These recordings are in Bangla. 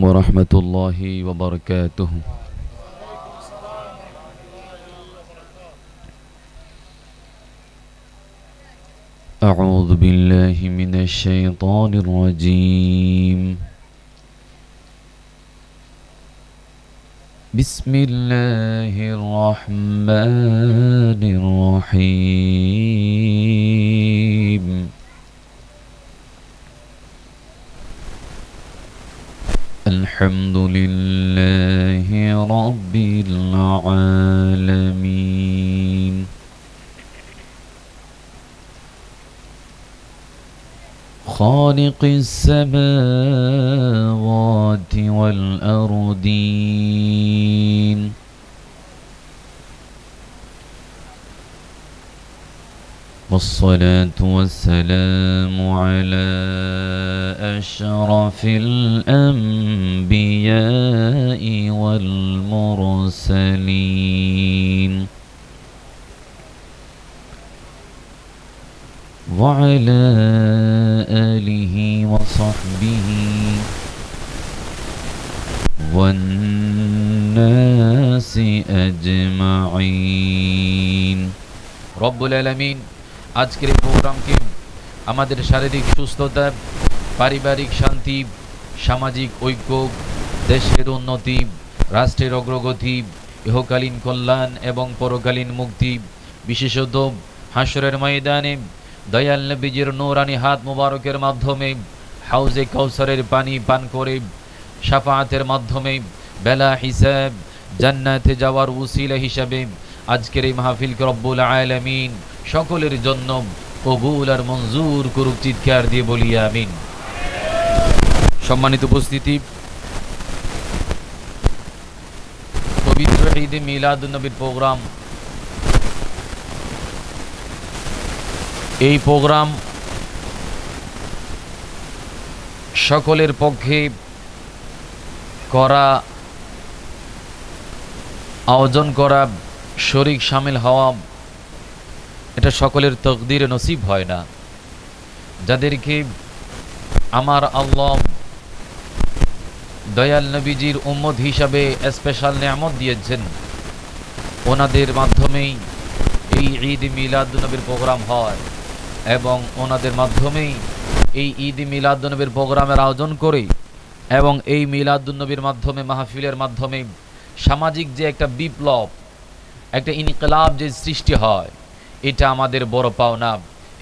ورحمة الله وبركاته. أعوذ بالله من الشيطان الرجيم. بسم الله الرحمن الرحيم. الحمد لله رب العالمين. خالق السماوات والأرضين. والصلاة والسلام على أشرف الأنبياء والمرسلين وعلى آله وصحبه والناس أجمعين. রব্বুল আলামিন আজকের এই প্রোগ্রামকে আমাদের শারীরিক সুস্থতা, পারিবারিক শান্তি, সামাজিক ঐক্য, দেশের উন্নতি, রাষ্ট্রের অগ্রগতি, ইহকালীন কল্যাণ এবং পরকালীন মুক্তি, বিশেষত হাসরের ময়দানে দয়াল নবীজির নূরানি হাত মুবারকের মাধ্যমে হাউজে কাউসারের পানি পান করে শাফাআতের মাধ্যমে বেলা হিসাব জান্নাতে যাওয়ার উসিলা হিসাবে আজকের এই মাহফিলকে রব্বুল আলামিন সকলের জন্য কবুল আর মঞ্জুর করুক। চিৎকার দিয়ে বলি আমিন। সম্মানিত উপস্থিতি, পবিত্র ঈদে মিলাদুন্নবীর প্রোগ্রাম, এই প্রোগ্রাম সকলের পক্ষে করা, আয়োজন করা, শরীক শামিল হওয়া, এটা সকলের তকদিরে নসিব হয় না। যাদেরকে আমার আল্লাহ দয়াল নবীজির উম্মত হিসাবে স্পেশাল নিয়ামত দিয়েছেন, ওনাদের মাধ্যমেই এই ঈদ মিলাদুন্নবীর প্রোগ্রাম হয় এবং ওনাদের মাধ্যমেই এই ঈদ মিলাদুন্নবীর প্রোগ্রামের আয়োজন করে এবং এই মিলাদুন্নবীর মাধ্যমে, মাহফিলের মাধ্যমে সামাজিক যে একটা বিপ্লব, একটা ইনকিলাব যে সৃষ্টি হয়, এটা আমাদের বড় পাওনা।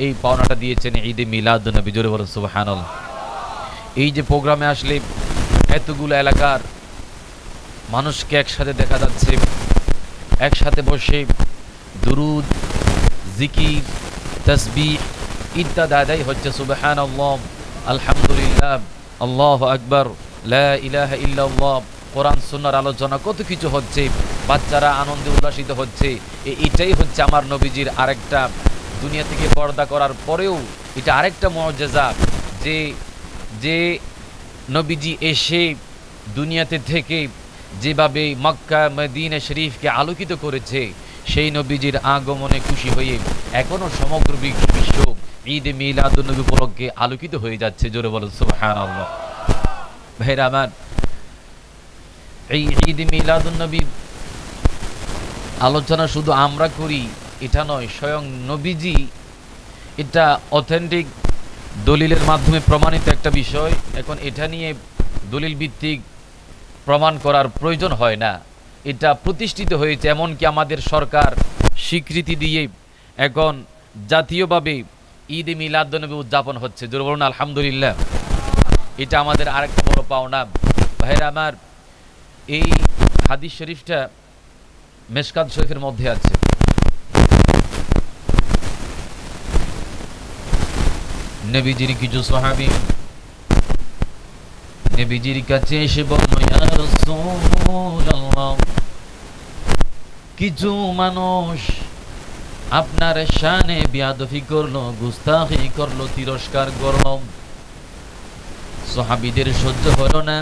এই পাওনাটা দিয়েছেন ঈদে মিলাদুন্নবী। জোরে বলুন সুবহানাল্লাহ। এই যে প্রোগ্রামে আসলে এতগুলো এলাকার মানুষকে একসাথে দেখা যাচ্ছে, একসাথে বসে দুরুদ, জিকির, তাসবিহ ইত্যাদি আদায় হচ্ছে। সুবহানাল্লাহ, আলহামদুলিল্লাহ, আল্লাহু আকবার, লা ইলাহা ইল্লাল্লাহ, কোরআন সুন্নাহর আলোচনা, কত কিছু হচ্ছে, বাচ্চারা আনন্দে উল্লাসিত হচ্ছে। এটাই হচ্ছে আমার নবীজির আরেকটা, দুনিয়া থেকে পর্দা করার পরেও এটা আরেকটা মুআজিজা, যে নবীজি এসে দুনিয়াতে থেকে যেভাবে মক্কা মদিনা শরীফকে আলোকিত করেছে, সেই নবীজির আগমনে খুশি হয়ে এখনো সমগ্র বিশ্ব ঈদ মিলাদুন্নবী উপলক্ষে আলোকিত হয়ে যাচ্ছে। জোরে বলুন সুবহানাল্লাহ। ভাইরা আমার, এই ঈদ মিলাদুন্নবীর আলোচনা শুধু আমরা করি এটা নয়, স্বয়ং নবীজি, এটা অথেন্টিক দলিলের মাধ্যমে প্রমাণিত একটা বিষয়। এখন এটা নিয়ে দলিল ভিত্তিক প্রমাণ করার প্রয়োজন হয় না, এটা প্রতিষ্ঠিত হয়েছে। এমনকি আমাদের সরকার স্বীকৃতি দিয়ে এখন জাতীয়ভাবে ঈদ মিলাদুন্নবী উদযাপন হচ্ছে। জোরে বলুন আলহামদুলিল্লাহ। এটা আমাদের আরেকটা বড় পাওনা। ভাইরা আমার, এই হাদিস শরীফটা মেশকাত শরীফের মধ্যে আছে। নবীজির কিছু সাহাবী নবীজির কাছে এসে বলল, ইয়া রাসূলুল্লাহ, কিছু মানুষ আপনার শানে বিয়াদফি করলো, গুস্তাখি করলো, তিরস্কার করলো। সাহাবীদের সহ্য হলো না,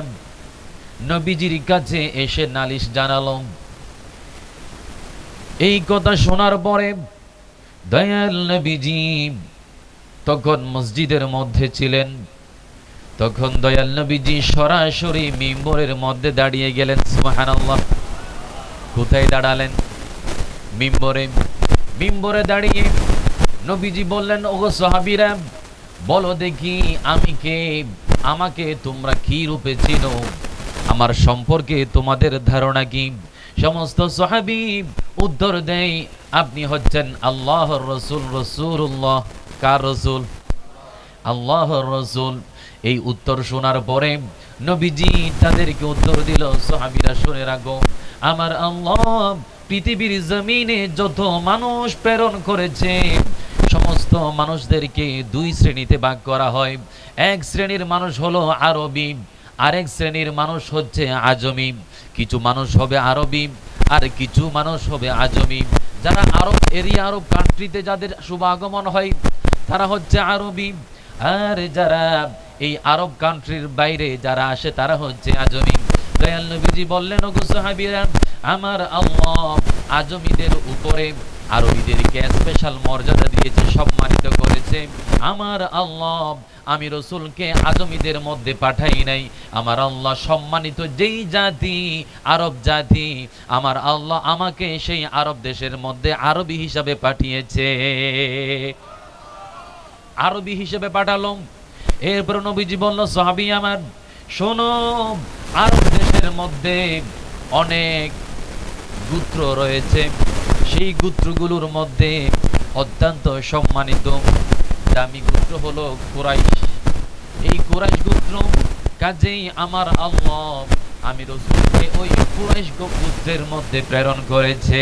নবীজির কাছে এসে নালিশ জানালো। এই কথা শোনার পরে দয়াল নবীজি তখন মসজিদের মধ্যে ছিলেন। তখন দয়াল নবীজি সরাসরি মিম্বরের মধ্যে দাঁড়িয়ে গেলেন। সুবহানাল্লাহ। কোথায় দাঁড়ালেন? মিম্বরে। মিম্বরে দাঁড়িয়ে নবীজি বললেন, ওগো সাহাবীরা, বলো দেখি আমি কে, আমাকে তোমরা কি রূপে চিনো, আমার সম্পর্কে তোমাদের ধারণা কি? সমস্ত সাহাবী উত্তর দেয়, আপনি হচ্ছেন আল্লাহর রাসূল, রাসূলুল্লাহ। কার রাসূল? আল্লাহর রাসূল। এই উত্তর শোনার পরে নবীজি তাদেরকে উত্তর দিল, সাহাবীরা শুনে রাখো, আমার আল্লাহ পৃথিবীর জমিনে যত মানুষ প্রেরণ করেছে সমস্ত মানুষদেরকে দুই শ্রেণীতে ভাগ করা হয়। এক শ্রেণীর মানুষ হলো আরবি, আরেক শ্রেণীর মানুষ হচ্ছে আজমি। কিছু মানুষ হবে আরবি আর কিছু মানুষ হবে আজমি। যারা আরব এরিয়া, আরব কান্ট্রিতে যাদের শুভ আগমন হয় তারা হচ্ছে আরবি, আর যারা এই আরব কান্ট্রির বাইরে যারা আসে তারা হচ্ছে আজমি। দয়াল নবীজি বললেন, ওগো সাহাবীরা, আমার আল্লাহ আজমিদের উপরে আরবিদেরকে স্পেশাল মর্যাদা দিয়েছে, সম্মানিত করেছে। আমার আল্লাহ আমি রসুলকে আজমিদের মধ্যে পাঠাই নাই। আমার আল্লাহ সম্মানিত যেই জাতি আরব জাতি, আমার আল্লাহ আমাকে সেই আরব দেশের মধ্যে আরবি হিসাবে পাঠিয়েছে, আরবি হিসেবে পাঠালাম। এরপর নবীজি বলল, সাহাবী আমার শোনো, আরব দেশের মধ্যে অনেক গোত্র রয়েছে, সেই গোত্রগুলোর মধ্যে অত্যন্ত সম্মানিত দামি গোত্র হলো কুরাইশ। এই কুরাইশ গোত্র, কাজেই আমার আল্লাহ আমি রাসূলকে ওই কুরাইশ গোত্রের মধ্যে প্রেরণ করেছে।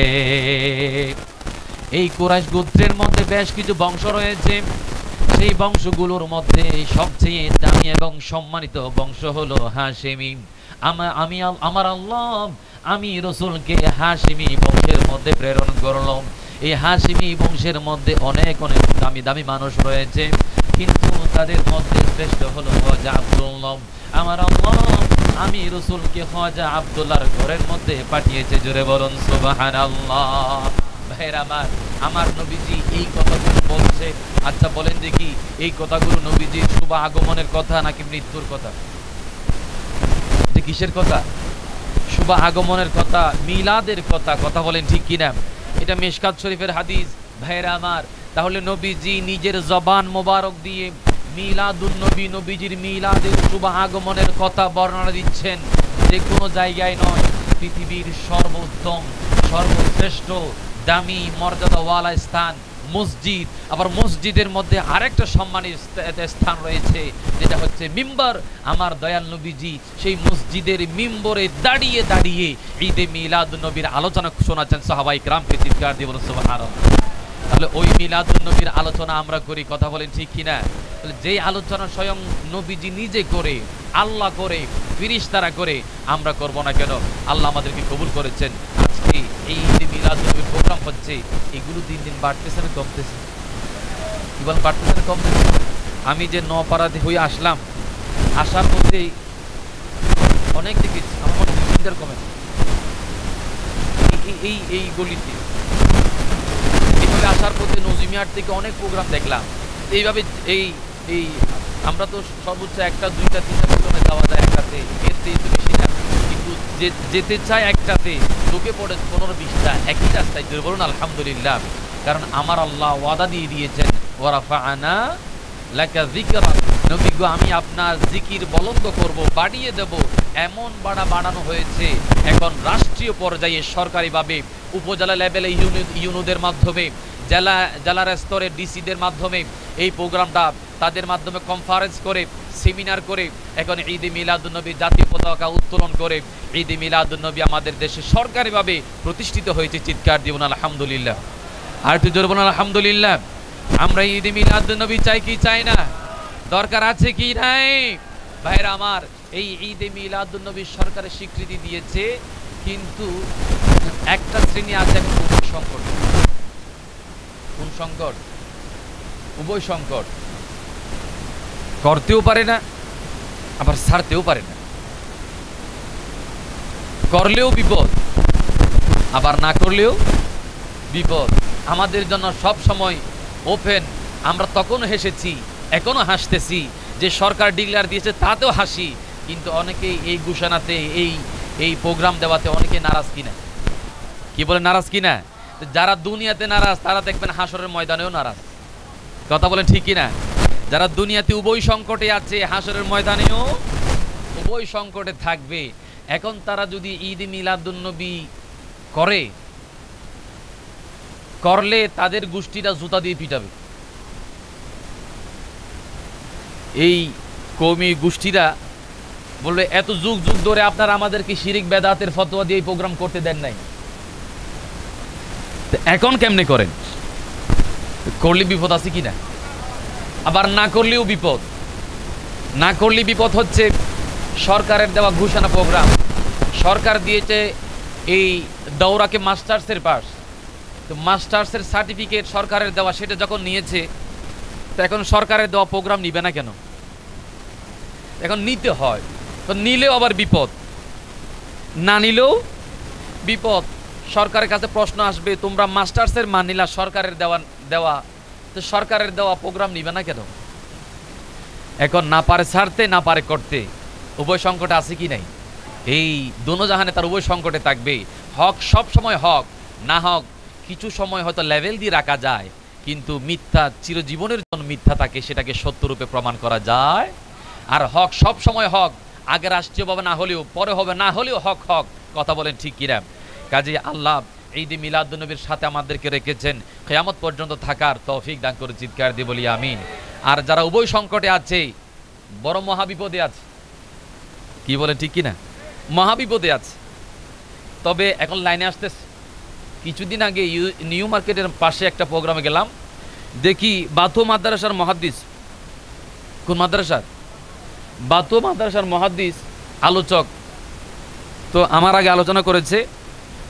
এই কুরাইশ গোত্রের মধ্যে বেশ কিছু বংশ রয়েছে, সেই বংশগুলোর মধ্যে সবচেয়ে দামি এবং সম্মানিত বংশ হলো হাশেমি। আমার আল্লাহ আমি রাসূলকে হাশেমি বংশের মধ্যে প্রেরণ করলাম। এই হাশেমি বংশের মধ্যে অনেক অনেক দামি দামি মানুষ রয়েছে, কিন্তু তাদের মধ্যে শ্রেষ্ঠ হলো খাজা আব্দুল্লাহ। আমার আল্লাহ আমি রাসূলকে খাজা আব্দুল্লাহর ঘরের মধ্যে পাঠিয়েছে। জোরে বলুন সুবহানাল্লাহ। ভাইরা আমার নবীজি এই কথাগুলো বলছে। আচ্ছা বলেন দেখি, এই কথাগুলো নবীজির শুভ আগমনের কথা নাকি মৃত্যুর কথা? এটা কিসের কথা? শুভ আগমনের কথা, মিলাদের কথা। কথা বলেন ঠিক কিনা? এটা মিশকাত শরীফের হাদিস। ভাইরা আমার, তাহলে নবীজি নিজের জবান মোবারক দিয়ে মিলাদুন নবী, নবীজির মিলাদের শুভ আগমনের কথা বর্ণনা দিচ্ছেন। যে কোনো জায়গায় নয়, পৃথিবীর সর্বোত্তম সর্বশ্রেষ্ঠ দামি মর্যাদাওয়ালা স্থান মসজিদ, আবার মসজিদের মধ্যে আরেকটা সম্মানের স্থান রয়েছে, যেটা হচ্ছে মিম্বর। আমার দয়াল নবীজি সেই মসজিদের মিম্বরে দাঁড়িয়ে দাঁড়িয়ে ঈদে মিলাদুন নবীর আলোচনা শোনাচ্ছেন সাহাবায়ে কিরামকে। চিৎকার দিয়ে বলুন সুবহানাল্লাহ। তাহলে ওই মিলাদুন নবীর আলোচনা আমরা করি। কথা বলেন ঠিক কিনা? তাহলে যেই আলোচনা স্বয়ং নবীজি নিজে করে, আল্লাহ করে, ফেরেশতারা করে, আমরা করব না কেন? আল্লাহ আমাদেরকে কবুল করেছেন। আজকে এই ঈদে মিলাদুন নবীর প্রোগ্রাম হচ্ছে, এগুলো দিন দিন বাড়তেছে না কমতেছে? কি বল, বাড়তেছে না কমতেছে? আমি যে নপাড়াতে হয়ে আসলাম, আসার মধ্যে অনেক দেখেছি, আমার মনে কমে এই গলিতে এইভাবে আসার পথে নজিমিয়ার থেকে অনেক প্রোগ্রাম দেখলাম। এইভাবে এই এই আমরা তো সর্বোচ্চ একটা দুইটা তিনটা প্রোগ্রামে যাওয়া যায় একটাতে, এর চেয়ে তো বেশি না, কিন্তু যেতে চায় একটাতে, ঢুকে পড়ে 15-20টা একই রাস্তায়। বলুন আলহামদুলিল্লাহ। কারণ আমার আল্লাহ ওয়াদা দিয়ে দিয়েছেন, ওয়ারাফা'না লাকা যিকরা, নবী গো আমি আপনার জিকির বলন্দ করব, বাড়িয়ে দেব। এমন বাড়ানো হয়েছে এখন রাষ্ট্রীয় পর্যায়ে সরকারিভাবে, উপজেলা লেভেলে ইউনুদের মাধ্যমে, জেলার স্তরে ডিসিদের মাধ্যমে এই প্রোগ্রামটা তাদের মাধ্যমে কনফারেন্স করে, সেমিনার করে এখন ঈদে মিলাদুন নবী জাতীয় পতাকা উত্তোলন করে ঈদে মিলাদুন নবী আমাদের দেশে সরকারিভাবে প্রতিষ্ঠিত হয়েছে। চিৎকার দিবেন আলহামদুলিল্লাহ। আর একটু জোরে বলুন আলহামদুলিল্লাহ। আমরা ঈদে মিলাদুন নবী চাই কি চাই না? দরকার আছে কি নাই? ভাইরা আমার, এই ঈদে মিলাদুন নবী সরকারের স্বীকৃতি দিয়েছে, কিন্তু একটা শ্রেণী আছে এখন উভয় সংকট। কোন সংকট? উভয় সংকট। করতেও পারে না, আবার ছাড়তেও পারে না। করলেও বিপদ, আবার না করলেও বিপদ। আমাদের জন্য সব সময় ওপেন। আমরা তখনও হেসেছি, এখনো হাসতেছি, যে সরকার ডিক্লেয়ার দিয়েছে তাতেও হাসি, কিন্তু অনেকেই এই ঘোষণাতে এই প্রোগ্রাম দেওয়াতে অনেকে নারাজ কিনা। কি বলে নারাজ কিনা? যারা দুনিয়াতে নারাজ তারা দেখবেন হাসরের ময়দানেও নারাজ। কথা বলেন ঠিক কিনা? যারা দুনিয়াতে উভয় সংকটে আছে হাসরের ময়দানেও উভয় সংকটে থাকবে। এখন তারা যদি ঈদ মিলাদুন্নবী করলে তাদের গোষ্ঠীটা জুতা দিয়ে পিটাবে। এই কওমি গোষ্ঠীরা বলবে এত যুগ যুগ ধরে আপনারা আমাদেরকে শিরিক বেদাতের ফতোয়া দিয়ে প্রোগ্রাম করতে দেন নাই, এখন কেমনে করেন? করলে বিপদ আছে কিনা? আবার না করলেও বিপদ। না করলে বিপদ হচ্ছে সরকারের দেওয়া ঘোষণা প্রোগ্রাম। সরকার দিয়েছে এই দৌড়াকে মাস্টার্সের পাস, তো মাস্টার্সের সার্টিফিকেট সরকারের দেওয়া, সেটা যখন নিয়েছে তো এখন সরকারের দেওয়া প্রোগ্রাম নিবে না কেন? এখন নিতে হয়, তো নিলেও আবার বিপদ, না নিলেও বিপদ। সরকারের কাছে প্রশ্ন আসবে, তোমরা মাস্টার্সের মান নিলা সরকারের দেওয়া, তো সরকারের দেওয়া প্রোগ্রাম নিবে না কেন? এখন না পারে ছাড়তে, না পারে করতে, উভয় সংকটে আছে কি নাই? এই দোনো জাহানে তার উভয় সংকটে থাকবে। হক সব সময় হক, না হক কিছু সময় হয়তো লেভেল দিয়ে রাখা যায়, কিন্তু মিথ্যা চিরজীবনের জন্য মিথ্যা থাকে, সেটাকে সত্যরূপে প্রমাণ করা যায়। আর হক সব সময় হক, আগে রাষ্ট্রীয়ভাবে না হলেও পরে হবে, না হলেও হক হক। কথা বলেন ঠিক কিনা? কাজে আল্লাহ ঈদ মিলাদুন্নবীর সাথে আমাদেরকে রেখেছেন, কিয়ামত পর্যন্ত থাকার তৌফিক দান করে চিৎকার দিয়ে বলি আমিন। আর যারা উভয় সংকটে আছে, বড় মহাবিপদে আছে, কি বলে ঠিক কিনা? মহাবিপদে আছে। তবে এখন লাইনে আসতেছে। কিছুদিন আগে নিউ মার্কেটের পাশে একটা প্রোগ্রামে গেলাম, দেখি বাথু মাদ্রাসার মুহাদ্দিস, কোন মাদ্রাসার? বাথু মাদ্রাসার মুহাদ্দিস আলোচক, তো আমার আগে আলোচনা করেছে।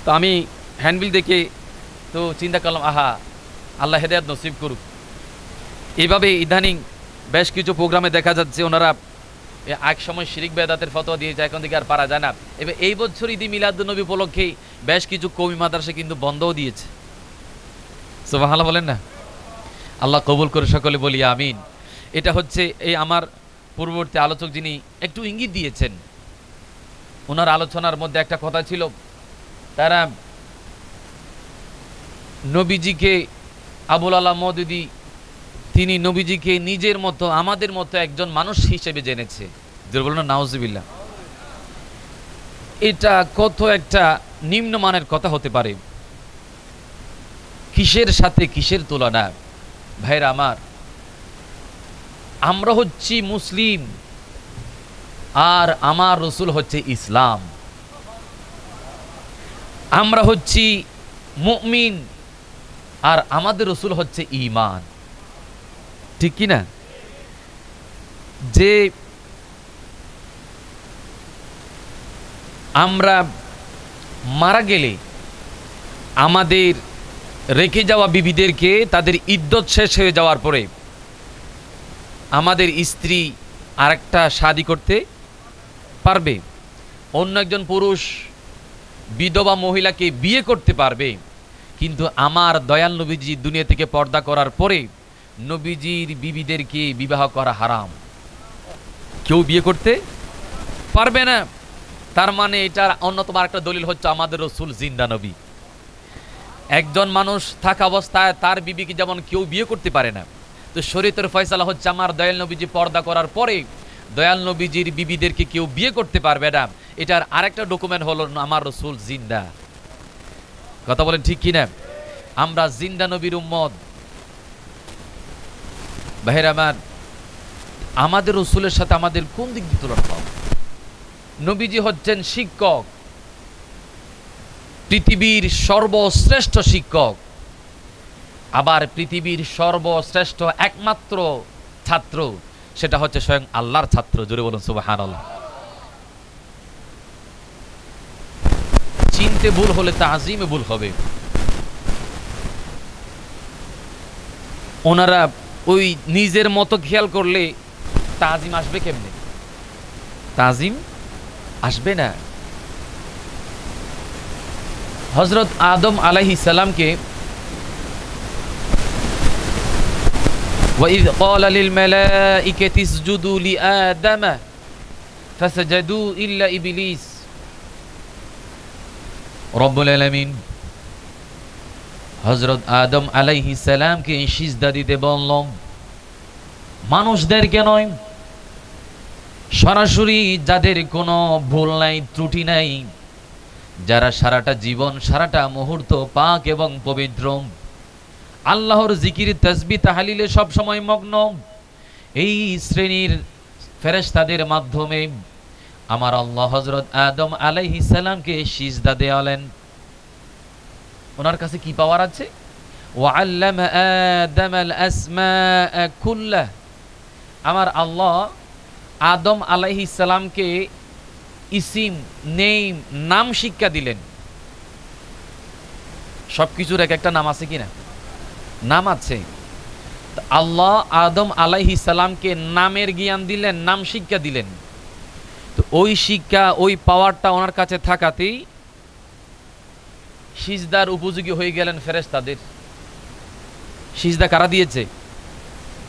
তো আমি হ্যান্ডবিল দেখে তো চিন্তা করলাম, আহা আল্লাহ হেদায়েত নসিব করুক। এইভাবে ইদানিং বেশ কিছু প্রোগ্রামে দেখা যাচ্ছে ওনারা এক সময় শিরিক বেদাতের ফতোয়া দিয়েছে, এখন থেকে আর পারা যায় না। এবার এই বছর ঈদ মিলাদুন্নবী উপলক্ষে বেশ কিছু কওমি মাদ্রাসা কিন্তু বন্ধও দিয়েছে। সুবহানাল্লাহ বলেন না? আল্লাহ কবুল করে সকলে বলি আমিন। এটা হচ্ছে এই আমার পূর্ববর্তী আলোচক যিনি একটু ইঙ্গিত দিয়েছেন, ওনার আলোচনার মধ্যে একটা কথা ছিল, তারা নবীজিকে, আবুল আলা মওদুদী তিনি নবীজিকে নিজের মতো আমাদের মতো একজন মানুষ হিসেবে জেনেছে। যে বলল না নাউজুবিল্লাহ, এটা কত একটা নিম্নমানের কথা হতে পারে। কিসের সাথে কিসের তুলনা? ভাইরা আমার, আমরা হচ্ছি মুসলিম আর আমার রসুল হচ্ছে ইসলাম। আমরা হচ্ছি মুমিন আর আমাদের রসুল হচ্ছে ঈমান। ঠিক কি না? যে আমরা মারা গেলে আমাদের রেখে যাওয়া বিবিদেরকে তাদের ইদ্যত শেষ হয়ে যাওয়ার পরে আমাদের স্ত্রী আরেকটা শাদী করতে পারবে, অন্য একজন পুরুষ বিধবা মহিলাকে বিয়ে করতে পারবে। কিন্তু আমার দয়াল নবীজি দুনিয়া থেকে পর্দা করার পরে নবীজির বিবিদেরকে বিবাহ করা হারাম, কেউ বিয়ে করতে পারবে না। তার মানে এটার অন্যতম আরেকটা দলিল হচ্ছে আমাদের রসুল জিন্দা নবী। একজন মানুষ থাকা অবস্থায় তার বিবিকে যেমন কেউ বিয়ে করতে পারে না, তো শরীয়তের ফয়সালা হচ্ছে আমার দয়াল নবীজি পর্দা করার পরে দয়াল নবীজির বিবিদেরকে কেউ বিয়ে করতে পারবে না। এটার আরেকটা ডকুমেন্ট হলো আমার রসুল জিন্দা। কথা বলেন ঠিক কিনা? আমরা জিন্দা নবীর উম্মত। ভাইরা আমার, আমাদের রসুলের সাথে আমাদের কোন দিক দিয়ে তুলনা হবে? নবীজি হচ্ছেন শিক্ষক, পৃথিবীর সর্বশ্রেষ্ঠ শিক্ষক, আবার পৃথিবীর সর্বশ্রেষ্ঠ একমাত্র ছাত্র, সেটা হচ্ছে স্বয়ং আল্লাহর ছাত্র। জোরে বলুন সুবহানাল্লাহ। চিনতে ভুল হলে তাজিমে ভুল হবে। ওনারা ওই নিজের মতো খেয়াল করলে তাজিম আসবে কেমনে? তাজিম আসবে না। হযরত আদম আলাইহিস সালামকে وإذ قال للملائكة اسجدوا لآدم فسجدوا إلا إبليس রব্বুল আলামিন হযরত আদম আলাইহিস সালামকে সিজদা দিতে বলল, মানুষদেরকে নয়, সরাসরি যাদের কোনো ভুল নাই, ত্রুটি নাই, যারা সারাটা জীবন সারাটা মুহূর্ত পাক এবং পবিত্র, আল্লাহর জিকির তাসবিহ তাহলিলে সব সময় মগ্ন, এই শ্রেণীর ফেরেশতাদের মাধ্যমে আমার আল্লাহ হযরত আদম আলাইহিস সালামকে সিজদা দেওয়ালেন। ওনার কাছে কি পাওয়ার আছে? ওয়া আল্লামা আদামাল আসমাআ কুল্লাহ, আমার আল্লাহ আদম আলাইহিস সালামকে ইসিম, নেম, নাম শিক্ষা দিলেন। সবকিছুর এক একটা নাম আছে কিনা? নাম আছে। আল্লাহ আদম আলাইহিস সালামকে নামের জ্ঞান দিলেন, নাম শিক্ষা দিলেন। তো ওই শিক্ষা, ওই পাওয়ারটা ওনার কাছে থাকাতেই সিজদার উপযোগী হয়ে গেলেন ফেরেশতাদের। সিজদা কারা দিয়েছে?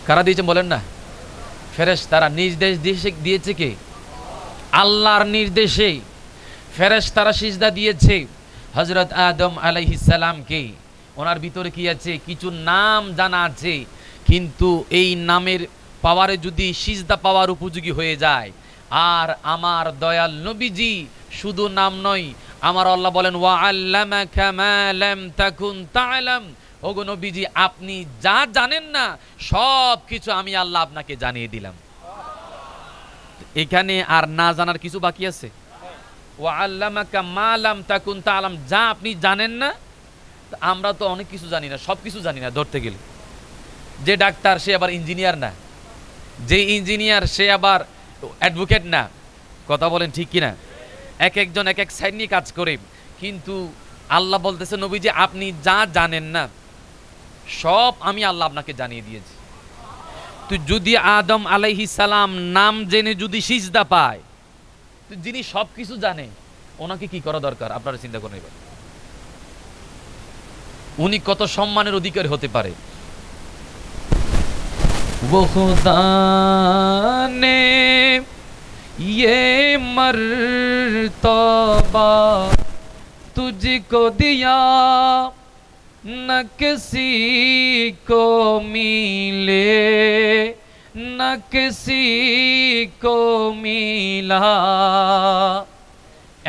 কারা দিয়েছে বলেন না? ফেরেশতারা। নির্দেশ দিয়েছে কে? আল্লাহর নির্দেশে ফেরেশতারা সিজদা দিয়েছে হযরত আদম আলাইহিস সালামকে। ওনার ভিতরে কি আছে? কিছু নাম জানা আছে, কিন্তু এই নামের পাওয়ারে যদি সিজদা পাওয়ার উপযোগী হয়ে যায়, আর আমার দয়াল নবীজি শুধু নাম নয়, আমার আল্লাহ বলেন ওয়া আল্লামাকা মা লাম তাকুন তা'লাম, ওগো নবীজি আপনি যা জানেন না সব কিছু আমি আল্লাহ আপনাকে জানিয়ে দিলাম। এখানে আর না জানার কিছু বাকি আছে? ওয়া আল্লামাকা মা লাম তাকুন তা'লাম, যা আপনি জানেন না। আমরা তো অনেক কিছু জানি না, সব কিছু জানি না ধরতে গেলে। যে ডাক্তার সে আবার ইঞ্জিনিয়ার না, যে ইঞ্জিনিয়ার সে আবার অ্যাডভোকেট না। কথা বলেন ঠিক কিনা? এক একজন এক এক সাইড নিয়ে কাজ করে, কিন্তু আল্লাহ বলতেছে নবীজি আপনি যা জানেন না সব আমি আল্লাহ আপনাকে জানিয়ে দিয়েছি। তো যদি আদম আলাইহিস সালাম নাম জেনে যদি সিজদা পায়, তো যিনি সব কিছু জানে ওনাকে কি করা দরকার? আপনারা চিন্তা করেন এবার, উনি কত সম্মানের অধিকারী হতে পারে। वो खुदा ने ये मर्तबा तुझको दिया न किसी को मिले न किसी को मिला।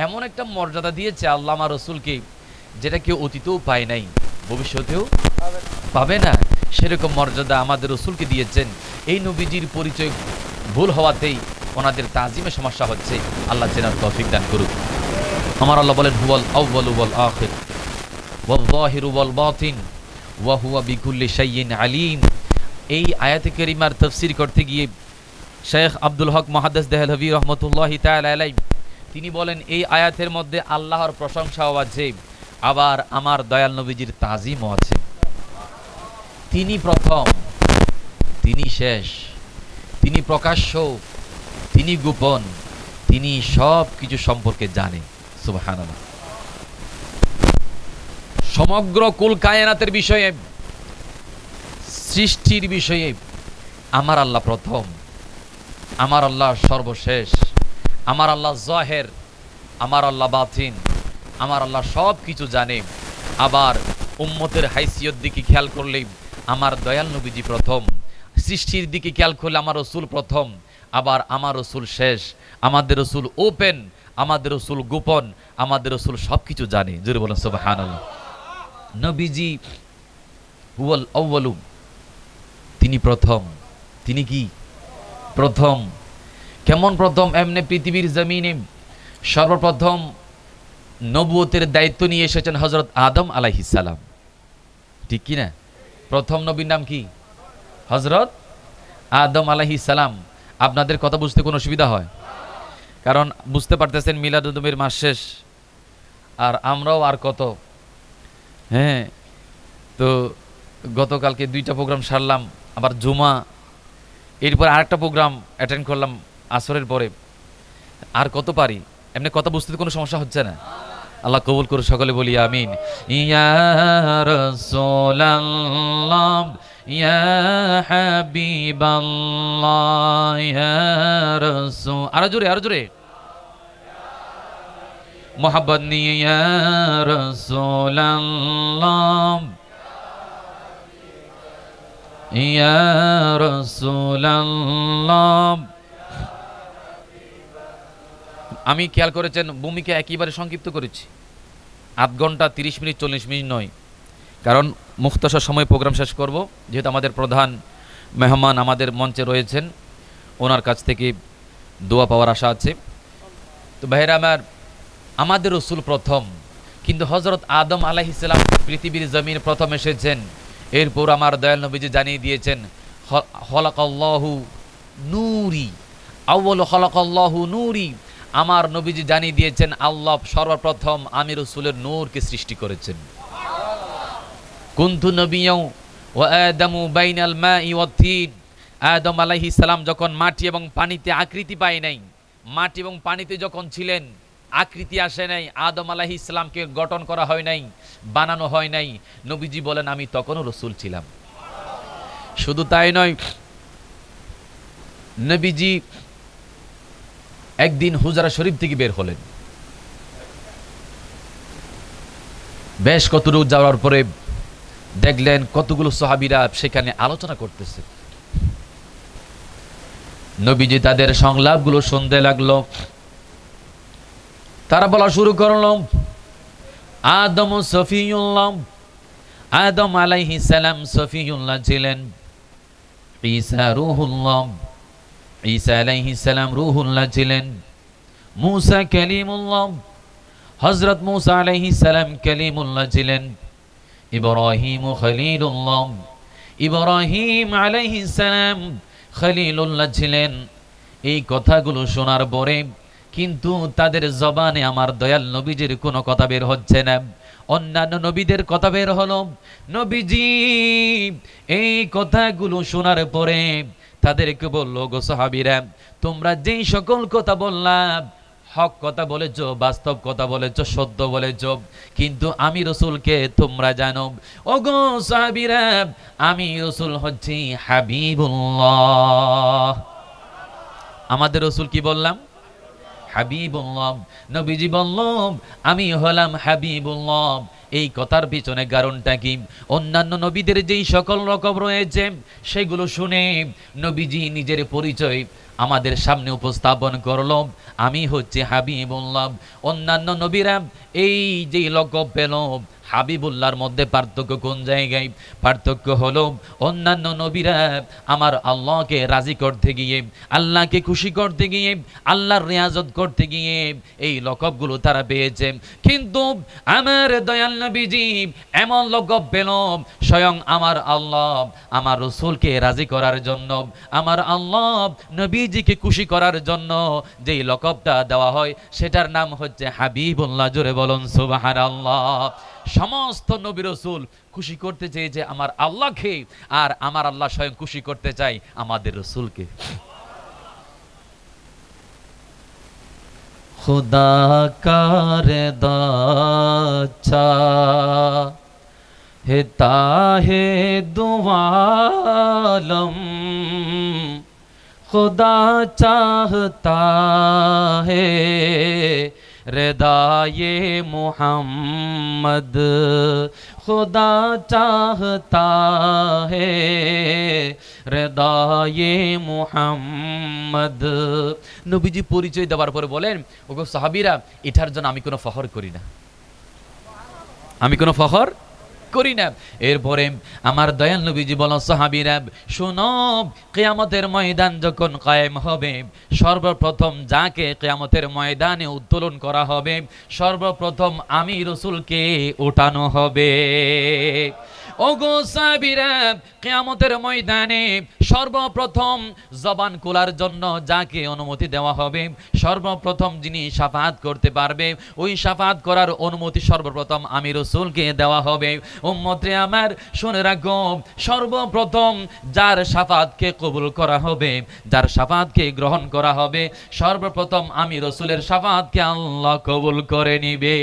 এমন একটা মর্যাদা দিয়েছে আল্লাহ আমার রাসূলকে, যেটা কেউ অতীতেও পায় নাই, ভবিষ্যতেও পাবে না। সেরকম মর্যাদা আমাদের রাসূলকে দিয়েছেন। এই নবীজির পরিচয় ভুল হওয়াতেই ওনাদের তাজিমে সমস্যা হচ্ছে। আল্লাহ চেনার তৌফিক দান করুক। আমার আল্লাহ বলেন হুয়াল আউয়ালু ওয়াল আখির ওয়াল যাহিরু ওয়াল বাতিন ওয়া হুয়া বিকুল্লি শাইইন আলিম। এই আয়াতে কারিমার তাফসীর করতে গিয়ে শেখ আব্দুল হক মুহাদ্দিস দেহলভী রাহমাতুল্লাহি তাআলা আলাইহি তিনি বলেন এই আয়াতের মধ্যে আল্লাহর প্রশংসাও আছে, আবার আমার দয়াল নবীজির তাজিমও আছে। তিনি প্রথম, তিনি শেষ, তিনি প্রকাশ্য, তিনি গোপন, তিনি সব কিছু সম্পর্কে জানেন। সুবহানাল্লাহ। সমগ্র কুল কায়নাতের বিষয়ে, সৃষ্টির বিষয়ে আমার আল্লাহ প্রথম, আমার আল্লাহ সর্বশেষ, আমার আল্লাহ জাহের, আমার আল্লাহ বাতিন, আমার আল্লাহ সব কিছু জানে। আবার উম্মতের হাইসিয়ত দিকে খেয়াল করলে আমার দয়াল নবীজি প্রথম, সৃষ্টির দিকে খেয়াল করলে আমার রাসূল প্রথম, আবার আমার রাসূল শেষ। আমাদের রাসূল ওপেন, আমাদের রাসূল গোপন, আমাদের রাসূল সব কিছু জানে। জোরে বলেন সুবহানাল্লাহ। নবীজি হুয়াল আউয়ালু, তিনি প্রথম। তিনি কি প্রথম? কেমন প্রথম? এমনি পৃথিবীর জমিনে সর্বপ্রথম নবুয়তের দায়িত্ব নিয়ে এসেছেন হযরত আদম আলাইহিস সালাম, ঠিক কি না? প্রথম নবীর নাম কি? হযরত আদম আলাইহিস সালাম। আপনাদের কথা বুঝতে কোনো অসুবিধা হয়? কারণ বুঝতে পারতেছেন মিলাদুন নবীর মাস শেষ, আর আমরাও আর কত। হ্যাঁ, তো গতকালকে 2টা প্রোগ্রাম সারলাম, আবার জুমা, এরপর আরেকটা প্রোগ্রাম অ্যাটেন্ড করলাম আসরের পরে। আর কত পারি? এমনি কথা বুঝতে কোনো সমস্যা হচ্ছে না? আল্লাহ কবুল করে সকলে বলি আমিন। ইয়া রাসূলুল্লাহ ইয়া হাবিবাল্লাহ ইয়া রাসূল। আরো জোরে মোহাব্বত নিয়ে ইয়া রাসূলাল্লাহ ইয়া রাসূলাল্লাহ। আমি খেয়াল করেছেন ভূমিকা একেবারে সংক্ষিপ্ত করেছি, ৮ ঘন্টা ৩০ মিনিট ৪০ মিনিট নয়, কারণ মুখতাসার সময় প্রোগ্রাম শেষ করব। যেহেতু আমাদের প্রধান মেহমান আমাদের মঞ্চে রয়েছেন, ওনার কাছ থেকে দোয়া পাওয়ার আশা আছে। তো ভাইরা আমাদের রসুল প্রথম, কিন্তু হযরত আদম আলাইহিস সালাম পৃথিবীর জমিন প্রথম এসেছেন। এরপর আমার দয়াল নবীজি জানিয়ে দিয়েছেন খলাকাল্লাহু নূরি, আউয়ালু খলাকাল্লাহু নূরি। আমার নবীজি জানিয়ে দিয়েছেন আল্লাহ সর্বপ্রথম আমি রসুলের নূরকে সৃষ্টি করেছেন। কুনতু নবিয়্যাও ওয়া আদামু বাইনাল মাই ওয়াত তিন। আদম আলাইহিস সালাম যখন মাটি এবং পানিতে আকৃতি পায় নাই, মাটি এবং পানিতে যখন ছিলেন আকৃতি আসে নাই, আদম আলাইহিস সালামকে গঠন করা হয় নাই, বানানো হয় নাই, নবীজি বলেন আমি তখনও রসুল ছিলাম। শুধু তাই নয়, নবীজি একদিন হুজরা শরীফ থেকে বের হলেন। বেশ কত দূর যাওয়ার পরে দেখলেন কতগুলো সাহাবীরা সেখানে আলোচনা করতেছে। নবীজি তাদের সংলাপগুলো শুনতে লাগলো। তারা বলা শুরু করলো, আদম সফিউল্লাহ, আদম আলাইহিস সালাম সফিউল্লাহ ছিলেন। ঈসা রূহুল্লাহ, ঈসা আলাইহিস সালাম রূহুল্লাহ ছিলেন। মূসা কালিমুল্লাহ, হযরত মূসা আলাইহিস সালাম কালিমুল্লাহ ছিলেন। ইব্রাহিম খলিলুল্লাহ, ইব্রাহিম আলাইহিস সালাম খলিলুল্লাহ ছিলেন। এই কথাগুলো শোনার পরে কিন্তু তাদের জবানে আমার দয়াল নবীজির কোনো কথা বের হচ্ছে না, অন্যান্য নবীদের কথা বের হলো। নবীজি এই কথাগুলো শোনার পরে তাদেরকে বলল, গো সাহাবীরা, তোমরা যেই সকল কথা বললাম হক কথা বলেছ, বাস্তব কথা বলেছ, সত্য বলেছ, কিন্তু আমি রসুলকে তোমরা জানো। ওগো সাহাবীরা, আমি রসুল হচ্ছি হাবিবুল্লাহ। আমাদের রসুল কি বললাম? হাবিবুল্লাহ। নবীজি বলল আমি হলাম হাবিবুল্লাহ। এই কথার পিছনে কারণটা কি? অন্যান্য নবীদের যেই সকল রকম রয়েছে সেগুলো শুনে নবীজি নিজের পরিচয় আমাদের সামনে উপস্থাপন করল, আমি হচ্ছে হাবিবুল্লাহ। অন্যান্য নবীরা এই যে লকব পেল, হাবিবুল্লাহর মধ্যে পার্থক্য কোন জায়গায়? পার্থক্য হলো অন্যান্য নবীরা আমার আল্লাহকে রাজি করতে গিয়ে, আল্লাহকে খুশি করতে গিয়ে, আল্লাহর রিয়াজত করতে গিয়ে এই লকবগুলো তারা পেয়েছে, কিন্তু আমার দয়াল নবীজি এমন লকব পেল স্বয়ং আমার আল্লাহ আমার রসুলকে রাজি করার জন্য, আমার আল্লাহ নবীজিকে খুশি করার জন্য যেই লকবটা দেওয়া হয় সেটার নাম হচ্ছে হাবিবুল্লাহ। জোরে বলুন সুবহানাল্লাহ। সমস্ত নবী রসুল খুশি করতে চেয়েছে আমার আল্লাহকে, আর আমার আল্লাহ স্বয়ং খুশি করতে চাই আমাদের রসুলকে। খুদা কারে দাচ্ছা হেতা হে দুআলম, खुदा चाहता है रिदाए मोहम्मद, खुदा चाहता है रिदाए मोहम्मद। নবীজি পরিচয় দেওয়ার পরে বলেন, ওগো সাহাবীরা, এটার জন্য আমি কোনো ফখর করি না, আমি কোনো ফখর করি না। এরপরে আমার দয়াল নবীজি বলেন, সাহাবীরা শোনো, কিয়ামতের ময়দান যখন কায়েম হবে, সর্বপ্রথম যাকে কিয়ামতের ময়দানে উত্তোলন করা হবে, সর্বপ্রথম আমি রসুলকে ওঠানো হবে। ওগো সাহাবীরা, কিয়ামতের ময়দানে সর্বপ্রথম জবান খোলার জন্য যাকে অনুমতি দেওয়া হবে, সর্বপ্রথম যিনি শাফাআত করতে পারবে, ওই শাফাআত করার অনুমতি সর্বপ্রথম আমি রসুলকে দেওয়া হবে। উম্মতে আমার শুনে রাখো, সর্বপ্রথম যার শাফাআতকে কবুল করা হবে, যার শাফাআতকে গ্রহণ করা হবে, সর্বপ্রথম আমি রসুলের শাফাআতকে আল্লাহ কবুল করে নিবে।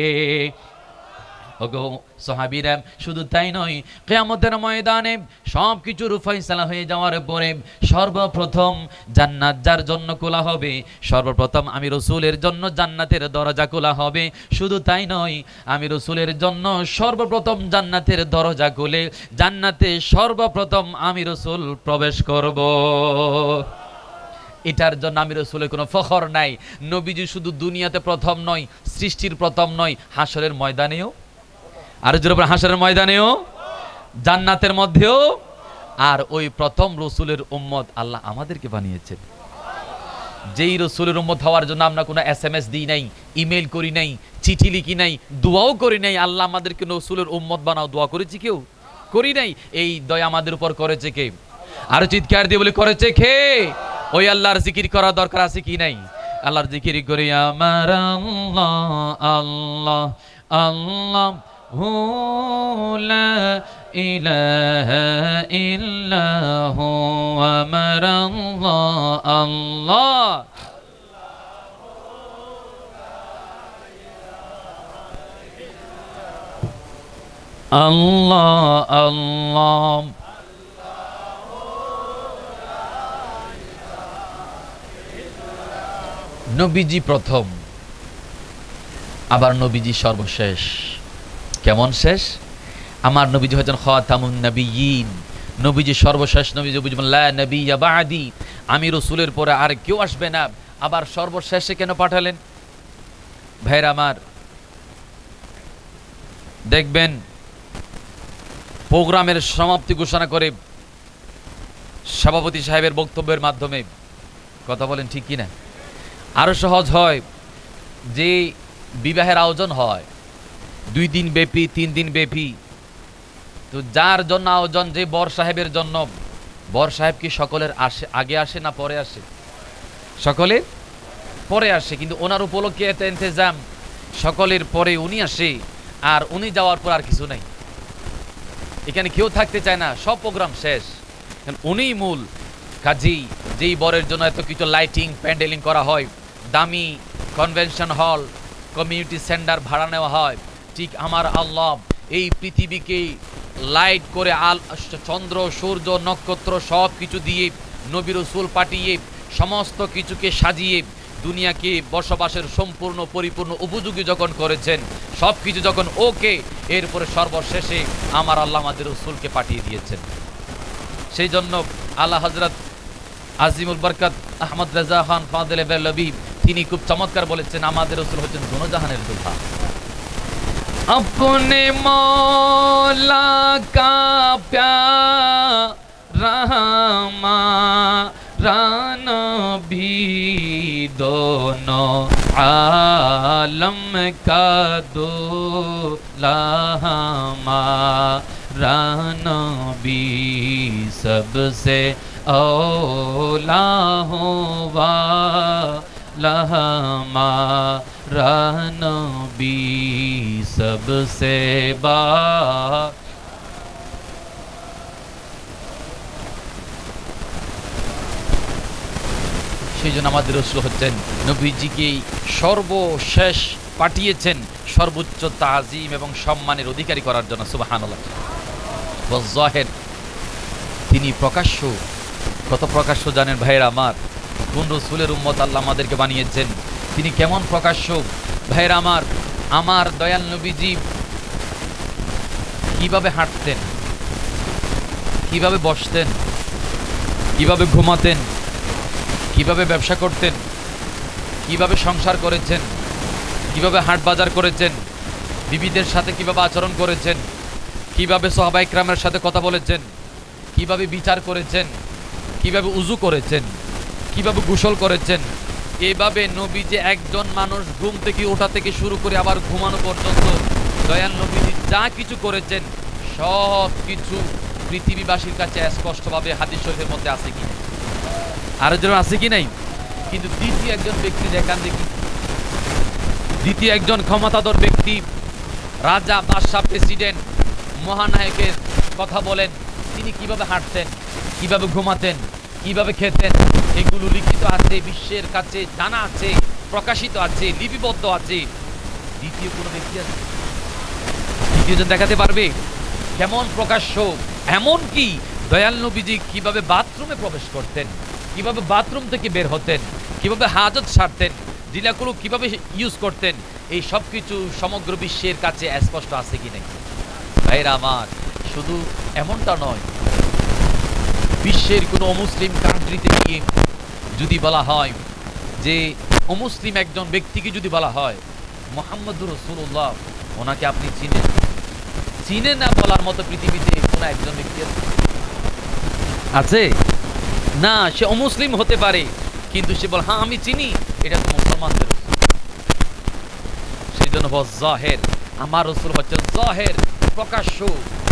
ওগো সাহাবীরা, শুধু তাই নয়, কিয়ামতের ময়দানে সব কিছুর ফয়সালা হয়ে যাওয়ার পরে সর্বপ্রথম জান্নাত যার জন্য খোলা হবে, সর্বপ্রথম আমি রাসূলের জন্য জান্নাতের দরজা খোলা হবে। শুধু তাই নয়, আমি রাসূলের জন্য সর্বপ্রথম জান্নাতের দরজা খুলে জান্নাতে সর্বপ্রথম আমি রাসূল প্রবেশ করব। এটার জন্য আমি রাসূলের কোনো ফখর নাই। নবীজি শুধু দুনিয়াতে প্রথম নয়, সৃষ্টির প্রথম নয়, হাসরের ময়দানেও, আর জোরে বলেন হাসরের ময়দানেও, জান্নাতের মধ্যেও। আর ওই প্রথম রাসূলের উম্মত আল্লাহ আমাদেরকে বানিয়েছেন। যেই রাসূলের উম্মত হওয়ার জন্য আমরা কোনো SMS দিই নাই, ইমেল করি নাই, চিঠি লিখি নাই, দোয়াও করি নাই, আল্লাহ আমাদেরকে রাসূলের উম্মত বানাও দোয়া করেছি কেউ? করি নাই। এই দয়া আমাদের উপর করেছে কে? আর চিৎকার দিয়ে বলে করেছে কে? ওই আল্লাহর জিকির করা দরকার আছে কি নাই? আল্লাহর জিকির করি আমার আল্লাহ আল্লাহ আল্লাহ হু লা ইলাহা ইল্লাহু আমার আল্লাহ আল্লাহ। আল্লাহ আল্লাহ। নবীজি প্রথম, আবার নবীজি সর্বশেষ। কেমন শেষ? আমার নবীজি হচ্ছেন খাতামুন নবিয়্যিন, নবীজি সর্বশেষ নবীজি, লা নবিয়্যা বা'দি, আমি রাসূলের পরে আর কেউ আসবে না। আবার সর্বশেষে কেন পাঠালেন? ভাইরা আমার, দেখবেন প্রোগ্রামের সমাপ্তি ঘোষণা করে সভাপতি সাহেবের বক্তব্যের মাধ্যমে, কথা বলেন ঠিক কিনা? আরো সহজ হয় যে বিবাহের আয়োজন হয় 2 দিন ব্যাপী, 3 দিন ব্যাপী, তো যার জন্য আয়োজন, যে বর সাহেবের জন্য, বর সাহেব কি সকলের আগে আসে না পরে আসে? সকলের পরে আসে, কিন্তু ওনার উপলক্ষে এত ইন্তজাম, সকলের পরে উনি আসে, আর উনি যাওয়ার পর আর কিছু নাই। এখানে কেউ থাকতে চায় না, সব প্রোগ্রাম শেষ, উনিই মূল। কাজী যেই বরের জন্য এত কিছু লাইটিং প্যান্ডেলিং করা হয়, দামি কনভেনশন হল, কমিউনিটি সেন্টার ভাড়া নেওয়া হয়, ঠিক আমার আল্লাহ এই পৃথিবীকে লাইট করে চন্দ্র সূর্য নক্ষত্র সব কিছু দিয়ে নবী রাসূল পাঠিয়ে সমস্ত কিছুকে সাজিয়ে দুনিয়াকে বসবাসের সম্পূর্ণ পরিপূর্ণ উপযোগী যখন করেছেন, সব কিছু যখন ওকে, এরপরে সর্বশেষে আমার আল্লাহ আমাদের রাসূলকে পাঠিয়ে দিয়েছেন। সেই জন্য আল্লাহ হযরত আজিমুল বরকত আহমদ রেজা খান ফাদেল বেলবি তিনি খুব চমৎকার বলেছেন, আমাদের রাসূল হচ্ছেন দোনোজাহানের দুলহা। अपने मौला का प्यारा हमारा नबी, दोनों आलम का दूल्हा हमारा नबी, सबसे औला हुआ हमारा नबी, सबसे बा। সেই জন্য আমাদের রাসূল হচ্ছেন, নবীজিকে সর্বশেষ পাঠিয়েছেন সর্বোচ্চ তাজিম এবং সম্মানের অধিকারী করার জন্য। সুবহানাল্লাহ। ওয়াজ্জাহির, তিনি প্রকাশ্য। কত প্রকাশ্য জানেন ভাইরা আমার? কোন রাসূলের উম্মত আল্লাহ আমাদেরকে বানিয়েছেন, তিনি কেমন প্রকাশ্য ভাইরা আমার? আমার দয়াল নবীজি কিভাবে হাঁটতেন, কিভাবে বসতেন, কিভাবে ঘুমাতেন, কিভাবে ব্যবসা করতেন, কিভাবে সংসার করেছেন, কিভাবে হাট বাজার করেছেন, বিবিদের সাথে কিভাবে আচরণ করেছেন, কিভাবে সাহাবা ইকরামের সাথে কথা বলেছেন, কিভাবে বিচার করেছেন, কিভাবে উযু করেছেন, কিভাবে গোসল করেছেন, এভাবে নবীজি একজন মানুষ ঘুম থেকে ওঠা থেকে শুরু করে আবার ঘুমানো পর্যন্ত দয়াল নবীজি যা কিছু করেছেন সব কিছু পৃথিবীবাসীর কাছে স্পষ্টভাবে হাদিস শরীফের মধ্যে আছে কি নাই? আরো জন আছে কি নাই? কিন্তু দ্বিতীয় একজন ব্যক্তি দেখান দেখি, দ্বিতীয় একজন ক্ষমতাধর ব্যক্তি, রাজা, বাদশা, প্রেসিডেন্ট, মহানায়কের কথা বলেন, তিনি কিভাবে হাঁটতেন, কিভাবে ঘুমাতেন, কিভাবে খেতেন, এগুলো লিখিত আছে, বিশ্বের কাছে জানা আছে, প্রকাশিত আছে, লিপিবদ্ধ আছে। দ্বিতীয় কোনো ব্যক্তি আছে? দ্বিতীয় জন দেখাতে পারবে কেমন প্রকাশ্য? এমন কি দয়াল নবীজি কিভাবে বাথরুমে প্রবেশ করতেন, কিভাবে বাথরুম থেকে বের হতেন, কিভাবে হাজত সারতেন, জিলাগুলো কিভাবে ইউজ করতেন, এই সব কিছু সমগ্র বিশ্বের কাছে স্পষ্ট আছে কি নাকি? ভাইরা আমার, শুধু এমনটা নয়, বিশ্বের কোনো অমুসলিম কান্ট্রিতে গিয়ে যদি বলা হয় যে অমুসলিম একজন ব্যক্তিকে যদি বলা হয় মুহাম্মদুর রাসূলুল্লাহ, ওনাকে আপনি চিনেন? চিনেন না বলার মতো পৃথিবীতে কোন একজন ব্যক্তি আছে? না, সে অমুসলিম হতে পারে, কিন্তু সে বলে হ্যাঁ আমি চিনি, এটা তো মুসলমানদের রাসূল। সেই জন্য জাহের, আমার রাসূল হচ্ছেন জাহের, প্রকাশ্য,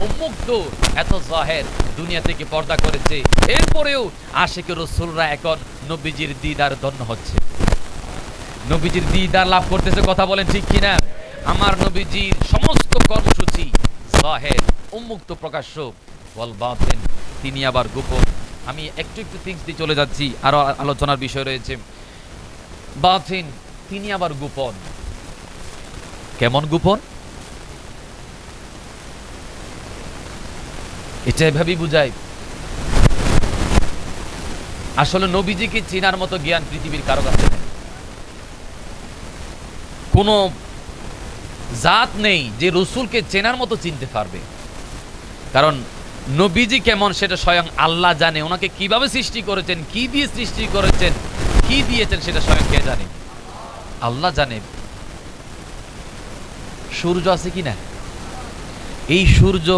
উন্মুক্ত, এত জাহের, দুনিয়া থেকে পর্দা করেছে। এরপরেও আশিক রাসূলরা এখন নবীজির দিদার ধন্য হচ্ছে, নবীজির দিদার লাভ করতেছে। কথা বলেন ঠিক কিনা? আমার নবীজির সমস্ত কর্মসূচি জাহের, উন্মুক্ত, প্রকাশ্য, ওয়াল বাতিন, তিনি আবার গোপন। আমি একটু থিংস দিয়ে চলে যাচ্ছি, আরো আলোচনার বিষয় রয়েছে। বাতিন, তিনি আবার গোপন। কেমন গোপন? এটা এভাবেই বুঝায়, আসলে নবীজিকে চেনার মতো জ্ঞান পৃথিবীর কারো কাছে নেই। কোন জাত নেই যে রসুলকে চেনার মতো চিনতে পারবে, কারণ নবীজি কেমন সেটা স্বয়ং আল্লাহ জানে। ওনাকে কিভাবে সৃষ্টি করেছেন, কি দিয়ে সৃষ্টি করেছেন, কি দিয়েছেন, সেটা স্বয়ং কে জানে? আল্লাহ জানে। সূর্য আছে কিনা? এই সূর্য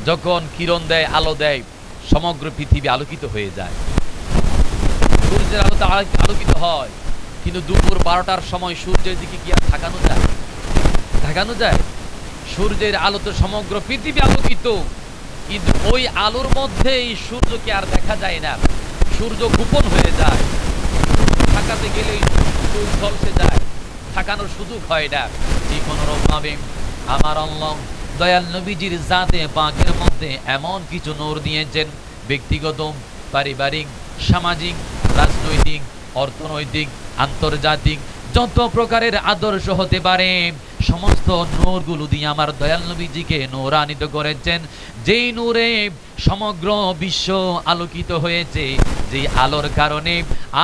যখন কিরণ দেয়, আলো দেয়, সমগ্র পৃথিবী আলোকিত হয়ে যায়। সূর্যের আলোতে আলোকিত হয়, কিন্তু দুপুর 12টার সময় সূর্যের দিকে কি আর তাকানো যায়? তাকানো যায়? সূর্যের আলোতে সমগ্র পৃথিবী আলোকিত, কিন্তু ওই আলোর মধ্যে এই সূর্যকে আর দেখা যায় না। সূর্য গোপন হয়ে যায়, তাকাতে গেলেই সূর্য ঝলসে যায়, তাকানোর সুযোগ হয় না। ঠিক অনুরূপভাবে আমার আল্লাহ দয়াল নবীজির জাতে পাকের মধ্যে এমন কিছু নূর দিয়েছেন, ব্যক্তিগত, পারিবারিক, সামাজিক, রাজনৈতিক, অর্থনৈতিক, আন্তর্জাতিক, যত প্রকারের আদর্শ হতে পারে সমস্ত নূরগুলো দিয়ে আমার দয়াল নবীজিকে নূরান্বিত করেছেন। যেই নূরে সমগ্র বিশ্ব আলোকিত হয়েছে, যেই আলোর কারণে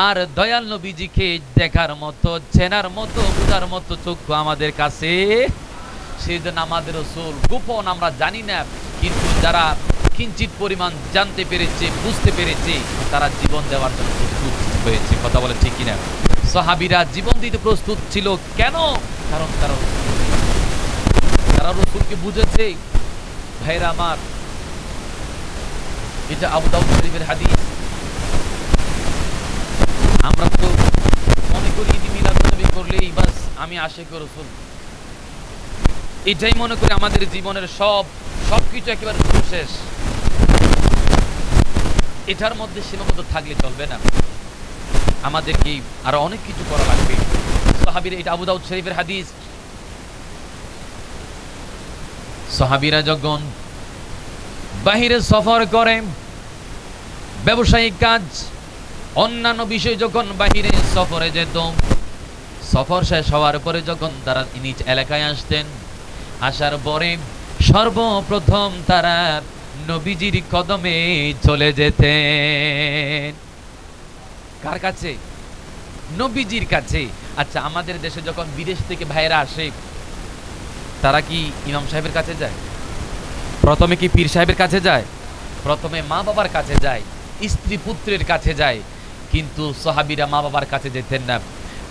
আর দয়াল নবীজিকে দেখার মতো, চেনার মতো, বুঝার মতো চক্ষু আমাদের কাছে। সেই জন্য আমাদের রাসূল গোপন, আমরা জানি না, কিন্তু যারা কিঞ্চিত পরিমাণ জানতে পেরেছে, বুঝতে পেরেছে, তারা জীবন দেওয়ার জন্য প্রস্তুত হয়েছে। কথা বলে ঠিক কিনা? সাহাবীরা জীবন দিতে প্রস্তুত ছিল। কেন? কারণ তারা রাসূলকে বুঝেছে। ভাইরা আমার, এটা আবু দাউদ শরীফের হাদিস। আমরা তো মনে করি ঈদ মিলাদুন্নবী করলেই বাস আমি আশিক রাসূল, এটাই মনে করি আমাদের জীবনের সবকিছু একেবারে শেষ। এটার মধ্যে সীমাবদ্ধ থাকলে চলবে না, আমাদেরকে আরো অনেক কিছু করা লাগবে। সাহাবীরা, এটা আবু দাউদ শরীফের হাদিস, সাহাবীরা যখন বাহিরে সফর করে, ব্যবসায়িক কাজ, অন্যান্য বিষয় যখন বাহিরে সফরে যেত, সফর শেষ হওয়ার পরে যখন তারা নিজ এলাকায় আসতেন, আসার পরে সর্বপ্রথম তারা নবীজির কদমে চলে যেতেন। কার কাছে? নবীজির কাছে। আচ্ছা, আমাদের দেশে যখন বিদেশ থেকে ভাইয়েরা আসে, তারা কি ইমাম সাহেবের কাছে যায়? প্রথমে কি পীর সাহেবের কাছে যায়? প্রথমে মা বাবার কাছে যায়, স্ত্রী পুত্রের কাছে যায়। কিন্তু সাহাবীরা মা বাবার কাছে যেতেন না,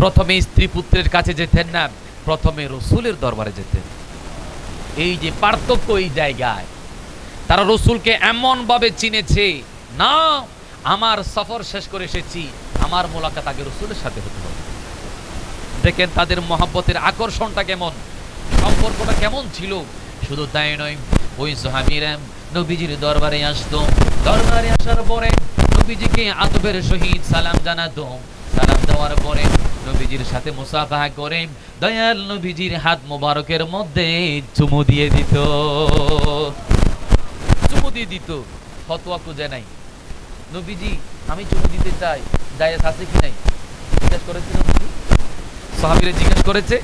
প্রথমে স্ত্রী পুত্রের কাছে যেতেন না, প্রথমে রসুলের দরবারে যেতেন। এই যে পার্থক্য, এই জায়গায় তারা রসুলকে এমন ভাবে চিনেছে, না আমার সফর শেষ করে এসেছি, আমার মোলাকাত আগে রসুলের সাথে হতে হবে। দেখেন তাদের মহব্বতের আকর্ষণটা কেমন, সম্পর্কটা কেমন ছিল। শুধু তাই নয়, ওই সাহাবীরা নবীজির দরবারে আসতো, দরবারে আসার পরে নবীজিকে আদবের সহিত সালাম জানাতো, সালাম দেওয়ার পরে নবীজির সাথে মুসাফাহা করে দয়াল নবীজির হাত মোবারকের মধ্যে চুমু দিয়ে দিত। চুমু দিয়ে দিত, ফতোয়া খুঁজে নাই। নবীজি আমি চুমু দিতে চাই, জায়েজ আছে কি নাই জিজ্ঞেস করেছিল। সাহাবীরা জিজ্ঞেস করেছে,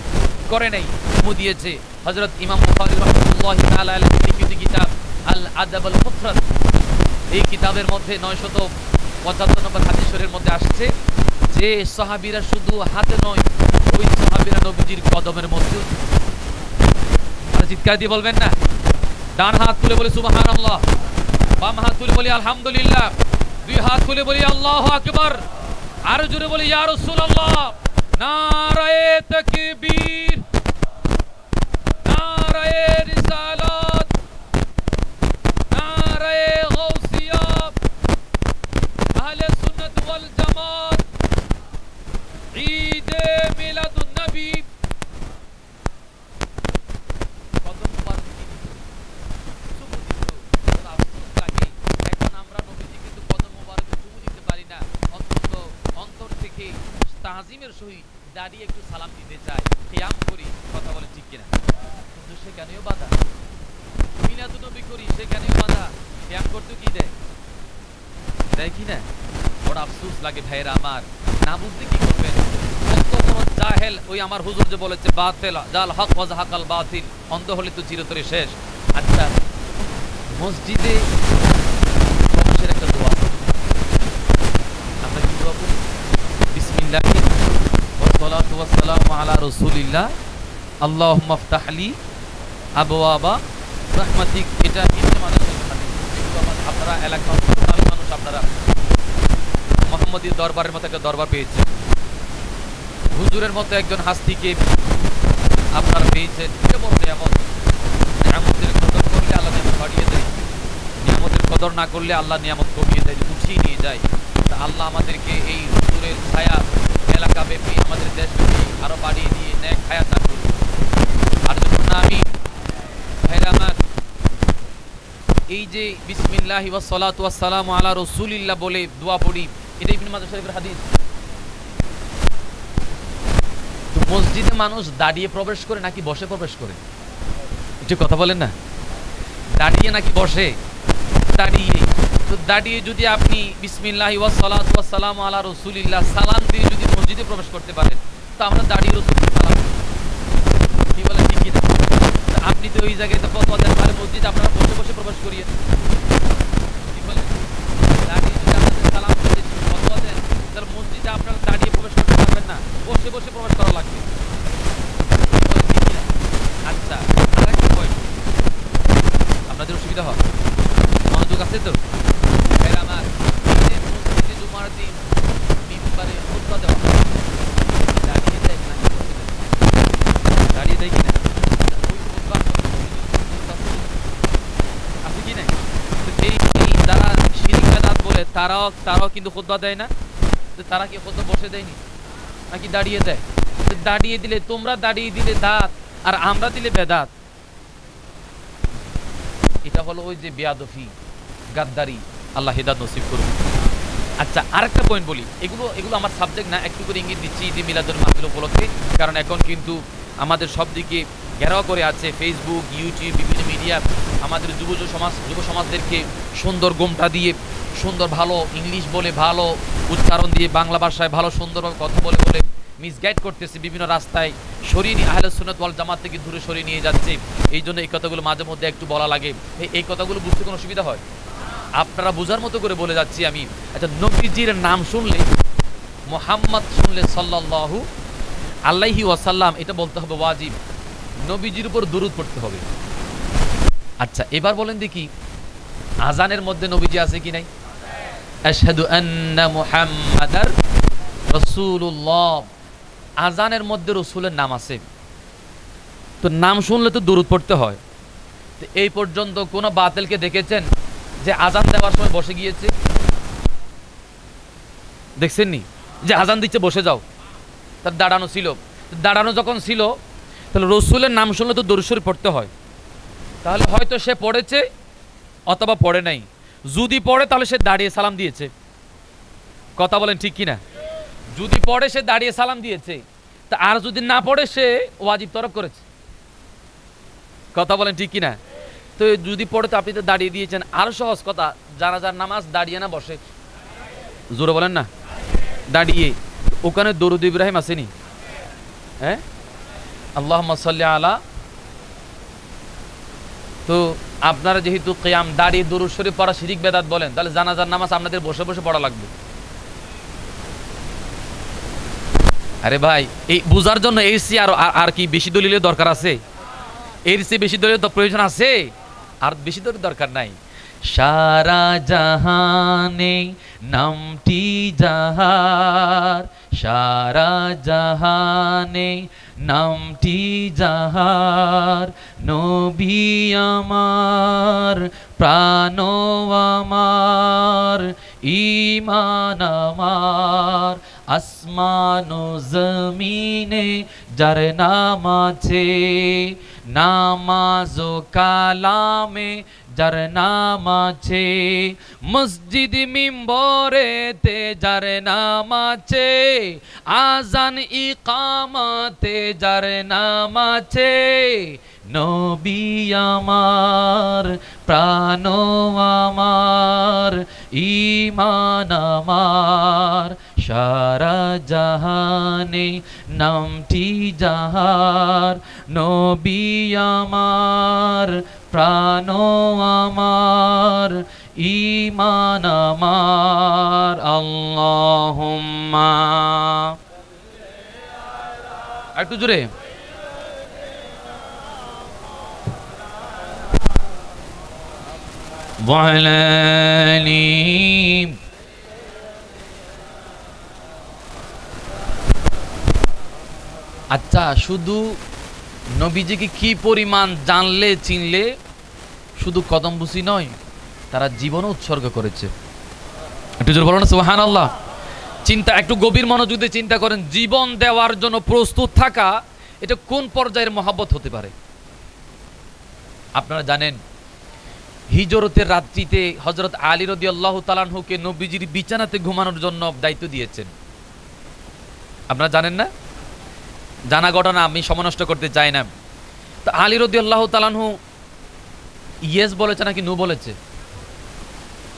করে নাই, চুমু দিয়েছে। হযরত ইমাম বুখারী রাহমাতুল্লাহি তাআলা আলাইহি লিখিত কিতাব আল আদাব আল মুফরাদ, এই কিতাবের মধ্যে 975 নম্বর হাদিস শরীফের মধ্যে আসছে যে সাহাবীরা শুধু হাতে নয়, ওই সাহাবীরা নবীজির কদমের মধ্যে। আর চিৎকার দিয়ে বলবেন না? ডান হাত তুলে বলে সুবহানাল্লাহ, বাম হাত তুলে বলি আলহামদুলিল্লাহ, দুই হাত তুলে বলি আল্লাহু আকবার, আর জোরে বলি ইয়া রাসূলুল্লাহ। নারায়ে তাকবীর, নারায়ে রিসালাত, নারায়ে গাউসিয়া, আহলে সুন্নাত ওয়াল জামাত, ঈদে মিলাদুন নবী। কদম মুবারক চুমু দিত, আফসোস লাগে এখন আমরা নবীজি কিন্তু কদম মুবারকে চুমু দিতে পারি না। অন্তত অন্তর থেকে তাজিমের সহিত দাঁড়িয়ে একটু সালাম দিতে চাই, কিয়াম করি, কথা বলে ঠিক কিনা? কিন্তু সেখানেও বাধা। মিলাদুন নবী করি, সেখানেও বাধা। কিয়াম করতে কি দেয়? দেয় কি না? বড় আফসোস লাগে ভাইরা আমার। না বুঝতে কি করবেন? কত বড় জাহেল। ওই আমার হুজুর যে বলেছে বাতিল জাল হক ওয়া যাহাকাল বাতিল, অন্ধ হলে তো চিরতরে শেষ। আচ্ছা, মসজিদে প্রবেশের একটা দোয়া আমরা কি দোয়া করি? বিসমিল্লাহি ওয়া সালাতু ওয়া সালামু আলা রাসূলিল্লাহ আল্লাহুম্মা ইফতাহলি আবওয়াবা রাহমাতিক। এটা ইবনে মাজাহ আপনারা এলাকার মানুষ, আপনারা মুহাম্মদী দরবারের মতো একটা দরবার পেয়েছেন, হুজুরের মতো একজন হাস্তিকে আপনারা পেয়েছেন। এটা বড় নিয়ামত। নিয়ামতের কদর করলে আল্লাহ নিয়ামত বাড়িয়ে দেয়, নিয়ামতের কদর না করলে আল্লাহ নিয়ামত কমিয়ে দেয়, উঠিয়ে নিয়ে যায়। তা আল্লাহ আমাদেরকে এই হুজুরের ছায়া এলাকা ব্যাপী, আমাদের দেশ ব্যাপী আরো বাড়িয়ে দিয়ে নেক হায়াত দান করুন। আর যখন আমি ভাইরা আমার এই যে বিসমিল্লাহি ওয়া সালাতু ওয়া সালামু আলা রাসূলিল্লাহ বলে দোয়া পড়ি, এটা ইবনে মাজাহ শরীফের হাদিস। তো মসজিদে মানুষ দাঁড়িয়ে প্রবেশ করে নাকি বসে প্রবেশ করে? একটু কথা বলেন না। দাঁড়িয়ে নাকি বসে? দাঁড়িয়ে। তো দাঁড়িয়ে যদি আপনি বিসমিল্লাহি ওয়া সালাতু ওয়া সালামু আলা রাসূলিল্লাহ সালাম দিয়ে যদি মসজিদে প্রবেশ করতে পারেন, তো আমরা দাঁড়িয়ে রাসূলকে সালাম কি বলেন, ঠিক কি না? আপনি তো ওই জায়গায় তো ফতোয়া দেন, আর মসজিদে আপনারা বসে বসে প্রবেশ করিয়ে কি বলেন? দাঁড়িয়ে যদি আপনাদের সালাম দিয়ে ফতোয়া দেন, তাহলে মসজিদে আপনারা দাঁড়িয়ে প্রবেশ করতে পারবেন না, বসে বসে প্রবেশ করা লাগবে। আচ্ছা, আরেকটা পয়েন্ট, আপনাদের অসুবিধা হয়? মনোযোগ আছে তো? আমার মসজিদে জুমার দিন মিম্বারে খুতবা দেওয়া দাঁড়িয়ে দেয় কিনা? দাঁড়িয়ে দেয় কিনা? ওই খুতবা আছে কি নাই? এই যারা শিরক বিদআত বলে তারাও কিন্তু খুতবা দেয় না। তারা কি খুতবা বসে দেয়নি নাকি দাঁড়িয়ে দেয়? দাঁড়িয়ে দিলে, তোমরা দাঁড়িয়ে দিলে দাঁত, আর আমরা দিলে বেদাত। এটা হলো ওই যে বেয়াদফি, গাদ্দারি। আল্লাহ হিদায়াত নসিব করুন। আচ্ছা, আরেকটা পয়েন্ট বলি, এগুলো আমার সাবজেক্ট না, একটু করে ইঙ্গিত দিচ্ছি ঈদ মিলাদুল মাহফিল উপলক্ষে। কারণ এখন কিন্তু আমাদের সব দিকে ঘেরাও করে আছে ফেসবুক, ইউটিউব, বিভিন্ন মিডিয়া আমাদের যুব সমাজদেরকে সুন্দর গোমটা দিয়ে, সুন্দর ভালো ইংলিশ বলে, ভালো উচ্চারণ দিয়ে, বাংলা ভাষায় ভালো সুন্দরভাবে কথা বলে বলে মিসগাইড করতেছে, বিভিন্ন রাস্তায় সরিয়ে নিয়ে আহলে সুন্নাত ওয়াল জামাত থেকে দূরে সরিয়ে নিয়ে যাচ্ছে। এই জন্য এই কথাগুলো মাঝে মধ্যে একটু বলা লাগে। এই কথাগুলো বুঝতে কোনো অসুবিধা হয়? আপনারা বোঝার মতো করে বলে যাচ্ছি আমি। আচ্ছা, নবীজির নাম শুনলে, মুহাম্মদ শুনলে সাল্লাল্লাহু আলাইহি ওয়াসাল্লাম, এটা বলতে হবে ওয়াজিব। নবীজির উপর দুরূদ পড়তে হবে। আচ্ছা, এবার বলেন দেখি, আজানের মধ্যে নবীজি আছে কি নাই? আশহাদু আন্না মুহাম্মাদার রাসূলুল্লাহ, আজানের মধ্যে রসুলের নাম আছে। তো নাম শুনলে তো দুরূদ পড়তে হয়। তো এই পর্যন্ত কোন বাতিলকে দেখেছেন যে আজান দেওয়ার সময় বসে গিয়েছে? দেখছেন নি? যে আজান দিচ্ছে বসে যাও, তার দাঁড়ানো ছিল। দাঁড়ানো যখন ছিল, তাহলে রসুলের নাম শুনলে তো দরুদ শরীফ পড়তে হয়। তাহলে হয়তো সে পড়েছে অথবা পড়ে নাই। যদি পড়ে তাহলে সে দাঁড়িয়ে সালাম দিয়েছে। কথা বলেন ঠিক কিনা? যদি পড়ে সে দাঁড়িয়ে সালাম দিয়েছে, তা আর যদি না পড়ে সে ওয়াজিব তরক করেছে। কথা বলেন ঠিক কিনা? তো যদি পড়ে তো আপনি তো দাঁড়িয়ে দিয়েছেন। আরো সহজ কথা, জানাজার নামাজ দাঁড়িয়ে না বসে? জোরে বলেন না। দাঁড়িয়ে। ওখানে দরুদ ইব্রাহিম আসেনি? হ্যাঁ, আল্লাহুম্মা সাল্লি আলা। তো আপনারা যেহেতু কিয়াম দাঁড়িয়ে দুরূদ শরীফ পড়া শিরিক বেদাত বলেন, তাহলে জানাজার নামাজ আপনাদের বসে বসে পড়া লাগবে। আরে ভাই, এই বুঝার জন্য এর চেয়ে আর কি বেশি দলিলের দরকার আছে? এর চেয়ে বেশি দলিলের তো প্রয়োজন আছে? আর বেশি দলিলের দরকার নাই। সারা জাহানে নামটি যাহার, সারা জাহানে নামটি যাহার, নবী আমার প্রাণ আমার ঈমান আমার, আসমান ও জমিনে যার নাম আছে, নামাজ ও কালামে যার নাম আছে, মসজিদ মিম্বরেতে যার নাম আছে, আজান ইকামতে যার নাম আছে, নবী আমার প্রাণ আমার ঈমান আমার, সারা জাহানে নামটি যাহার, নবী আমার প্রাণ আমার ঈমান আমার। আল্লাহুম্মা, একটু জোরে। আচ্ছা, শুধু নবীজিকে কি পরিমাণ জানলে চিনলে শুধু কদমবুসি নয়, তারা জীবনও উৎসর্গ করেছে। একটু জোরে বলো না সুবহানাল্লাহ। চিন্তা, একটু গভীর মনোযোগ দিয়ে চিন্তা করেন, জীবন দেওয়ার জন্য প্রস্তুত থাকা এটা কোন পর্যায়ের মহব্বত হতে পারে? আপনারা জানেন হিজরতের রাত্রিতে হযরত আলী রাদিয়াল্লাহু তাআলা আনহুকে নবীজির বিছানাতে ঘুমানোর জন্য দায়িত্ব দিয়েছেন। আপনারা জানেন না? জানা ঘটনা, আমি সময় নষ্ট করতে চাই না। তো আলী রাদিয়াল্লাহু তাআলা আনহু ইয়েস বলেছে নাকি নো বলেছে?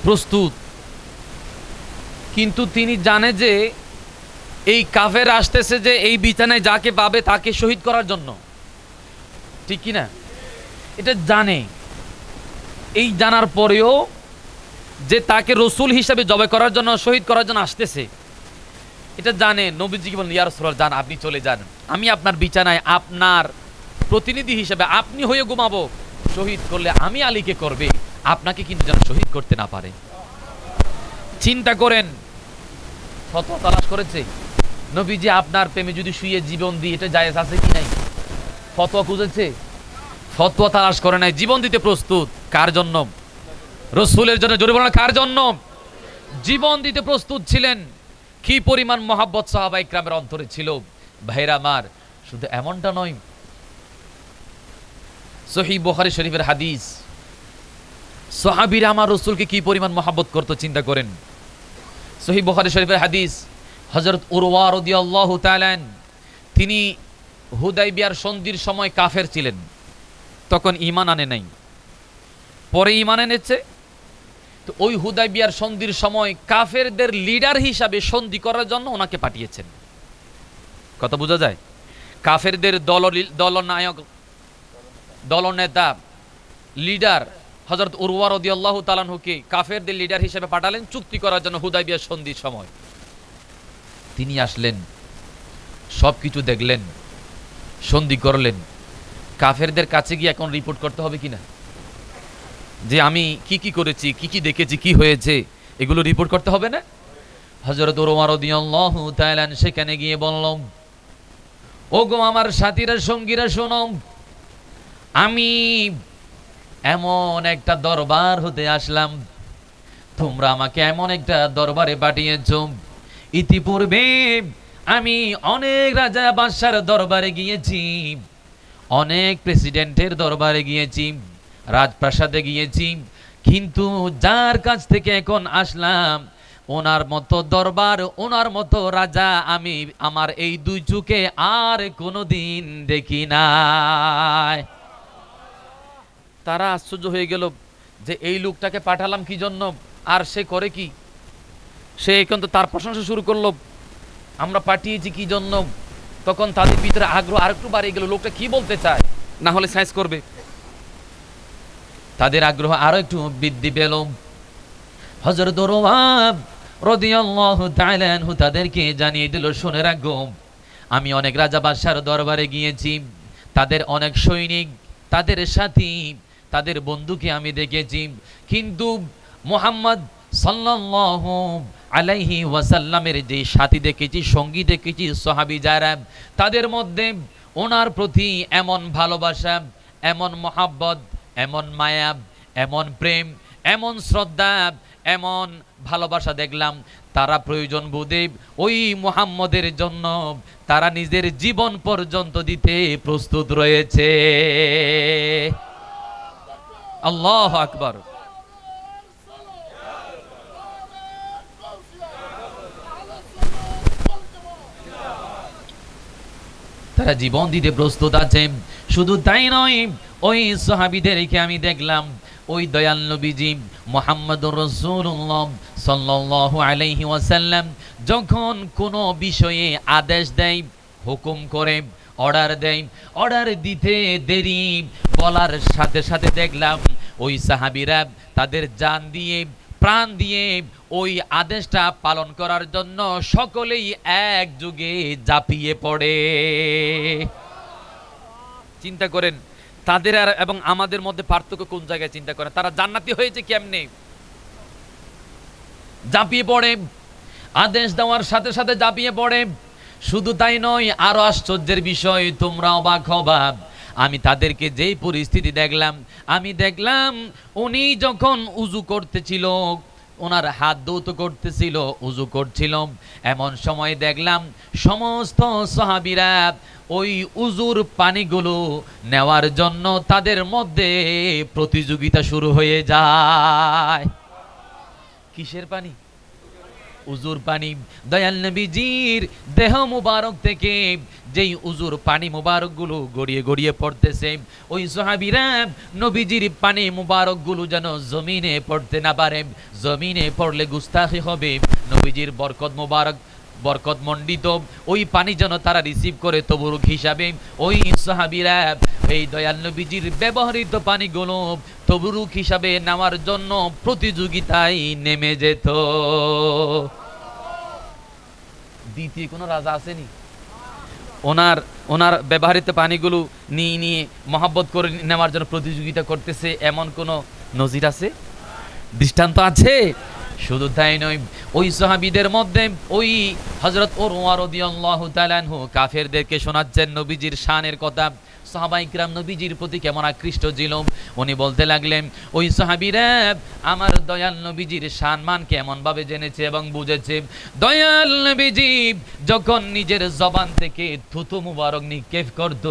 প্রস্তুত। কিন্তু তিনি জানে যে এই কাফের আসতেছে, যে এই বিছানায় যাকে পাবে তাকে শহীদ করার জন্য, ঠিক কি না? এটা জানে। এই জানার পরেও যে তাকে রসুল হিসাবে জবাই করার জন্য, শহীদ করার জন্য আসতেছে, এটা জানে। নবীজিকে বলেন, ইয়া রাসূলুল্লাহ, যান, আপনি চলে যান, আমি আপনার বিছানায় আপনার প্রতিনিধি হিসাবে আপনি হয়ে ঘুমাবো। শহীদ করলে আমি আলীকে করবে, আপনাকে কিন্তু যেন শহীদ করতে না পারে। চিন্তা করেন, ফতোয়া তালাশ করেছে নবীজি আপনার প্রেমে যদি শুয়ে জীবন দিই, এটা জায়েজ আছে কি নাই? ফতোয়া খুঁজেছে, ফতোয়া তালাশ করে নাই, জীবন দিতে প্রস্তুত। কার জন্য? রসুলের জন্য। জোরে বলেন কার জন্য? জীবন দিতে প্রস্তুত ছিলেন। কি পরিমাণ মহাব্বত সাহাবা ইকরামের অন্তরে ছিল। ভাইরা আমার, শুধু এমনটা নয়, সহিহ বুখারী শরীফের হাদিস, সাহাবীরা আমার রসুলকে কি পরিমাণ মহাব্বত করতো চিন্তা করেন। সহিহ বুখারী শরীফের হাদিস, হযরত উরওয়া রাদিয়াল্লাহু তাআলা, তিনি হুদাইবিয়ার সন্ধির সময় কাফের ছিলেন, তখন ঈমান আনে নাই, পরে ঈমান এনেছে। তো ওই হুদাইবিয়ার সন্ধির সময় কাফেরদের লিডার হিসাবে সন্ধি করার জন্য ওনাকে পাঠিয়েছেন। কথা বোঝা যায়? কাফেরদের দলনায়ক, দলনেতা, লিডার হযরত উরওয়া রাদিয়াল্লাহু তাআলা আনহুকে কাফেরদের লিডার হিসেবে পাঠালেন চুক্তি করার জন্য হুদাইবিয়ার সন্ধির সময়। তিনি আসলেন, সবকিছু দেখলেন, সন্ধি করলেন। কাফেরদের কাছে গিয়ে এখন রিপোর্ট করতে হবে কিনা, যে আমি কি কি করেছি, কি কি দেখেছি, কি হয়েছে, এগুলো রিপোর্ট করতে হবে না? হযরত উরওয়া রাদিয়াল্লাহু তাআলা সেখানে গিয়ে বললেন, ওগো আমার সাথীরা, সঙ্গীরা, শোনো, আমি এমন একটা দরবার হতে আসলাম, তোমরা আমাকে এমন একটা দরবারে পাঠিয়েছ। ইতিপূর্বে আমি অনেক রাজা বাদশার দরবারে গিয়েছি, অনেক প্রেসিডেন্টের দরবারে গিয়েছি, রাজপ্রাসাদে গিয়েছি, কিন্তু যার কাছ থেকে এখন আসলাম, ওনার মতো দরবার, ওনার মতো রাজা আমি আমার এই দুই চোখে আর কোনোদিন দেখি নাই। তারা আশ্চর্য হয়ে গেল যে এই লোকটাকে পাঠালাম কি জন্য, আর সে করে কি? সে এখন তো তার প্রশংসা শুরু করলো, আমরা পাঠিয়েছি কি জন্য, তখন তাদের ভিতরে আগ্রহ আরেকটু বাড়িয়ে গেল, লোকটা কি বলতে চায়, না হলে সাইজ করবে। তাদের আগ্রহ আরো একটু বৃদ্ধি পেল। হযরত উরওয়া রাদিয়াল্লাহু তাআলা আনহু তাদেরকে জানিয়ে দিল, শুনে রাখো, আমি অনেক রাজা বাদশার দরবারে গিয়েছি, তাদের অনেক সৈনিক, তাদের সাথী, তাদের বন্ধুকে আমি দেখেছি, কিন্তু মুহাম্মদ সাল্লাল্লাহু আলাইহি ওয়াসাল্লামের যে সাথী দেখেছি, সঙ্গী দেখেছি, সাহাবী যারা, তাদের মধ্যে ওনার প্রতি এমন ভালোবাসা, এমন মহাব্বত, এমন মায়া, এমন প্রেম, এমন শ্রদ্ধা, এমন ভালোবাসা দেখলাম, তারা প্রয়োজন বোধে ওই মুহাম্মদের জন্য তারা নিজের জীবন পর্যন্ত দিতে প্রস্তুত রয়েছে। আল্লাহু আকবার। তারা জীবন দিতে প্রস্তুত আছে। শুধু তাই নয়, ওই সাহাবীদেরকে আমি দেখলাম, ওই দয়াল নবীজি মুহাম্মদুর রাসূলুল্লাহ সাল্লাল্লাহু আলাইহি ওয়াসাল্লাম যখন কোনো বিষয়ে আদেশ দেয়, হুকুম করে, অর্ডার দেয়, অর্ডার দিতে দেরি, বলার সাথে সাথে দেখলাম ওই সাহাবীরা তাদের জান দিয়ে, প্রাণ দিয়ে ওই আদেশটা পালন করার জন্য সকলেই একযোগে ঝাঁপিয়ে পড়ে। চিন্তা করেন তাদের আর এবং আমাদের মধ্যে পার্থক্য কোন জায়গায়, চিন্তা করেন। তারা জান্নাতি হয়েছে কেমনে? ঝাঁপিয়ে পড়ে, আদেশ দেওয়ার সাথে সাথে ঝাঁপিয়ে পড়ে। শুধু তাই নয়, আরো আশ্চর্যের বিষয়, তোমরা অবাক হবা, আমি তাদেরকে যেই পরিস্থিতি দেখলাম, আমি দেখলাম উনি যখন উজু করতেছিল, ওনার হাত ধৌত করতেছিল, উজু করছিল, এমন সময় দেখলাম সমস্ত সাহাবীরা ওই উজুর পানিগুলো নেওয়ার জন্য তাদের মধ্যে প্রতিযোগিতা শুরু হয়ে যায়। কিসের পানি? উজুর পানি। দয়াল নবীজির দেহ মুবারক থেকে যেই উজুর পানি মুবারক গুলো গড়িয়ে গড়িয়ে পড়তেছে, ওই সাহাবীরা নবীজির পানি মুবারক গুলো যেন জমিনে পড়তে না পারে, জমিনে পড়লে গুস্তাখি হবে, নবীজির বরকত মুবারক, বরকত মণ্ডিত ওই পানি যেন তারা রিসিভ করে তবরুক হিসাবে ওই সাহাবীরা এই দয়াল নবীজির ব্যবহৃত পানিগুলো তবরুক হিসাবে নেওয়ার জন্য প্রতিযোগিতায় নেমে যেত। দ্বিতীয় কোন রাজা আসেনি ওনার ওনার ব্যবহৃত পানিগুলো নিয়ে নিয়ে মহব্বত করে নেওয়ার জন্য প্রতিযোগিতা করতেছে, এমন কোন নজির আছে? দৃষ্টান্ত আছে? শুধু তাই নয়, ওই সাহাবীদের মধ্যে ওই হযরত উরওয়া রাদিয়াল্লাহু তাআলা আনহু কাফেরদেরকে শোনাচ্ছেন নবীজির শানের কথা, সাহাবায়ে কিরাম নবীজির প্রতি কেমন আকৃষ্ট ছিল। উনি বলতে লাগলেন, ওই সাহাবীরা আমার দয়াল নবীজির সম্মান কেমন ভাবে জেনেছে এবং বুঝেছে। দয়াল নবীজি যখন নিজের জবান থেকে থুতু মুবারক নিক্ষেপ করত,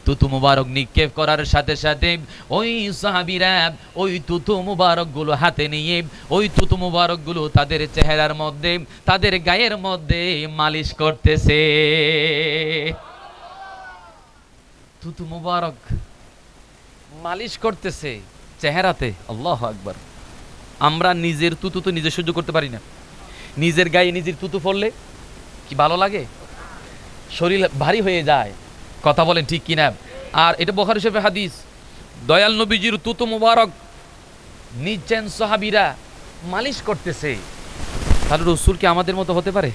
থুতু মুবারক নিক্ষেপ করার সাথে সাথে ওই সাহাবীরা ওই থুতু মুবারক গুলো হাতে নিয়ে ওই থুতু মুবারক গুলো তাদের চেহারার মধ্যে, তাদের গায়ের মধ্যে মালিশ করতেছে। থুতু মুবারক মালিশ করতেছে চেহারাতে। আল্লাহু আকবার। আমরা নিজের তুতু তো নিজে সহ্য করতে পারি না, নিজের গায়ে নিজের তুতু পড়লে কি ভালো লাগে? শরীর ভারী হয়ে যায়। কথা বলেন ঠিক কিনা? আর এটা বুখারী শরীফের হাদিস, দয়াল নবীজির তুতু মুবারক নিচেন সাহাবীরা মালিশ করতেছে। তাহলে রাসূল কি আমাদের মতো হতে পারে?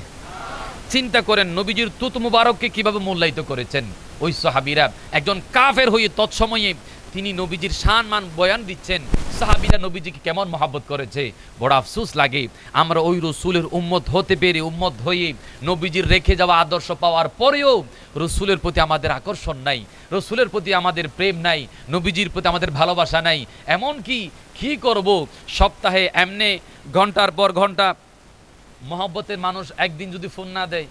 চিন্তা করেন নবীজির তুতু মুবারককে কিভাবে মূল্যায়িত করেছেন ওই সাহাবীরা। একজন কাফের হয়ে তৎসময়ে তিনি নবীজির সম্মান বয়ান দিচ্ছেন, সাহাবীরা নবীজিকে কেমন মহব্বত করেছে। বড় আফসোস লাগে আমরা ওই রাসূলের উম্মত হতে পেরে, উম্মত হয়ে নবীজির রেখে যাওয়া আদর্শ পাওয়ার পরেও রাসূলের প্রতি আমাদের আকর্ষণ নাই, রাসূলের প্রতি আমাদের প্রেম নাই, নবীজির প্রতি আমাদের ভালোবাসা নাই। এমন কি করব, সপ্তাহে এমনে ঘন্টার পর ঘন্টা মহব্বতের মানুষ একদিন যদি ফোন না দেয়,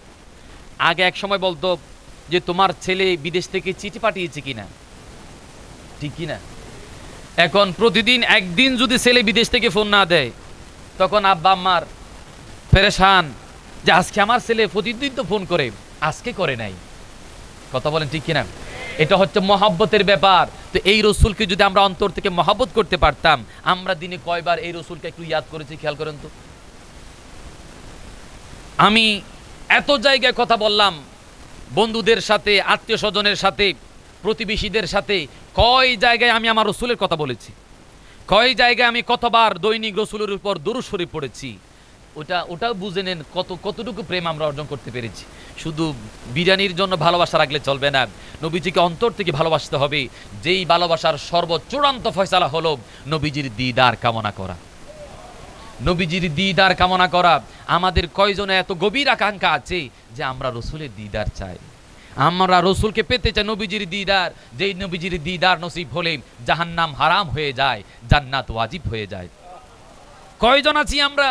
আগে এক সময় বলতো যে তোমার ছেলে বিদেশ থেকে চিঠি পাঠিয়েছে কিনা, ঠিক কিনা? এখন প্রতিদিন একদিন যদি ছেলে বিদেশ থেকে ফোন না দেয়, তখন আব্বা আম্মার পেরেশান যে আজকে আমার ছেলে প্রতিদিন তো ফোন করে, আজকে করে নাই। কথা বলেন ঠিক কিনা? এটা হচ্ছে মহব্বতের ব্যাপার। তো এই রাসূলকে যদি আমরা অন্তর থেকে মহব্বত করতে পারতাম, আমরা দিনে কয়বার এই রাসূলকে একটু ইয়াদ করেছি খেয়াল করেন তো। আমি এত জায়গায় কথা বললাম বন্ধুদের সাথে, আত্মীয় স্বজনের সাথে, প্রতিবেশীদের সাথে কয় জায়গায় আমি আমার রসুলের কথা বলেছি, কয় জায়গায় আমি কতবার দৈনিক রসুলের উপর দুরূদ শরীফ পড়েছি, ওটাও বুঝে নেন কতটুকু প্রেম আমরা অর্জন করতে পেরেছি। শুধু বিরিয়ানির জন্য ভালোবাসা রাখলে চলবে না, নবীজিকে অন্তর থেকে ভালোবাসতে হবে। যেই ভালোবাসার সর্বচূড়ান্ত ফয়সালা হলো নবীজির দিদার কামনা করা। নবীজির দিদার কামনা করা। আমাদের কয়জনে এত গভীর আকাঙ্ক্ষা আছে যে আমরা রসুলের দিদার চাই, আমরা রসুলকে পেতে চাই, নবীজির দিদার। যেই নবীজির দিদার নসিব হলে জাহান্নাম হারাম হয়ে যায়, জান্নাত ওয়াজিব হয়ে যায়। কয়জন আছি আমরা?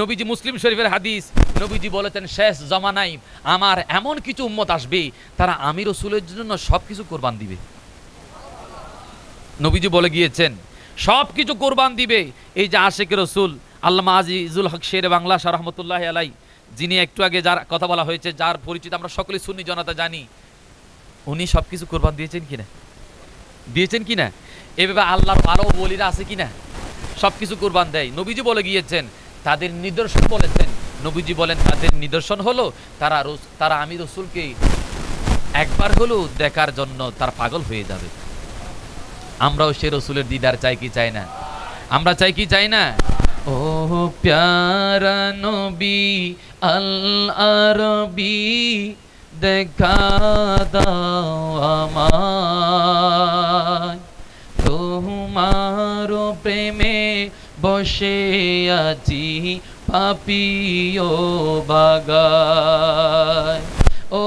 নবীজি মুসলিম শরীফের হাদিস, নবীজি বলেছেন শেষ জামানায় আমার এমন কিছু উম্মত আসবে তারা আমি রসুলের জন্য সবকিছু কোরবান দিবে। নবীজি বলে গিয়েছেন সবকিছু কোরবান দিবে। এই যে আশিক রসুল আল্লামা আজিজুল হক শের বাংলা শাহ রহমতুল্লাহ আলাই, যিনি একটু আগে যার কথা বলা হয়েছে, যার পরিচিত আমরা সকলে সুন্নি জনতা জানি, উনি সবকিছু কোরবান দিয়েছেন কিনা? দিয়েছেন কিনা? এভাবে আল্লাহর আরো বলিরা আছে কিনা? সবকিছু কোরবান দেয়। নবীজি বলে গিয়েছেন তাদের নিদর্শন বলেছেন, নবীজি বলেন তাদের নিদর্শন হলো তারা আমি রসুলকে একবার হলেও দেখার জন্য তারা পাগল হয়ে যাবে। আমরাও সে রসুলের দিদার চাই কি চাই না? আমরা চাই কি চাই না? ও প্যারা নবী আল আরবি দেখা দাও আমায়, তোমার প্রেমে বসে আছি পাপিও বাগায়। ও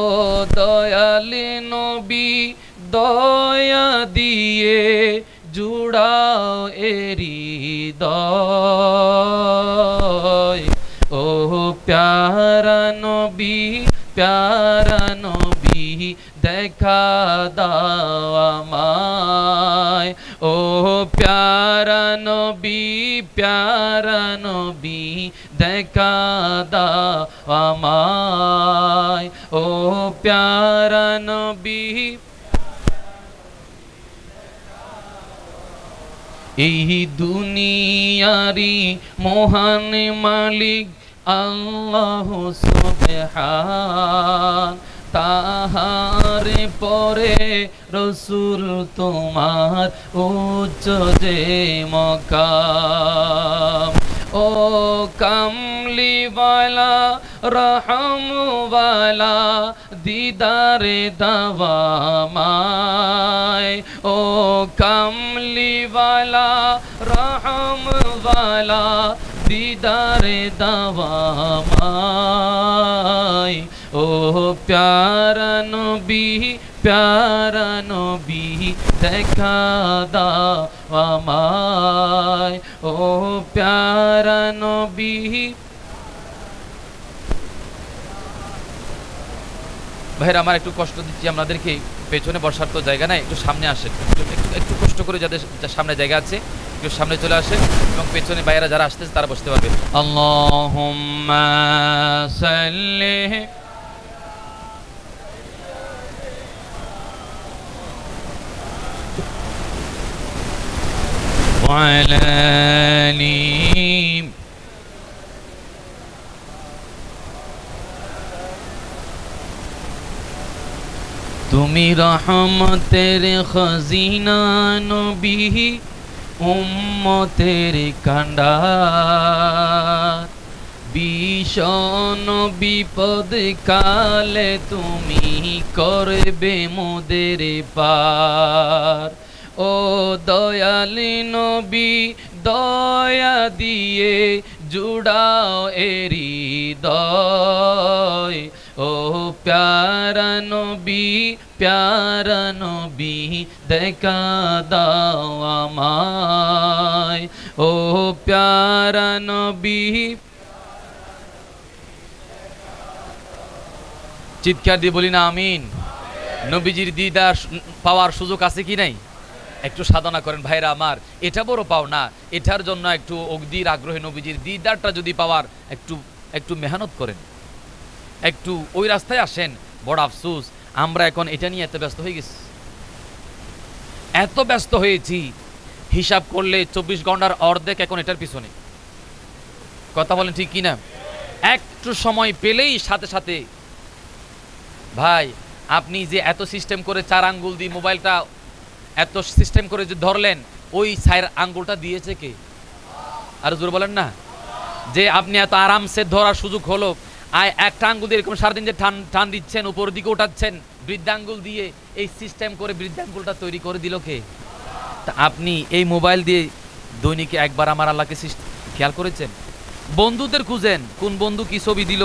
দয়ালে নবী দয়া দিয়ে জুড়াও হৃদয়। ও প্যারা নবী দেখা দাও আমায়। ও প্যারা নবী দেখা দাও আমায়। ও প্যারা নবী। এই দুনিয়ারি মহান মালিক আল্লাহ সুবহান, তাহার পরে রসুল তোমার উচ্চ যে মকাম। ও কামলিওয়ালা রহমওয়ালা দিদারে দাওয়ামায়। ও কামলিওয়ালা রহমওয়ালা দিদারে দাওয়ামায়। ও প্যারা নবী দেখা দাও আমায়। ও প্যারা নবী। ভাইরা আমার একটু কষ্ট দিচ্ছি আপনাদেরকে, পেছনে বসার তো জায়গা নাই, একটু সামনে আসেন, একটু কষ্ট করে যাদের সামনে জায়গা আছে একটু সামনে চলে আসেন, এবং পেছনে বাইরা যারা আসতেছে তারা বসতে পারবে। আল্লাহুম্মা সাল্লি ওয়ালা আলি। তুমি রহমতের খজিনা নবী, উম্মতের কান্ডার, ভীষণ বিপদ কালে তুমি করবে মোদের পার। ও দয়ালি নবী দয়া দিয়ে জুড়াও হৃদয়। ও প্যারা নবী দেখা দাও আমায়। ও প্যারা নবী। চিৎকার দিয়ে বলি না আমিন। নবীজির দিদার পাওয়ার সুযোগ আছে কি নাই? একটু সাধনা করেন ভাইরা আমার, এটা বড় পাওনা। এটার জন্য একটু অগ্দির আগ্রহে নবীজির দিদারটা যদি পাওয়ার একটু মেহনত করেন, একটু ওই রাস্তায় আসেন। বড় আফসোস আমরা এখন এটা নিয়ে এত ব্যস্ত হয়ে গেছি, এত ব্যস্ত হয়েছি, হিসাব করলে 24 ঘন্টার অর্ধেক এখন এটার পিছনে। কথা বলেন ঠিক কিনা? একটু সময় পেলেই সাথে সাথে ভাই আপনি যে এত সিস্টেম করে 4 আঙ্গুল দিয়ে মোবাইলটা এত সিস্টেম করে যে ধরলেন, ওই 4 আঙ্গুলটা দিয়েছে কে? আর জোর বলেন না। যে আপনি এত আরামসে ধরার সুযোগ হলো, একটা আঙ্গুল দিয়ে এরকম সারাদিন যে টান দিচ্ছেন, উপর দিকে ওঠাচ্ছেন বৃদ্ধাঙ্গুল দিয়ে, এই সিস্টেম করে বৃদ্ধাঙ্গুলটা তৈরি করে দিল কে? তা আপনি এই মোবাইল দিয়ে দৈনিক একবার আমার আল্লাহকে খেয়াল করেছেন? বন্ধুদের খুঁজেন, কোন বন্ধু কি ছবি দিল,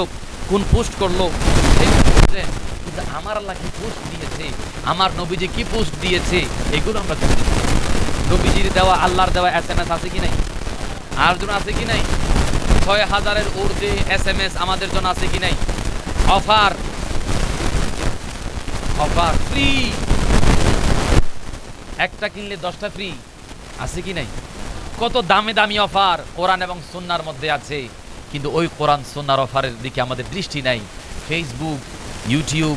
কোন পোস্ট করলো, খুঁজেন। কিন্তু আমার আল্লাহ কি পোস্ট দিয়েছে, আমার নবীজি কি পোস্ট দিয়েছে, এগুলো আমরা খুঁজি। নবীজির দেওয়া, আল্লাহর দেওয়া SMS আছে কি নাই? আর জন্য আছে কি নাই? 6000-এর ঊর্ধ্বে SMS আমাদের জন্য আছে কি নাই? অফার ফ্রি, একটা কিনলে 10টা ফ্রি, আছে কি নাই? কত দামি দামি অফার কোরআন এবং সুন্নাহর মধ্যে আছে, কিন্তু ওই কোরআন সুন্নাহর অফারের দিকে আমাদের দৃষ্টি নাই। ফেসবুক, ইউটিউব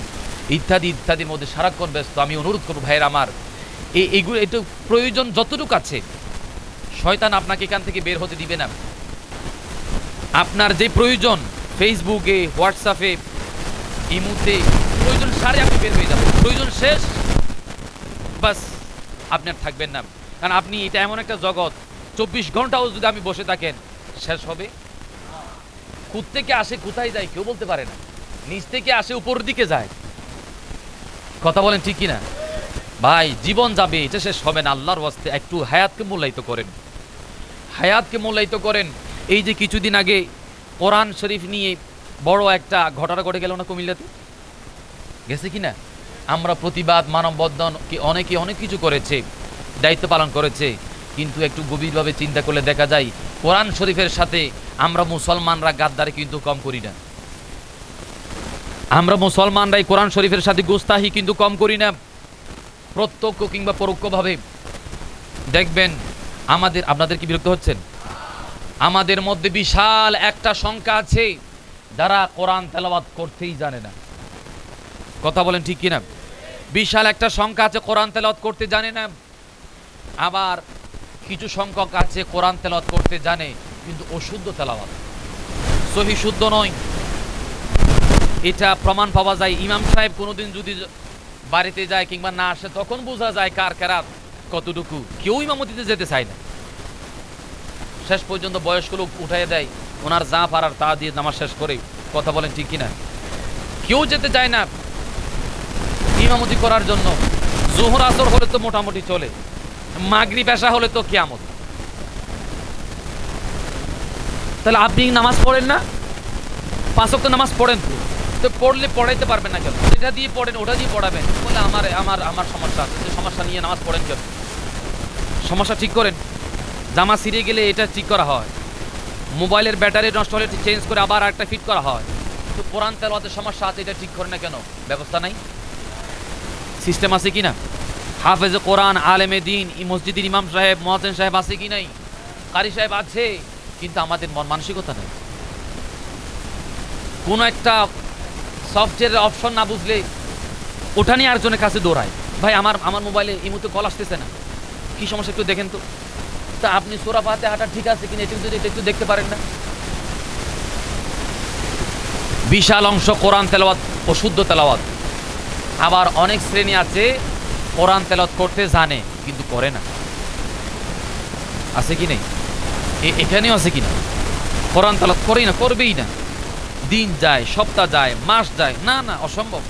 ইত্যাদি ইত্যাদির মধ্যে সারাক্ষণ ব্যস্ত। আমি অনুরোধ করব ভাইয়ের আমার, এইগুলো একটু প্রয়োজন যতটুকু আছে, শয়তান আপনাকে এখান থেকে বের হতে দিবে না। আপনার যে প্রয়োজন, ফেসবুকে, হোয়াটসঅ্যাপে, ইমুতে প্রয়োজন সারে আপনি বের হয়ে যাবেন, প্রয়োজন শেষ বাস আপনি আর থাকবেন না। কারণ আপনি, এটা এমন একটা জগৎ, 24 ঘন্টাও যদি আমি বসে থাকেন শেষ হবে। থেকে আসে কোথায় যায় কেউ বলতে পারে না, নিচ থেকে আসে উপর দিকে যায়। কথা বলেন ঠিক কিনা? ভাই জীবন যাবে, এটা শেষ হবে না। আল্লাহর ওয়াস্তে একটু হায়াতকে মূল্যায়িত করেন, হায়াতকে মূল্যায়িত করেন। এই যে কিছুদিন আগে কোরআন শরীফ নিয়ে বড় একটা ঘটনা ঘটে গেল না কুমিল্লাতে, গেছে কিনা? আমরা প্রতিবাদ, মানববন্ধন, অনেকে অনেক কিছু করেছে, দায়িত্ব পালন করেছে, কিন্তু একটু গভীরভাবে চিন্তা করলে দেখা যায় কোরআন শরীফের সাথে আমরা মুসলমানরা গাদ্দারি কিন্তু কম করি না। আমরা মুসলমানরাই কোরআন শরীফের সাথে গুস্তাহি কিন্তু কম করি না। প্রত্যক্ষ কিংবা পরোক্ষভাবে দেখবেন আপনাদের কি বিরক্ত হচ্ছেন? আমাদের মধ্যে বিশাল একটা সংখ্যা আছে যারা কোরআন তেলাওয়াত করতেই জানে না। কথা বলেন ঠিক কিনা? বিশাল একটা সংখ্যা আছে কোরআন তেলাওয়াত করতে জানে না। আবার কিছু সংখ্যক আছে কোরআন তেলাওয়াত করতে জানে কিন্তু অশুদ্ধ তেলাওয়াত, সহি শুদ্ধ নয়। এটা প্রমাণ পাওয়া যায়। ইমাম সাহেব কোনোদিন যদি বাড়িতে যায় কিংবা না আসে, তখন বোঝা যায় কার কেরাত কতটুকু। কেউ ইমামতিতে যেতে চায় না, শেষ পর্যন্ত বয়স্ক লোক উঠাই দেয়, ওনার যা পারার তা দিয়ে নামাজ শেষ করে। কথা বলেন ঠিক কিনা? কেউ যেতে চায় না ইমামতি করার জন্য। জোহর আসর হলে তো মোটামুটি চলে, মাগরিব এশা হলে তো কিয়ামত। তাহলে আপনি নামাজ পড়েন না? 5 ওয়াক্ত নামাজ পড়েন তো পড়লে পড়াইতে পারবেন না কেন? এটা দিয়ে পড়েন, ওটা দিয়ে পড়াবেন, বলে আমার সমস্যা আছে। সমস্যা নিয়ে নামাজ পড়েন কেন? সমস্যা ঠিক করেন। জামা ছিঁড়ে গেলে এটা ঠিক করা হয়, মোবাইলের ব্যাটারি নষ্ট হলে চেঞ্জ করে আবার একটা ফিট করা হয়। তো কোরআন তেলাওয়াতের সমস্যা আছে, এটা ঠিক করে না কেন? ব্যবস্থা নাই, সিস্টেম আছে কিনা? হাফেজে কোরআন, আলেমে দিন, মসজিদের ইমাম সাহেব, মুয়াজ্জিন সাহেব আছে কি নাই? কারি সাহেব আছে, কিন্তু আমাদের মন মানসিকতা নেই। কোনো একটা সফটওয়্যারের অপশন না বুঝলে ওটা নিয়ে আরেকজনের কাছে দৌড়ায়, ভাই আমার মোবাইলে এই মুহূর্তে কল আসতেছে না, কি সমস্যা একটু দেখেন তো। তা আপনি সূরা ফাতিহা ঠিক আছে কিনা এটা একটু দেখতে পারেন না? বিশাল অংশ কোরআন তেলাওয়াত অশুদ্ধ তেলাওয়াত। আবার অনেক শ্রেণী আছে কোরআন তেলাওয়াত করতে জানে কিন্তু করে না। আছে কি নেই? এখানেও আছে কিনা? কোরআন তেলাওয়াত করেই না, করবেই না। দিন যায়, সপ্তাহ যায়, মাস যায়, না না অসম্ভব।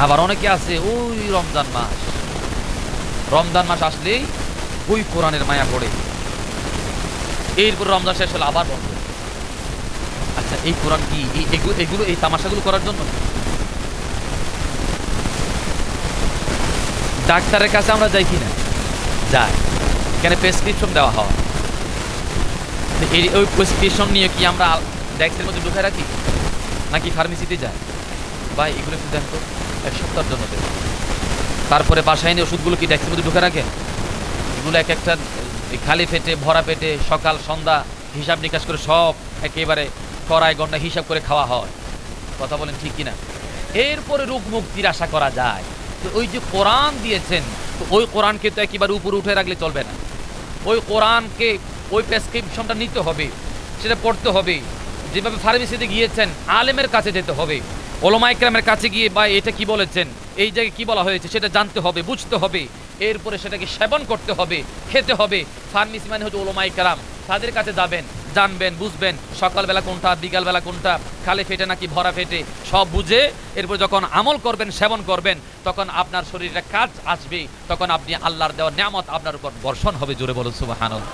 আবার অনেকে আছে ওই রমজান মাস আসলেই ওই কোরআনের মায়া পড়ে, এরপর রমজান শেষ হলে আবার বন্ধ। আচ্ছা এই কোরআন কি এগুলো এই তামাশাগুলো করার জন্য? ডাক্তারের কাছে আমরা যাই কিনা? যাই, কেন? প্রেসক্রিপশন দেওয়া হয়। ওই প্রেসক্রিপশন নিয়ে কি আমরা ডেস্কের মধ্যে ঢুকে রাখি নাকি ফার্মেসিতে যায়? ভাই এগুলো একটু দেন তো, 1 সপ্তাহের জন্য দেন। তারপরে বাসায় নিয়ে ওষুধগুলো কি ডেস্কের মধ্যে ঢুকে রাখেন? এগুলো এক একটা খালি পেটে, ভরা পেটে, সকাল সন্ধ্যা হিসাব নিকাশ করে সব একেবারে কড়াই গন্ডা হিসাব করে খাওয়া হয়। কথা বলেন ঠিক কিনা? এরপরে রোগ মুক্তির আশা করা যায়। তো ওই যে কোরআন দিয়েছেন, তো ওই কোরআনকে তো একেবারে উপরে উঠে রাখলে চলবে না। ওই কোরআনকে, ওই প্রেসক্রিপশনটা নিতে হবে, সেটা পড়তে হবে। যেভাবে ফার্মেসিতে গিয়েছেন, আলেমের কাছে যেতে হবে, ওলামা ইকরামের কাছে গিয়ে ভাই এটা কি বলেছেন, এই জায়গায় কি বলা হয়েছে সেটা জানতে হবে, বুঝতে হবে, এরপরে সেটাকে সেবন করতে হবে, খেতে হবে। ফার্মেসি মানে হচ্ছে ওলামা ইকরাম, তাদের কাছে যাবেন, জানবেন, বুঝবেন সকালবেলা কোনটা, বিকালবেলা কোনটা, খালি ফেটে নাকি ভরা ফেটে, সব বুঝে এরপর যখন আমল করবেন, সেবন করবেন, তখন আপনার শরীরে কাজ আসবে, তখন আপনি আল্লাহর দেওয়া নিয়ামত আপনার উপর বর্ষণ হবে। জোরে বলুন সুবহানাল্লাহ।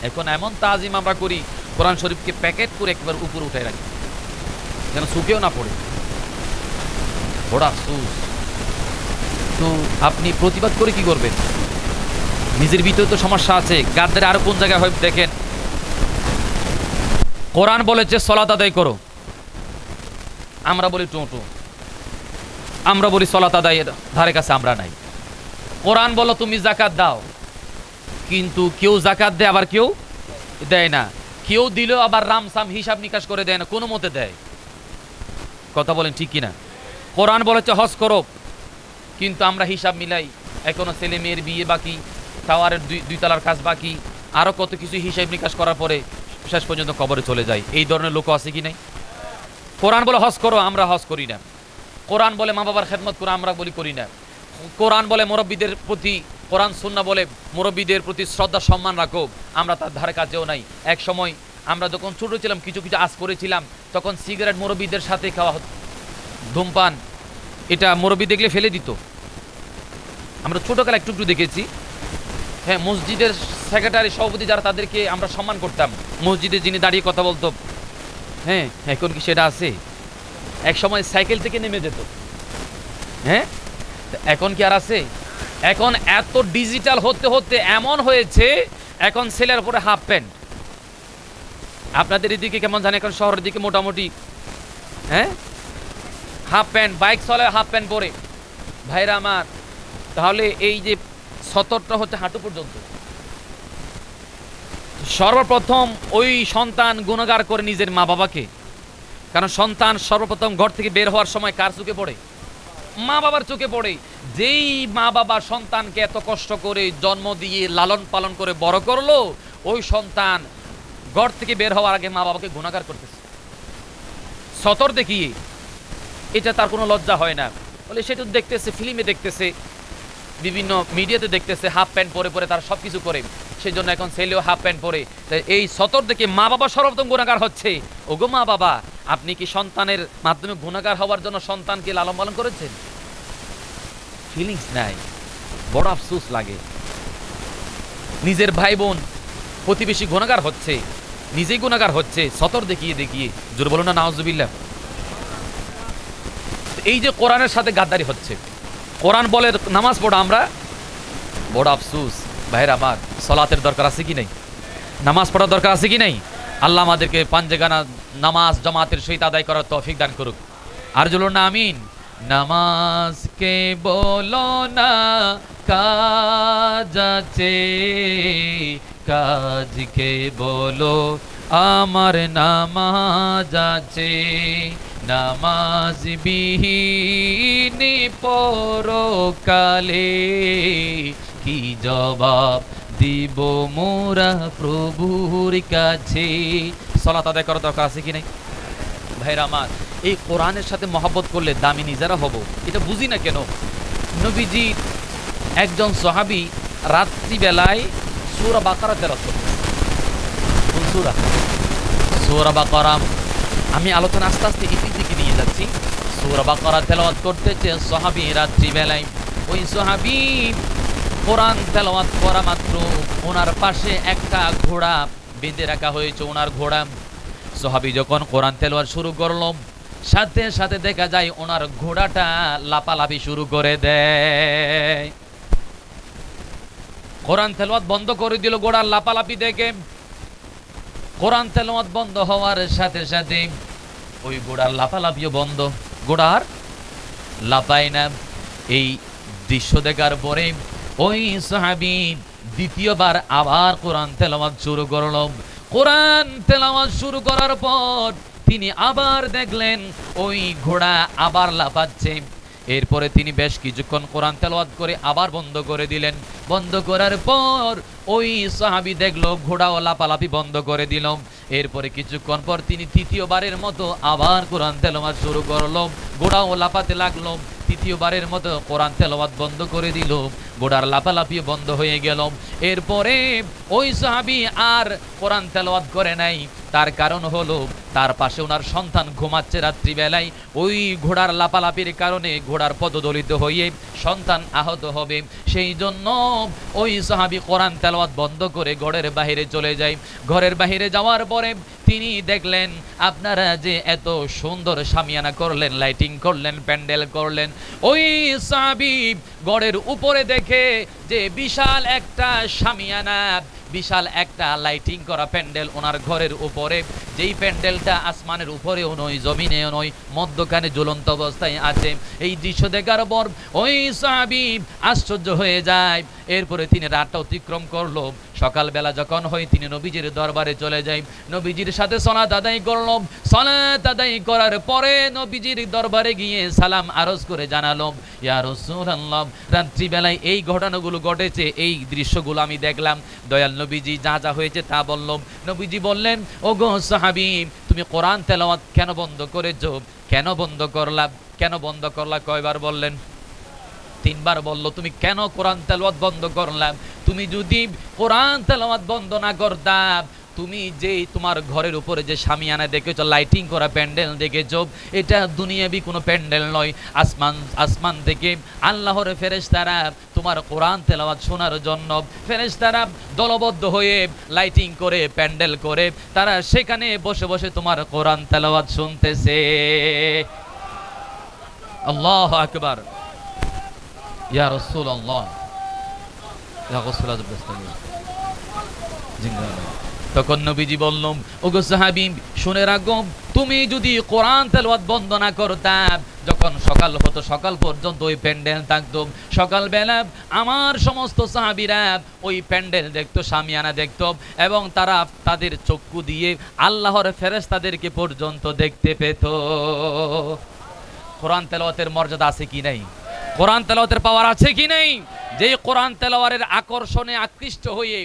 এখন এমন তাজিম আমরা করি, কোরআন শরীফকে প্যাকেট করে একবার উপরে উঠে রাখি যেন শুকেও না পড়ে। বড় আফসোস। তো আপনি প্রতিবাদ করে কি করবেন? নিজের ভিতরে তো সমস্যা আছে। গাদ্দারে আরো কোন জায়গায় হয় দেখেন, কোরআন বলেছে সালাত আদায় করো, আমরা বলি টোটো, আমরা বলি সালাত আদায়ের ধারে কাছে আমরা নাই। কোরআন বলো তুমি যাকাত দাও, কিন্তু কেউ যাকাত দেয় আবার কেউ দেয় না, কেউ দিলেও আবার রামসাম হিসাব নিকাশ করে দেয় না, কোনো মতে দেয়। কথা বলেন ঠিক কিনা? কোরআন বলেছে হজ করো, কিন্তু আমরা হিসাব মিলাই, এখনো ছেলে মেয়ের বিয়ে বাকি, টাওয়ারের দুই তলার কাজ বাকি, আরো কত কিছু হিসাব নিকাশ করার পরে শেষ পর্যন্ত কবরে চলে যায়। এই ধরনের লোক আছে কি নাই? কোরআন বলে হজ করো, আমরা হজ করি না। কোরআন বলে মা বাবার খেদমত করো, আমরা বলি করি না। কোরআন বলে মুরব্বীদের প্রতি, কোরআন সুন্নাহ বলে মুরব্বীদের প্রতি শ্রদ্ধা সম্মান রাখো, আমরা তার ধারে কাছেও নাই। এক সময় আমরা যখন ছোট ছিলাম, কিছু কিছু আজ করেছিলাম, তখন সিগারেট মুরব্বীদের সাথে খাওয়া হতো, ধূমপান এটা মুরব্বী দেখলে ফেলে দিত। আমরা ছোটকালে একটু একটু দেখেছি। হ্যাঁ, মসজিদের সেক্রেটারি, সভাপতি যারা, তাদেরকে আমরা সম্মান করতাম, মসজিদে যিনি দাঁড়িয়ে কথা বলতো। হ্যাঁ, এখন কি সেটা আছে? এক সময় সাইকেল থেকে নেমে যেত। হ্যাঁ, এখন কি আর আছে? এখন এত ডিজিটাল হতে হতে এমন হয়েছে, এখন ছেলের উপরে হাফ প্যান্ট। আপনাদের এদিকে কেমন জানে, এখন শহরের দিকে মোটামুটি হ্যাঁ হাফ প্যান্ট, বাইক চলায় হাফ প্যান্ট পরে। ভাইরা আমার, তাহলে এই যে সতরটা হচ্ছে হাঁটু পর্যন্ত। সর্বপ্রথম ওই সন্তান গুনাহগার করে নিজের মা বাবাকে, কারণ সন্তান সর্বপ্রথম ঘর থেকে বের হওয়ার সময় কার চোখে পড়ে? মা বাবার চোখে পড়ে। যেই মা বাবা সন্তানকে এত কষ্ট করে জন্ম দিয়ে লালন পালন করে বড় করলো, ওই সন্তান ঘর থেকে বের হওয়ার আগে মা বাবাকে গুনাহগার করতেছে সতর দেখিয়ে। এটা তার কোনো লজ্জা হয় না বলে সেটা দেখতেছে, ফিল্মে দেখতেছে, বিভিন্ন মিডিয়াতে দেখতেছে, হাফ প্যান্ট পরে পরে তারা সব কিছু করে। সেই জন্য এখন ছেলেও হাফ প্যান্ট পরে। এই সতর দেখে মা বাবা সর্বপ্রথম গুনাহগার হচ্ছে। ওগো মা বাবা, আপনি কি সন্তানের মাধ্যমে গুনাহগার হওয়ার জন্য সন্তানকে লালন পালন করেছেন? ফিলিংস নাই, বড় আফসোস লাগে। নিজের ভাই বোন প্রতিবেশী গুনাহগার হচ্ছে, নিজেই গুনাহগার হচ্ছে সতর দেখিয়ে দেখিয়ে। জোরে বলুন না নাউজুবিল্লাহ। এই যে কোরআনের সাথে গাদ্দারি হচ্ছে। কোরআন বলে নামাজ পড়ো, আমরা বড় আফসোস। ভাইরা আমার, সালাতের দরকার আছে কি নাই? নামাজ পড়ার দরকার আছে কি নাই? আল্লাহ আমাদেরকে পাঞ্জেগানা নামাজ জামাতের সহিত আদায় করার তৌফিক দান করুক। আর বলুন না আমিন। নামাজকে বলো না কাজ আছে, কাজকে বলো আমার নামাজ আছে। নামাজ বিহীন পরকালে কি জবাব দিব মোরা প্রভুর কাছে। সালাত আদায় করার দরকার আছে কি নাই? ভাইরা আমার, এই কোরআনের সাথে মহব্বত করলে দামি নিজেরা হব, এটা বুঝি না কেন। নবীজি একজন সাহাবী রাত্রিবেলায় সূরা বাকারা তেলাওয়াত করতেন। কোন সূরা? সূরা বাকারা। আমি আলোচনা আস্তে আস্তে ইতির দিকে নিয়ে যাচ্ছি। সূরা বাকারা তেলাওয়াত করতেছে সাহাবী রাত্রিবেলায়। ওই সাহাবী কোরআন তেলাওয়াত করা মাত্র ওনার পাশে একটা ঘোড়া বেঁধে রাখা হয়েছে, ওনার ঘোড়া। সাহাবী যখন কোরআন তেলাওয়াত শুরু করলো, সাথে সাথে দেখা যায় ওনার ঘোড়াটা লাপালাপি শুরু করে দেয়। কোরআন তেলাওয়াত বন্ধ করে দিল ঘোড়ার লাপালাপি দেখে। কোরআন তেলাওয়াত বন্ধ হওয়ার সাথে সাথে ওই ঘোড়ার লাপালাপিও বন্ধ, ঘোড়ার লাপায় না। এই দৃশ্য দেখার পরে ওই সাহাবী দ্বিতীয়বার আবার কোরআন তেলাওয়াত শুরু করল। কোরআন তেলাওয়াত শুরু করার পর তিনি আবার দেখলেন ওই ঘোড়া আবার লাফাচ্ছে। এরপরে তিনি বেশ কিছুক্ষণ কোরআন তেলাওয়াত করে আবার বন্ধ করে দিলেন। বন্ধ করার পর ওই সাহাবী দেখলো ঘোড়াও লাপালাপি বন্ধ করে দিল। এরপরে কিছুক্ষণ পর তিনি তৃতীয়বারের মতো আবার কোরআন তেলাওয়াত শুরু করলো, গোড়াও লাফাতে লাগলো। তৃতীয়বারের মতো কোরআন তেলাওয়াত বন্ধ করে দিল, গোড়ার লাফালাফি বন্ধ হয়ে গেল। এরপরে ওই সাহাবী আর কোরআন তেলাওয়াত করে নাই। তার কারণ হলো তার পাশে ওনার সন্তান ঘুমাচ্ছে রাত্রিবেলায়, ওই ঘোড়ার লাফালাফির কারণে ঘোড়ার পদদলিত হয়ে সন্তান আহত হবে। সেই জন্য ওই সাহাবী কোরআন তেলাওয়াত বন্ধ করে ঘরের বাইরে চলে যায়। ঘরের বাইরে যাওয়ার পরে তিনি দেখলেন আপনারা যে এত সুন্দর শামিয়ানা করলেন, লাইটিং করলেন, প্যান্ডেল করলেন, ওই সাহাবী গড়ের উপরে দেখে যে বিশাল একটা শামিয়ানা, বিশাল একটা লাইটিং করা প্যান্ডেল ওনার ঘরের উপরে, যেই প্যান্ডেলটা আসমানের উপরেও নয়, জমিনেও নয়, মধ্যখানে ঝুলন্ত অবস্থায় আছে। এই দৃশ্য দেখার পর ওই সাহাবী আশ্চর্য হয়ে যায়। এরপরে তিনি রাতটা অতিক্রম করলো। সকালবেলা যখন হয় তিনি নবীজির দরবারে চলে যায়, নবীজির সাথে সালাত আদায় করলো। সালাত আদায় করার পরে নবীজির দরবারে গিয়ে সালাম আরজ করে জানালো, ইয়া রাসূলুল্লাহ, রাত্রিবেলায় এই ঘটনাগুলো ঘটেছে, এই দৃশ্যগুলো আমি দেখলাম। দয়াল নবীজি যা যা হয়েছে তা বলল। নবীজি বললেন, ওগো সাহাবী, তুমি কোরআন তেলাওয়াত কেন বন্ধ করেছো? কেন বন্ধ করলা? কেন বন্ধ করলা? কয়বার বললেন? 3 বার বলল। তুমি কেন কোরআন তেলাওয়াত বন্ধ করলা? তুমি যদি কোরআন তেলাওয়াত বন্ধ না করতা, তুমি যে তোমার ঘরের উপরে যে শামিয়ানা দেখেছো, লাইটিং করা প্যান্ডেল দেখেছো, এটা দুনিয়াবি কোনো প্যান্ডেল নয়। আসমান থেকে আল্লাহর ফেরেশতারা তোমার কোরআন তেলাওয়াত শোনার জন্য, ফেরেশতারা দলবদ্ধ হয়ে লাইটিং করে প্যান্ডেল করে তারা সেখানে বসে বসে তোমার কোরআন তেলাওয়াত শুনতেছে। আল্লাহু আকবার, ইয়া রাসূলুল্লাহ, ইয়া রাসূলুল্লাহ। তখন নবীজি বললেন, ওগো সাহাবী, শুনে রাখো, তুমি যদি কোরআন তেলাওয়াত বন্ধ না করতা, যখন সকাল হতো সকাল পর্যন্ত ওই প্যান্ডেল থাকতো, সকালবেলা আমার সমস্ত সাহাবীরা ওই প্যান্ডেল দেখতো, শামিয়ানা দেখতো, এবং তারা তাদের চক্ষু দিয়ে আল্লাহর ফেরেশতাদেরকে পর্যন্ত দেখতে পেত। কোরআন তেলাওয়াতের মর্যাদা আছে কি নাই? কোরআন তেলাওয়াতের পাওয়ার আছে কি নাই? যে কোরআন তেলাওয়াতের আকর্ষণে আকৃষ্ট হয়ে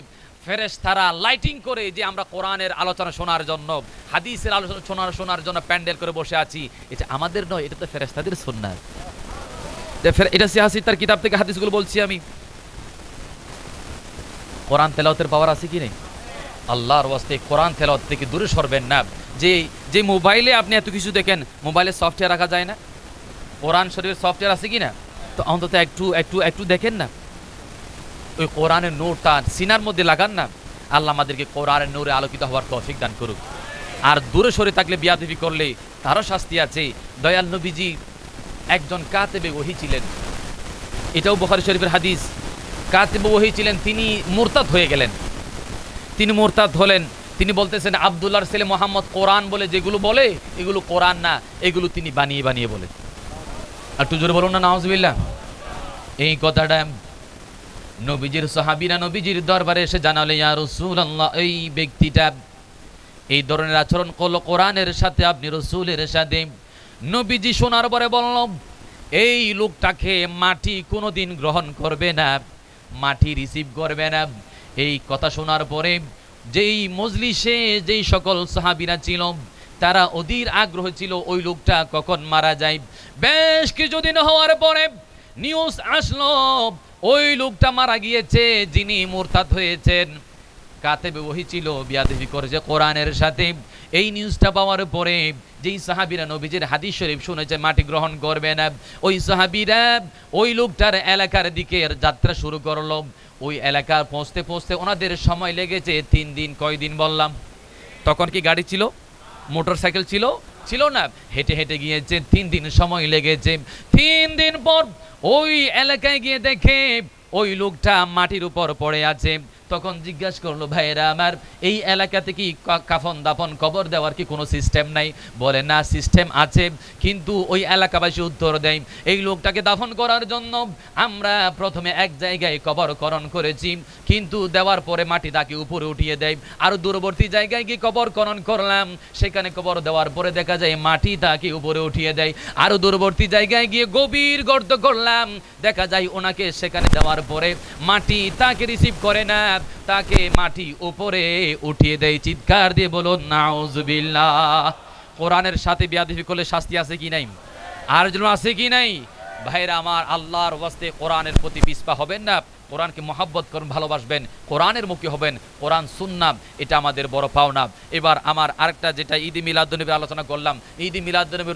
ফেরেশতারা লাইটিং করে যে আমরা কোরআনের আলোচনা শোনার জন্য, হাদিসের আলোচনা শোনার জন্য প্যান্ডেল করে বসে আছি, এটা আমাদের নয়, এটা তো ফেরেশতাদের সুন্নাত। এটা সিয়াসি তার কিতাব থেকে হাদিসগুলো বলছি আমি। কোরআন তেলাওয়াতের পাওয়ার আছে কি নেই? আল্লাহর ওয়াস্তে কোরআন তেলাওয়াত থেকে দূরে সরবেন না। যে মোবাইলে আপনি এত কিছু দেখেন, মোবাইলে সফটওয়্যার রাখা যায় না? কোরআন শরীফের সফটওয়্যার আছে কি না? তো অন্তত একটু দেখেন না, ওই কোরআনের নূরটা সিনার মধ্যে লাগান না। আল্লাহ আমাদেরকে কোরআনের নূরে আলোকিত হওয়ার তৌফিক দান করুক। আর দূরে সরে থাকলে, বিয়াদবি করলে তারও শাস্তি আছে। দয়াল নবীজি একজন কাতেবে ওহী ছিলেন, এটাও বুখারী শরীফের হাদিস। কাতেবে ওহী ছিলেন, তিনি মুরতাদ হয়ে গেলেন। তিনি মুরতাদ হলেন। তিনি বলতেছেন, আব্দুল্লাহর ছেলে মোহাম্মদ কোরআন বলে যেগুলো বলে, এগুলো কোরআন না, এগুলো তিনি বানিয়ে বানিয়ে বলে। আর একটু জোরে বলুন না নাউজুবিল্লাহ। এই কথাটা নবীজির সাহাবীরা নবীজির দরবারে এসে জানালে, ইয়া রাসূলুল্লাহ, এই ব্যক্তিটা এই ধরনের আচরণ করলো কোরআনের সাথে, আপনি রাসূলের সাথে। নবীজি শোনার পরে বলল, এই লোকটাকে মাটি কোনোদিন গ্রহণ করবে না, মাটি রিসিভ করবে না। এই কথা শোনার পরে যেই মজলিসে যেই সকল সাহাবীরা ছিল, তারা অধীর আগ্রহ ছিল ওই লোকটা কখন মারা যায়। বেশ কিছুদিন হওয়ার পরে নিউজ আসলো, ওই লোকটা মারা গিয়েছে, যিনি মুরতাদ হয়েছেন। কাতেবে ওহী ছিল, বিয়াদবি করেছে কোরআনের সাথে। এই নিউজটা পাওয়ার পরে যেই সাহাবীরা নবীজির হাদিস শরীফ শুনেছে মাটি গ্রহণ করবে না, ওই সাহাবীরা ওই লোকটার এলাকার দিকে যাত্রা শুরু করলো। ওই এলাকা পৌঁছতে পৌঁছতে ওনাদের সময় লেগেছে 3 দিন। কয়দিন বললাম? তখন কি গাড়ি ছিল? মোটর সাইকেল ছিল না, হেঁটে হেঁটে গিয়েছে। 3 দিন সময় লেগেছে। 3 দিন পর ওই এলাকায় গিয়ে দেখে ওই লোকটা মাটির উপর পড়ে আছে। তখন জিজ্ঞাসা করলো, ভাইরা আমার, এই এলাকাতে কি কাফন দাফন কবর দেওয়ার কি কোনো সিস্টেম নাই? বলে, না, সিস্টেম আছে, কিন্তু ওই এলাকাবাসী উত্তর দেয়, এই লোকটাকে দাফন করার জন্য আমরা প্রথমে এক জায়গায় কবরকরণ করেছি, কিন্তু দেওয়ার পরে মাটি তাকে উপরে উঠিয়ে দেয়। আর দূরবর্তী জায়গায় গিয়ে কবরকরণ করলাম, সেখানে কবর দেওয়ার পরে দেখা যায় মাটি তাকে উপরে উঠিয়ে দেয়। আর দূরবর্তী জায়গায় গিয়ে গভীর গর্ত করলাম, দেখা যায় ওনাকে সেখানে দেওয়ার পরে মাটি তাকে রিসিভ করে না। তাকে মাটি উপরে উঠিয়ে দেয়। চিৎকার দিয়ে বলুন নাউজুবিল্লাহ। কোরআনের সাথে বেয়াদবি করলে শাস্তি আছে কি নাই? আর জন্য আছে কি নাই? ভাইরা আমার, আল্লাহর ওয়াস্তে কোরআনের প্রতি পিছপা হবেন না, কোরআনকে মহব্বত করুন, ভালোবাসবেন, কোরআনের মুখী হবেন, কোরআন সুন্নাহ এটা আমাদের বড় পাওনা। এবার আমার আরেকটা যেটা ঈদ মিলাদুন্নবীর আলোচনা করলাম, ঈদ মিলাদুন্নবী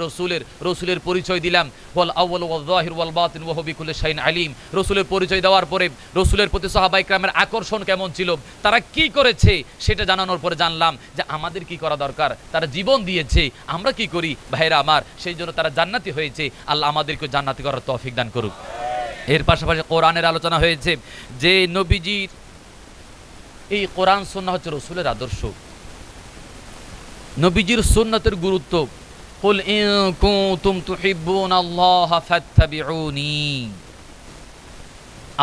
রসুলের পরিচয় দিলাম। ওয়াল আউয়াল ওয়াল যাহির ওয়াল বাতিন ওয়া হুয়া বিকুল্লি শাইইন আলিম। রসুলের পরিচয় দেওয়ার পরে রসুলের প্রতি সাহাবায়ে কেরামের আকর্ষণ কেমন ছিল, তারা কি করেছে সেটা জানানোর পরে জানলাম যে আমাদের কি করা দরকার। তারা জীবন দিয়েছে, আমরা কি করি ভাইরা আমার, সেই জন্য তারা জান্নাতি হয়েছে। আল্লাহ আমাদেরকে জান্নাতি করার তৌফিক দান করুক। এর পাশাপাশি কোরআনের আলোচনা হয়েছে যে নবীজির এই কোরআন সুন্নাহ হচ্ছে রসুলের আদর্শ, নবীজির সুন্নতের গুরুত্ব। কুল ইন কুনতুম তুহিব্বুনাল্লাহ ফাত্তাবিউনি।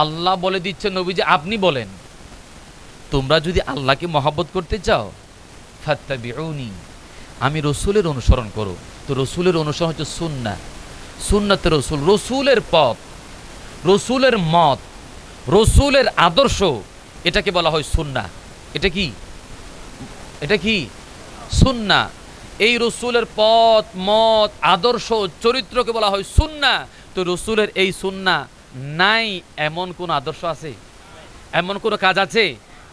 আল্লাহ বলে দিচ্ছে নবীজি আপনি বলেন, তোমরা যদি আল্লাহকে মহব্বত করতে চাও ফাত্তাবিউনি, আমি রসুলের অনুসরণ করো। তো রসুলের অনুসরণ হচ্ছে সুন্নাহ, সুন্নতের রসুল, রসুলের পথ, রসুলের মত, রসুলের আদর্শ, এটাকে বলা হয় সুন্নাহ। এটা কি? এটা কি? সুন্নাহ। এই রসুলের পথ, মত, আদর্শ, চরিত্রকে বলা হয় সুন্নাহ। তো রসুলের এই সুন্নাহ নাই এমন কোন আদর্শ আছে? এমন কোন কাজ আছে?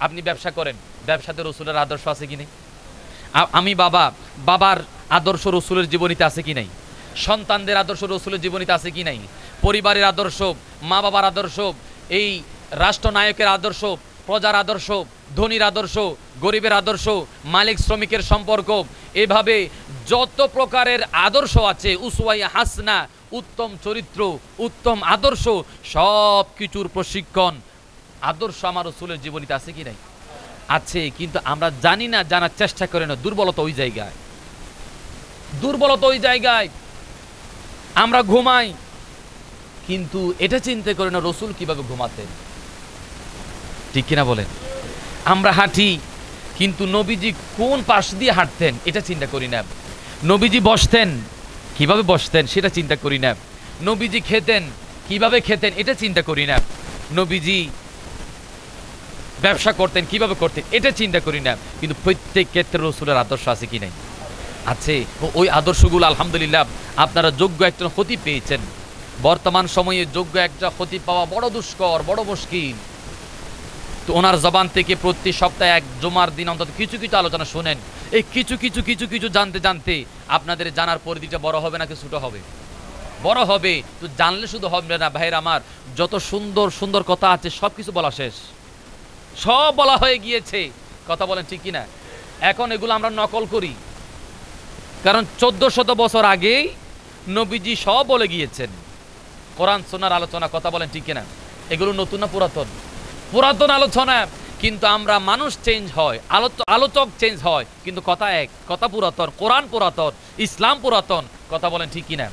আপনি ব্যবসা করেন, ব্যবসাতে রসুলের আদর্শ আছে কি নেই? আমি বাবার আদর্শ রসুলের জীবনীতে আছে কি নাই? সন্তানদের আদর্শ রসুলের জীবনীতে আছে কি নাই? পরিবারের আদর্শ, মা বাবার আদর্শ, এই রাষ্ট্রনায়কের আদর্শ, প্রজার আদর্শ, ধনীর আদর্শ, গরিবের আদর্শ, মালিক শ্রমিকের সম্পর্ক, এভাবে যত প্রকারের আদর্শ আছে, উসওয়ায়ে হাসানা, উত্তম চরিত্র, উত্তম আদর্শ, সব কিছুর প্রশিক্ষণ আদর্শ আমার রসুলের জীবনীতে আছে কি নাই? আছে, কিন্তু আমরা জানি না, জানার চেষ্টা করি না। দুর্বলতা ওই জায়গায়, দুর্বলতা ওই জায়গায়। আমরা ঘুমাই কিন্তু এটা চিন্তা করি না রসুল কিভাবে ঘুমাতেন, ঠিক কিনা বলেন? আমরা হাঁটি কিন্তু নবীজি কোন পাশ দিয়ে হাঁটতেন এটা চিন্তা করি না। নবীজি বসতেন, কিভাবে বসতেন সেটা চিন্তা করি না। নবীজি খেতেন, কিভাবে খেতেন এটা চিন্তা করি না। নবীজি ব্যবসা করতেন, কিভাবে করতেন এটা চিন্তা করি না। কিন্তু প্রত্যেক ক্ষেত্রে রসুলের আদর্শ আছে কি নাই? আছে। ওই আদর্শগুলো আলহামদুলিল্লাহ আপনারা যোগ্য একজন খতিব পেয়েছেন। বর্তমান সময়ে যোগ্য একটা খতিব পাওয়া বড় দুষ্কর, বড় মুশকিল। তো ওনার জবান থেকে প্রতি সপ্তাহে এক জুমার দিন অন্তত কিছু কিছু আলোচনা শুনেন। এই কিছু কিছু কিছু কিছু জানতে জানতে আপনাদের জানার পরিধিটা বড় হবে নাকি ছোট হবে? বড় হবে। তো জানলে শুধু হবে না ভাইয়ের আমার, যত সুন্দর সুন্দর কথা আছে সব কিছু বলা শেষ, সব বলা হয়ে গিয়েছে। কথা বলেন ঠিক কিনা? এখন এগুলো আমরা নকল করি, কারণ 1400 বছর আগেই নবীজি সব বলে গিয়েছেন। কোরআন সুন্নাহর আলোচনা, কথা বলেন ঠিক কিনা? এগুলো নতুন না পুরাতন? পুরাতন আলোচনা। কিন্তু আমরা, মানুষ চেঞ্জ হয়, আলোচক চেঞ্জ হয়, কিন্তু কথা এক, কথা পুরাতন। কোরআন পুরাতন, ইসলাম পুরাতন। কথা বলেন ঠিক কিনা?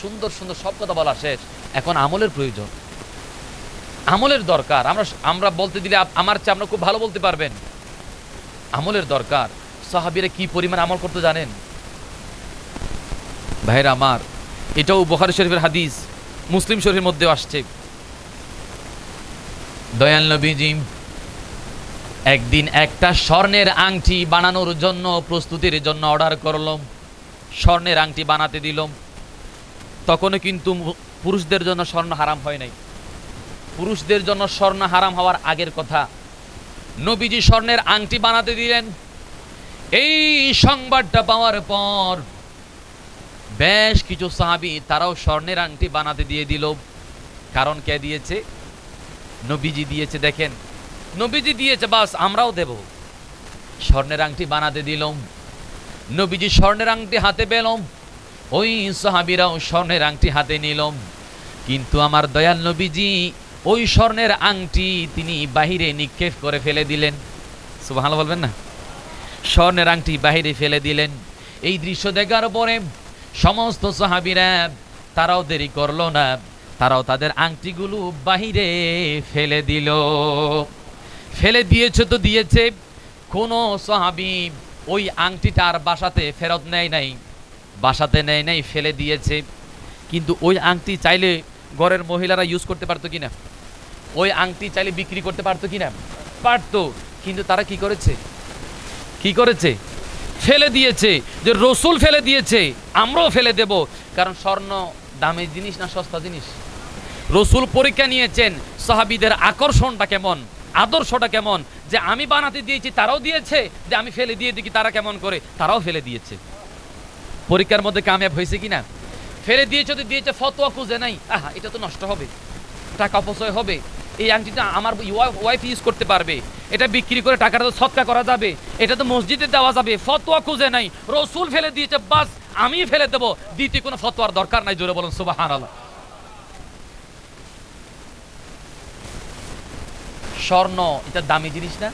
সুন্দর সুন্দর সব কথা বলা শেষ। এখন আমলের প্রয়োজন, আমলের দরকার। আমরা বলতে দিলে আমার চেয়ে আপনারা খুব ভালো বলতে পারবেন। আমলের দরকার। সাহাবীরা কি পরিমাণ আমল করতে জানেন ভাইরা আমার? এটাও বুখারী শরীফের হাদিস, মুসলিম শরীফের মধ্যেও আসছে। দয়াল নবীজি একদিন একটা স্বর্ণের আংটি বানানোর জন্য, প্রস্তুতির জন্য অর্ডার করলাম। স্বর্ণের আংটি বানাতে দিলাম। তখনও কিন্তু পুরুষদের জন্য স্বর্ণ হারাম হয় নাই। পুরুষদের জন্য স্বর্ণ হারাম হওয়ার আগের কথা। নবীজি স্বর্ণের আংটি বানাতে দিলেন। এই সংবাদটা পাওয়ার পর বেশ কিছু সাহাবী তারাও স্বর্ণের আংটি বানাতে দিয়ে দিল। কারণ কে দিয়েছে? নবীজি দিয়েছে। দেখেন, নবীজি দিয়েছে, বাস আমরাও দেব। স্বর্ণের আংটি বানাতে দিলাম। নবীজি স্বর্ণের আংটি হাতে পেলাম, ওই সাহাবীরাও স্বর্ণের আংটি হাতে নিলাম। কিন্তু আমার দয়াল নবীজি ওই স্বর্ণের আংটি তিনি বাহিরে নিক্ষেপ করে ফেলে দিলেন। সুবহানাল্লাহ বলবেন না? স্বর্ণের আংটি বাহিরে ফেলে দিলেন। এই দৃশ্য দেখার পরে সমস্ত সাহাবীরা তারাও দেরি করলো না, তারাও তাদের আংটিগুলো বাহিরে ফেলে দিল। ফেলে দিয়েছে তো দিয়েছে, কোনো সাহাবী ওই আংটিটা আর বাসাতে ফেরত নেয় নাই, বাসাতে নেয় নাই, ফেলে দিয়েছে। কিন্তু ওই আংটি চাইলে ঘরের মহিলারা ইউজ করতে পারতো কিনা? ওই আংটি চাইলে বিক্রি করতে পারতো কিনা? পারতো, কিন্তু তারা কি করেছে? কি করেছে? ফেলে দিয়েছে। যে রসুল ফেলে দিয়েছে আমরাও ফেলে দেব। কারণ স্বর্ণ দামি জিনিস না সস্তা জিনিস? রসুল পরীক্ষা নিয়েছেন সাহাবীদের আকর্ষণটা কেমন, আদর্শটা কেমন, যে আমি বানাতে দিয়েছি তারাও দিয়েছে, যে আমি ফেলে দিয়ে দেখি তারা কেমন করে, তারাও ফেলে দিয়েছে। পরীক্ষার মধ্যে কামিয়াব হয়েছে কিনা? ফেলে দিয়েছে তো দিয়েছে, ফতোয়া খুঁজে নাই, আহা এটা তো নষ্ট হবে, টাকা অপচয় হবে, এই আংটিটা আমার ওয়াইফ ইউজ করতে পারবে, এটা বিক্রি করে টাকাটা তো সৎকা করা যাবে, এটা তো মসজিদে দেওয়া যাবে, ফতোয়া খুঁজে নাই, রসুল ফেলে দিয়েছে, বাস আমি ফেলে দেবো, দ্বিতীয় কোনো ফতোয়ার দরকার নাই। জোরে বলুন সুবহানাল্লাহ। স্বর্ণ এটা দামি জিনিস না?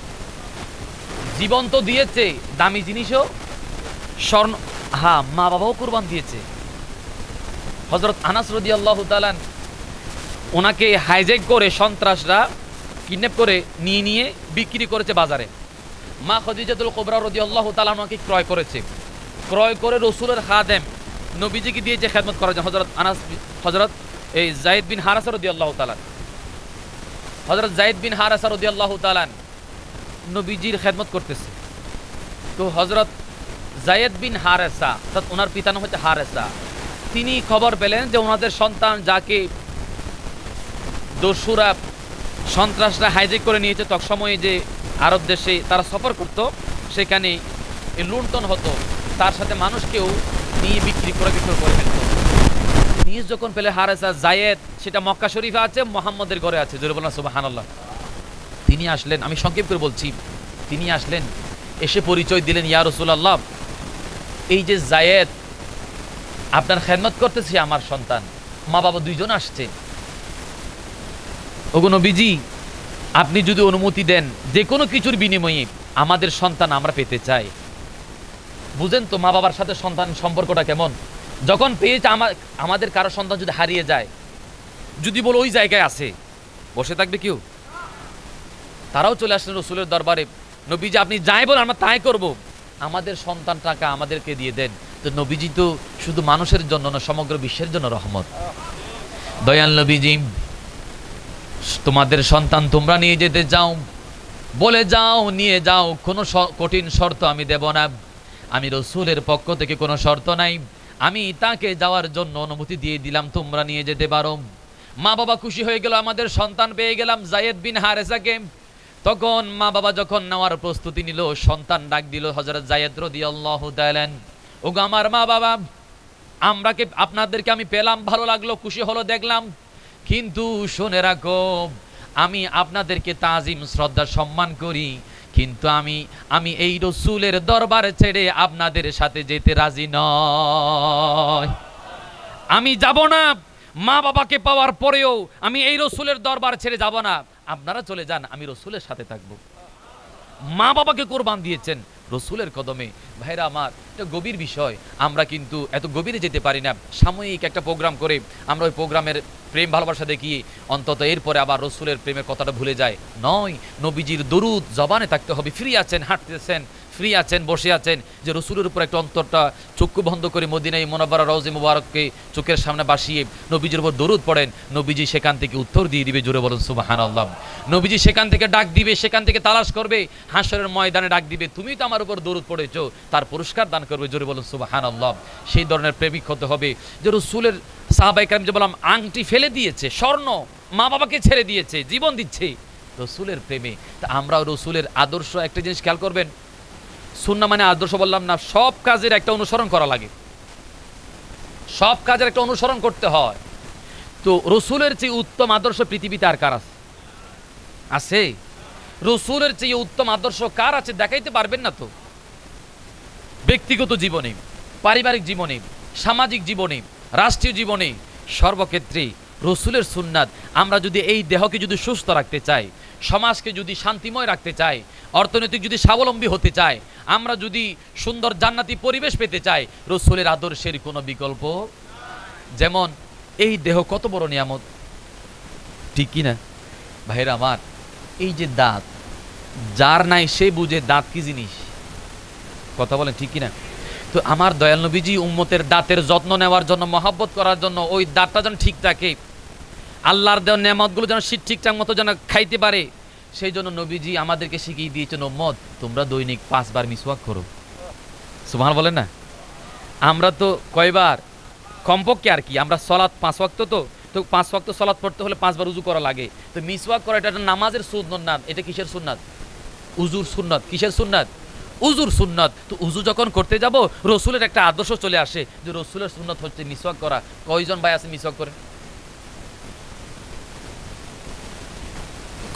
জীবন তো দিয়েছে, দামি জিনিসও স্বর্ণ। হ্যাঁ, মা বাবাও কুরবান দিয়েছে। হযরত আনাস রাদিয়াল্লাহু তাআলা ওনাকে হাইজ্যাক করে সন্ত্রাসরা কিডন্যাপ করে নিয়ে বিক্রি করেছে বাজারে। মা খাদিজাতুল কুবরা রাদিয়াল্লাহু তাআলা ওনাকে ক্রয় করেছে। ক্রয় করে রাসূলের খাদেম নবীজিকে দিয়েছে খেদমত করার জন্য। হযরত যায়েদ বিন হারেসা রাদিয়াল্লাহু তাআলা, হযরত যায়েদ বিন হারেসা রাদিয়াল্লাহু তাআলা নবীজির খেদমত করতেছে। তো হযরত যায়েদ বিন হারেসা, অর্থাৎ ওনার পিতার নাম হচ্ছে হারেসা, তিনি খবর পেলেন যে ওনাদের সন্তান যাকে দস্যুরা সন্ত্রাসরা হাইজ্যাক করে নিয়েছে, তখন সময়ে যে আরব দেশে তারা সফর করত, সেখানে লুণ্ঠন হতো, তার সাথে মানুষকেও নিয়ে বিক্রি করে ফেলত। নিউজ যখন পেলে হারেসা, জায়েদ সেটা মক্কা শরীফে আছে, মুহাম্মদের ঘরে আছে, জোরে বলুন সুবহানাল্লাহ। তিনি আসলেন, আমি সংক্ষেপ করে বলছি, তিনি আসলেন, এসে পরিচয় দিলেন, ইয়া রাসূলুল্লাহ, এই যে জায়েদ আপনার খেদমত করতেছে, আমার সন্তান, মা বাবা দুইজন আসছে, ওগো নবীজি আপনি যদি অনুমতি দেন যে কোনো কিছুর বিনিময়ে আমাদের সন্তান আমরা পেতে চাই। বুঝেন তো মা বাবার সাথে সন্তান সম্পর্কটা কেমন? যখন পেয়েছে, আমাদের কারো সন্তান যদি হারিয়ে যায়, যদি বলো ওই জায়গায় আছে, বসে থাকবে কেউ? তারাও চলে আসলেন রাসূলের দরবারে, নবীজি আপনি যাই বলেন আমরা তাই করব, আমাদের সন্তানটাকে আমাদেরকে দিয়ে দেন। তো নবীজি তো শুধু মানুষের জন্য না, সমগ্র বিশ্বের জন্য রহমত। দয়াল নবীজি, তোমাদের সন্তান তোমরা নিয়ে যেতে যাও, বলে যাও নিয়ে যাও, কোনো কঠিন শর্ত আমি দেব না, আমি রাসূলের পক্ষ থেকে কোনো শর্ত নাই, আমি তাকে যাওয়ার জন্য অনুমতি দিয়ে দিলাম, তোমরা নিয়ে যেতে পারো। মা বাবা খুশি হয়ে গেল, আমাদের সন্তান পেয়ে গেলাম যায়েদ বিন হারেসাকে। তখন মা বাবা যখন নেওয়ার প্রস্তুতি নিল, সন্তান ডাক দিল হযরত যায়েদ রাদিয়াল্লাহু তাআলা, ওগো আমার মা বাবা, আপনাদেরকে আমি পেলাম, ভালো লাগলো, খুশি হলো দেখলাম, কিন্তু শুনে রাখো আমি আপনাদেরকে তাজিম শ্রদ্ধা সম্মান করি, কিন্তু আমি এই রাসূলের দরবার ছেড়ে আপনাদের সাথে যেতে রাজি নয়। আমি যাব না, মা বাবাকে পাওয়ার পরেও আমি এই রাসূলের দরবার ছেড়ে যাব না, আপনারা চলে যান, আমি রাসূলের সাথে থাকবো। মা বাবাকে কুরবান দিয়েছেন রাসূলের কদমে। ভাইরা আমার, এটা গভীর বিষয়, আমরা কিন্তু এত গভীরে যেতে পারি না। সাময়িক একটা প্রোগ্রাম করে আমরা ওই প্রোগ্রামের প্রেম ভালোবাসা দেখিয়ে অন্তত এরপরে আবার রাসূলের প্রেমের কথাটা ভুলে যায় নয়। নবীজির দরুদ জবানে থাকতে হবে। ফ্রি আছেন, হাঁটতেছেন, ফ্রি আছেন, বসে আছেন, যে রাসূলের উপর একটা অন্তরটা চক্ষু বন্ধ করে মদিনায় মুনাওয়ারা রওজে মুবারককে চোখের সামনে বাসিয়ে নবীজির উপর দরুদ পড়েন, নবীজি সেখান থেকে উত্তর দিয়ে দিবে। জোরে বলুন সুবহানাল্লাহ। নবীজি সেখান থেকে ডাক দিবে, সেখান থেকে তালাশ করবে, হাসরের ময়দানে ডাক দিবে, তুমি তো আমার উপর দরুদ পড়েছো, তার পুরস্কার দান করবে। জোরে বলুন সুবহানাল্লাহ। সেই ধরনের প্রেমিক হতে হবে যে রাসূলের সাহাবায়ে কেরাম, যে বললাম আংটি ফেলে দিয়েছে, স্বর্ণ মা বাবাকে ছেড়ে দিয়েছে, জীবন দিচ্ছে রাসূলের প্রেমে। তা আমরাও রাসূলের আদর্শ, একটা জিনিস খেয়াল করবেন, সুন্নাহ মানে আদর্শ বললাম না, সব কাজের একটা অনুসরণ করা লাগে, সব কাজের একটা অনুসরণ করতে হয়। তো রাসূলের চেয়ে উত্তম আদর্শ পৃথিবীতে আর কার আছে? রাসূলের চেয়ে উত্তম আদর্শ কার আছে? দেখাইতে পারবেন না তো। ব্যক্তিগত জীবনে, পারিবারিক জীবনে, সামাজিক জীবনে, রাষ্ট্রীয় জীবনে, সর্বক্ষেত্রে রাসূলের সুন্নাত। আমরা যদি এই দেহকে যদি সুস্থ রাখতে চাই, সমাজকে যদি শান্তিময় রাখতে চাই, অর্থনৈতিক যদি স্বাবলম্বী হতে চাই, আমরা যদি সুন্দর জান্নাতি পরিবেশ পেতে চাই, রাসূলের আদর্শের কোনো বিকল্প। যেমন এই দেহ কত বড় নিয়ামত, ঠিক কি না ভাইরা আমার? এই যে দাঁত, যার নাই সে বুঝে দাঁত কি জিনিস, কথা বলেন ঠিক কিনা? তো আমার দয়াল নবীজি উম্মতের দাঁতের যত্ন নেওয়ার জন্য, মহব্বত করার জন্য, ওই দাঁতটা যেন ঠিক থাকে, আল্লাহর দেওয়া নেয়ামতগুলো যেন ঠিকঠাক মতো যেন খাইতে পারে, সেই জন্য নবীজি আমাদেরকে শিখিয়ে দিয়েছেন, উম্মত তোমরা দৈনিক 5 বার মিসওয়াক করো। সুবহান বলেন না? আমরা তো কয়বার, কমপক্ষে আর কি, আমরা সলাৎ 5 ওয়াক্ত, তো 5 ওয়াক্ত সলাৎ পড়তে হলে 5 বার উযু করা লাগে। তো মিসওয়াক করা এটা নামাজের সুন্নাত না, এটা কিসের সুন্নাত? উযুর সুন্নাত। কিসের সুন্নাত? উযুর সুন্নাত। তো উযু যখন করতে যাব, রাসূলের একটা আদর্শ চলে আসে যে রাসূলের সুন্নাত হচ্ছে মিসওয়াক করা। কয়জন ভাই আছে মিসওয়াক করে?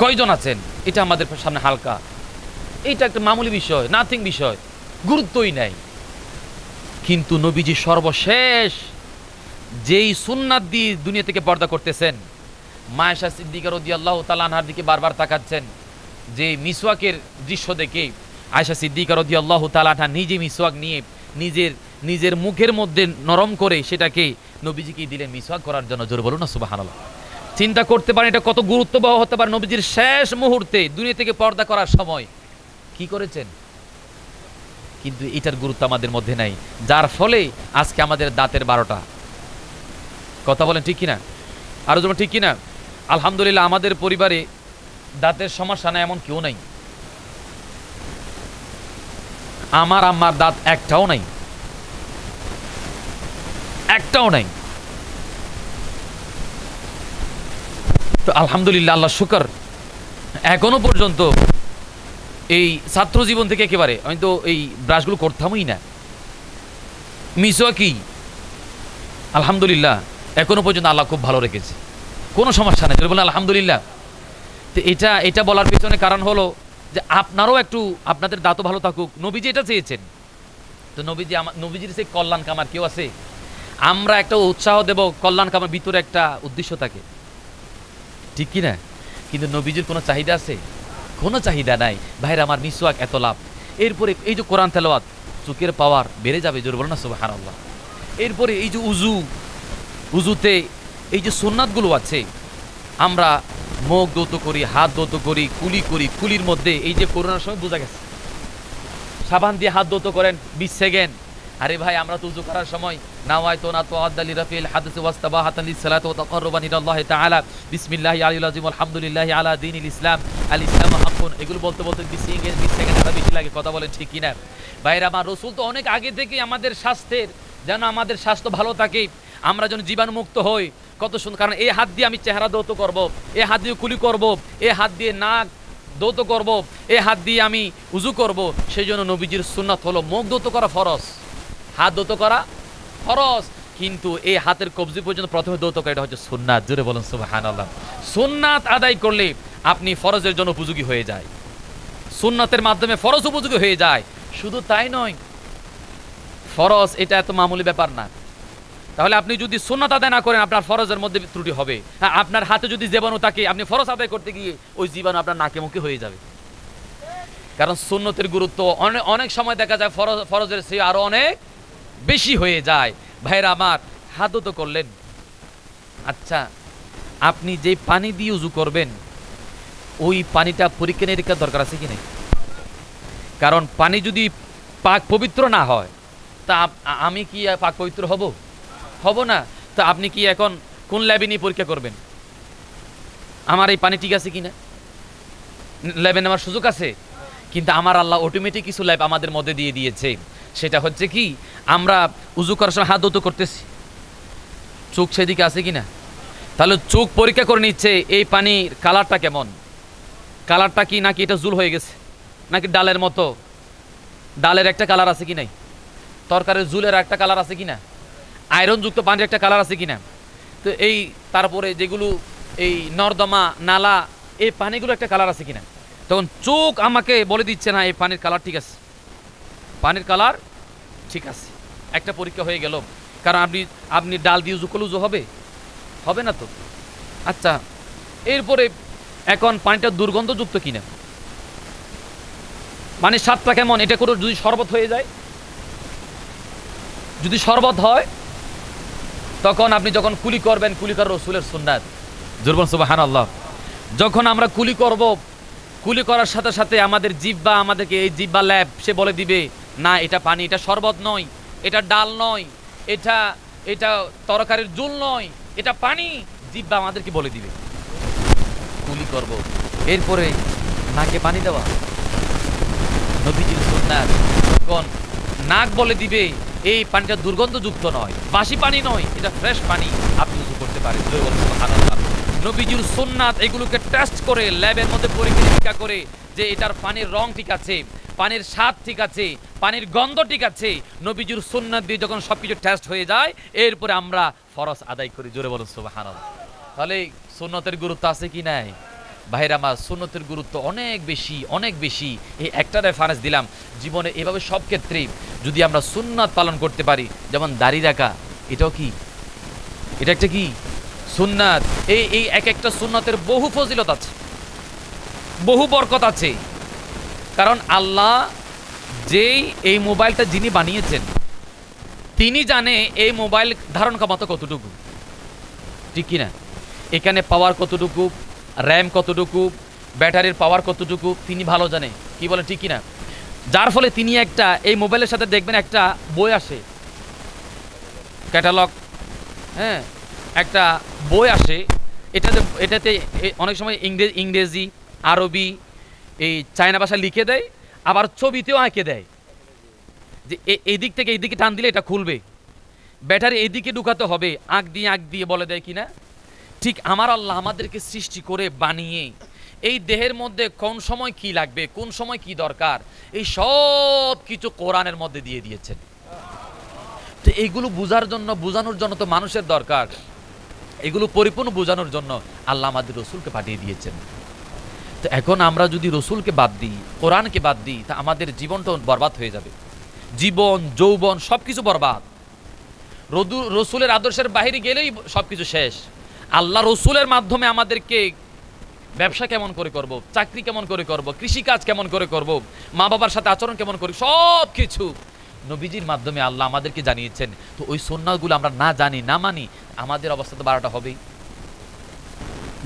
কয়জন আছেন? এটা আমাদের সামনে হালকা, এটা একটা মামুলি বিষয়, নাথিং বিষয়, গুরুত্বই নাই। কিন্তু নবীজি সর্বশেষ যেই সুন্নাত দিয়ে দুনিয়া থেকে পর্দা করতেছেন, মা আয়েশা সিদ্দিকা রাদিয়াল্লাহু তাআলা আনহার দিকে বারবার তাকাচ্ছেন, যে মিসওয়াকের দৃশ্য দেখে আয়েশা সিদ্দিকা রাদিয়াল্লাহু তাআলা আনহা নিজে মিসওয়াক নিয়ে নিজের মুখের মধ্যে নরম করে সেটাকে নবীজিকে দিলেন মিসওয়াক করার জন্য। জোরে বলুন না সুবহানাল্লাহ। চিন্তা করতে পারেন এটা কত গুরুত্ববহ হতে পারে। নবীজির শেষ মুহূর্তে দুনিয়া থেকে পর্দা করার সময় কি করেছেন? কিন্তু এটার গুরুত্ব আমাদের মধ্যে নাই, যার ফলে আজকে আমাদের দাঁতের 12টা। কথা বলেন ঠিক কিনা? আরো যেমন ঠিক কিনা? আলহামদুলিল্লাহ আমাদের পরিবারে দাঁতের সমস্যা না এমন কেউ নাই। আমার আম্মার দাঁত একটাও নাই, একটাও নাই। তো আলহামদুলিল্লাহ, আল্লাহ শুকর, এখনো পর্যন্ত এই ছাত্র জীবন থেকে একেবারে আমি তো এই ব্রাশগুলো করতামই না। মিসওয়াকি আলহামদুলিল্লাহ এখনো পর্যন্ত আল্লাহ খুব ভালো রেখেছে, কোনো সমস্যা নেই। বলেন আলহামদুলিল্লাহ। তো এটা বলার পেছনে কারণ হলো যে আপনারাও একটু আপনাদের দাঁতও ভালো থাকুক। নবীজি এটা চেয়েছেন। তো নবীজির সেই কল্যাণ কামার কেউ আছে? আমরা একটা উৎসাহ দেব, কল্যাণ কামার ভিতরে একটা উদ্দেশ্য থাকে, ঠিক কি না? কিন্তু নবীজির কোনো চাহিদা আছে? কোনো চাহিদা নাই। ভাইরা আমার, মিসওয়াক এত লাভ। এরপরে এই যে কোরআন তেলাওয়াত, চোখের পাওয়ার বেড়ে যাবে। জোরে বলেন না সুবহানাল্লাহ। এরপরে এই যে উজুতে এই যে সুন্নাতগুলো আছে, আমরা মুখ ধৌত করি, হাত ধৌত করি, কুলি করি। কুলির মধ্যে এই যে করোনার সময় বোঝা গেছে, সাবান দিয়ে হাত ধৌত করেন 20 সেকেন্ড। আরে ভাই, আমরা তো উযু করার সময় নাওয়াইতু নাতওয়াদ্দা লিরাফিল হাদাসি ওয়াস্তাবাহাতান লিসসালাতি ওয়া তাকাররুবান ইলাল্লাহি তাআলা বিসমিল্লাহি আলিল আযীম আলহামদুলিল্লাহি আলা দীনিল ইসলাম আল ইসলামু হাক্কুন। এগুলো বলতে 20 সেকেন্ড আরো বেশি লাগে। কথা বলেন ঠিক কিনা? ভাইরা আমার, রাসূল তো অনেক আগে থেকেই আমাদের স্বাস্থ্যের, যেন আমাদের স্বাস্থ্য ভালো থাকে, আমরা যেন জীবাণুমুক্ত হই, কত সুন্দর। কারণ এই হাত দিয়ে আমি চেহারা ধৌত করব, এই হাত দিয়ে কুলি করব, এই হাত দিয়ে নাক ধৌত করব, এই হাত দিয়ে আমি উযু করব। সেই জন্য নবীজির সুন্নাত হলো মুখ ধৌত করা ফরজ, হাত ধৌত করা ফরজ, কিন্তু এই হাতের কবজি পর্যন্ত প্রথমে ধৌত করা, এটা হচ্ছে সুন্নাত। জোরে বলুন সুবহানাল্লাহ। সুন্নাত আদায় করলে আপনি ফরজের জন্য উপযোগী হয়ে যায়, সুন্নাতের মাধ্যমে ফরজ উপযোগী হয়ে যায়। শুধু তাই নয়, ফরজ এটা এত মামুলি ব্যাপার না। তাহলে আপনি যদি সুন্নাত আদায় না করেন, আপনার ফরজের মধ্যে ত্রুটি হবে। হ্যাঁ, আপনার হাতে যদি জীবাণু থাকে, আপনি ফরজ আদায় করতে গিয়ে ওই জীবাণু আপনার নাকে মুখে হয়ে যাবে। কারণ সুন্নতের গুরুত্ব অনেক সময় দেখা যায় ফরজের চেয়ে আরো অনেক বেশি হয়ে যায়। ভাইরা আমার, হাত তো করলেন, আচ্ছা আপনি যে পানি দিয়ে উযু করবেন, ওই পানিটা পরীক্ষা নিরীক্ষার দরকার আছে কি নেই? কারণ পানি যদি পাক পবিত্র না হয়, তা আমি কি পাক পবিত্র হব না? তা আপনি কি এখন কোন ল্যাবে নিয়ে পরীক্ষা করবেন আমার এই পানি ঠিক আছে কিনা? ল্যাবে নেওয়ার সুযোগ আছে, কিন্তু আমার আল্লাহ অটোমেটিক কিছু ল্যাব আমাদের মধ্যে দিয়ে দিয়েছে। সেটা হচ্ছে কি, আমরা উযু করার সময় হাত ধৌত করতেছি, চোখ সেদিকে আছে কিনা? তাহলে চোখ পরীক্ষা করে নিচ্ছে এই পানির কালারটা কেমন, কালারটা কি, নাকি এটা জুল হয়ে গেছে, নাকি ডালের মতো, ডালের একটা কালার আছে কি নাই, তরকারির জুলের একটা কালার আছে কিনা, আয়রনযুক্ত পানির একটা কালার আছে কিনা। তো এই তারপরে যেগুলো এই নর্দমা নালা, এই পানিগুলো একটা কালার আছে কিনা। তখন চোখ আমাকে বলে দিচ্ছে না এই পানির কালার ঠিক আছে, পানির কালার ঠিক আছে, একটা পরীক্ষা হয়ে গেল। কারণ আপনি ডাল দিয়ে উযু করলে উযু হবে না তো। আচ্ছা, এরপরে এখন পানিটা দুর্গন্ধযুক্ত কিনা, পানির স্বাদটা কেমন, এটা করে যদি শরবত হয়ে যায়, যদি শরবত হয়, তখন আপনি যখন কুলি করবেন, কুলি করা রাসূলের সুন্নাত। জোরে বলুন সুবহানাল্লাহ। যখন আমরা কুলি করব, কুলি করার সাথে সাথে আমাদের জিহ্বা আমাদেরকে, এই জিহ্বা ল্যাব, সে বলে দিবে না এটা পানি, এটা শরবত নয়, এটা ডাল নয়, এটা তরকারির জুল নয়, এটা পানি। জিহ্বা আমাদেরকে বলে দিবে। কুলি কি করব? এরপরে নাকে পানি দেওয়া, নবীজির সুন্নাত। যখন নাক বলে দিবে এই পানিটা দুর্গন্ধযুক্ত নয়, বাসি পানি নয়, এটা ফ্রেশ পানি, আপনি উজু করতে পারেন। সুবহানাল্লাহ। নবীজির সুন্নাত এগুলোকে টেস্ট করে ল্যাবের মধ্যে পরীক্ষা করে যে এটার পানির রং ঠিক আছে, পানির স্বাদ ঠিক আছে, পানির গন্ধ ঠিক আছে, নবীজির সুন্নাত দিয়ে যখন সবকিছু টেস্ট হয়ে যায়, এরপরে আমরা ফরজ আদায় করি। জোরে বলুন সুবহানাল্লাহ। তাহলে সুন্নতের গুরুত্ব আছে কি নাই? ভাইরা আমার, সুন্নতের গুরুত্ব অনেক বেশি, অনেক বেশি। এই একটা রেফারেন্স দিলাম, জীবনে এভাবে সব ক্ষেত্রে যদি আমরা সুন্নাত পালন করতে পারি, যেমন দাড়ি রাখা, এটাও কি, এটা একটা কি সুন্নাত। এই এক একটা সুন্নাতের বহু ফজিলত আছে, বহু বরকত আছে। কারণ আল্লাহ যেই এই মোবাইলটা যিনি বানিয়েছেন, তিনি জানে এই মোবাইল ধারণ ক্ষমতা কতটুকু, ঠিক কিনা? এখানে পাওয়ার কতটুকু, র্যাম কতটুকু, ব্যাটারির পাওয়ার কতটুকু, তিনি ভালো জানে। কি বলে, ঠিক কিনা? যার ফলে তিনি একটা এই মোবাইলের সাথে দেখবেন একটা বই আসে, ক্যাটালগ, হ্যাঁ, একটা বই আসে। এটাতে অনেক সময় ইংরেজি, আরবি, এই চায়না ভাষা লিখে দেয়, আবার ছবিতেও আঁকে দেয় যে এই দিক থেকে এই দিকে টান দিলে এটা খুলবে, ব্যাটারি এই দিকে ঢুকাতে হবে, আঁক দিয়ে বলে দেয় কিনা। ঠিক আমার আল্লাহ আমাদেরকে সৃষ্টি করে বানিয়ে এই দেহের মধ্যে কোন সময় কি লাগবে, কোন সময় কি দরকার, এই সব কিছু কোরআনের মধ্যে দিয়ে দিয়েছেন। তো এইগুলো বোঝানোর জন্য তো মানুষের দরকার, এগুলো পরিপূর্ণ বোঝানোর জন্য আল্লাহ আমাদের রসুলকে পাঠিয়ে দিয়েছেন। তো এখন আমরা যদি রসুলকে বাদ দিই, কোরআনকে বাদ দিই, তা আমাদের জীবনটা বরবাদ হয়ে যাবে। জীবন, যৌবন সবকিছু বরবাদ। রসুলের আদর্শের বাহিরে গেলেই সবকিছু শেষ। আল্লাহ রসুলের মাধ্যমে আমাদেরকে ব্যবসা কেমন করে করব, চাকরি কেমন করে করব, কৃষিকাজ কেমন করে করব, মা বাবার সাথে আচরণ কেমন করি, সব কিছু নবীজির মাধ্যমে আল্লাহ আমাদেরকে জানিয়েছেন। তো ওই সুন্নাহগুলো আমরা না জানি, না মানি, আমাদের অবস্থা তো 12টা হবেই।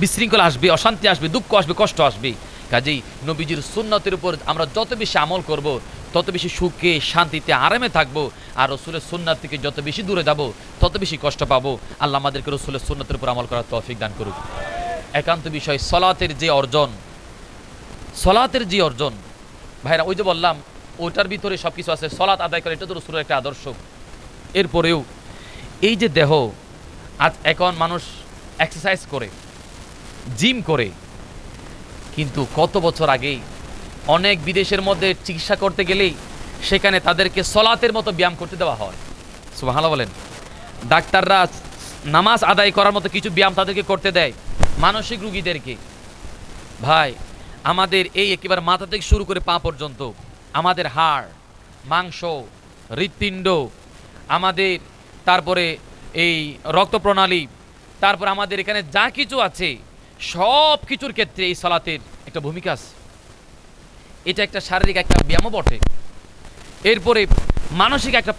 বিশৃঙ্খলা আসবে, অশান্তি আসবে, দুঃখ আসবে, কষ্ট আসবে। কাজেই নবীজির সুন্নতের উপর আমরা যত বেশি আমল করব, তত বেশি সুখে, শান্তিতে, আরামে থাকবো। আর রসুলের সুন্নাত থেকে যত বেশি দূরে যাব, তত বেশি কষ্ট পাবো। আল্লাহ আমাদেরকে রসুলের সুন্নতের উপর আমল করার তৌফিক দান করুক। একান্ত বিষয় সলাতের যে অর্জন, ভাইরা, ওই যে বললাম ওইটার ভিতরে সবকিছু আছে। সলাত আদায় করে, এটা তো রসুলের একটা আদর্শ। এরপরেও এই যে দেহ, আজ এখন মানুষ এক্সারসাইজ করে, জিম করে, কিন্তু কত বছর আগেই অনেক বিদেশের মধ্যে চিকিৎসা করতে গেলেই সেখানে তাদেরকে সলাতের মতো ব্যায়াম করতে দেওয়া হয়। সুবহানাল্লাহ বলেন। ডাক্তাররা নামাজ আদায় করার মতো কিছু ব্যায়াম তাদেরকে করতে দেয় মানসিক রোগীদেরকে। ভাই, আমাদের এই একেবারে মাথা থেকে শুরু করে পা পর্যন্ত, আমাদের হাড়, মাংস, হৃৎপিণ্ড, আমাদের তারপরে এই রক্ত প্রণালী, তারপর আমাদের এখানে যা কিছু আছে, সব কিছুর ক্ষেত্রে এই সালাতের একটা ভূমিকা আছে। এটা একটা শারীরিক একটা ব্যায়ামও বটে। এরপরে মানসিক একটা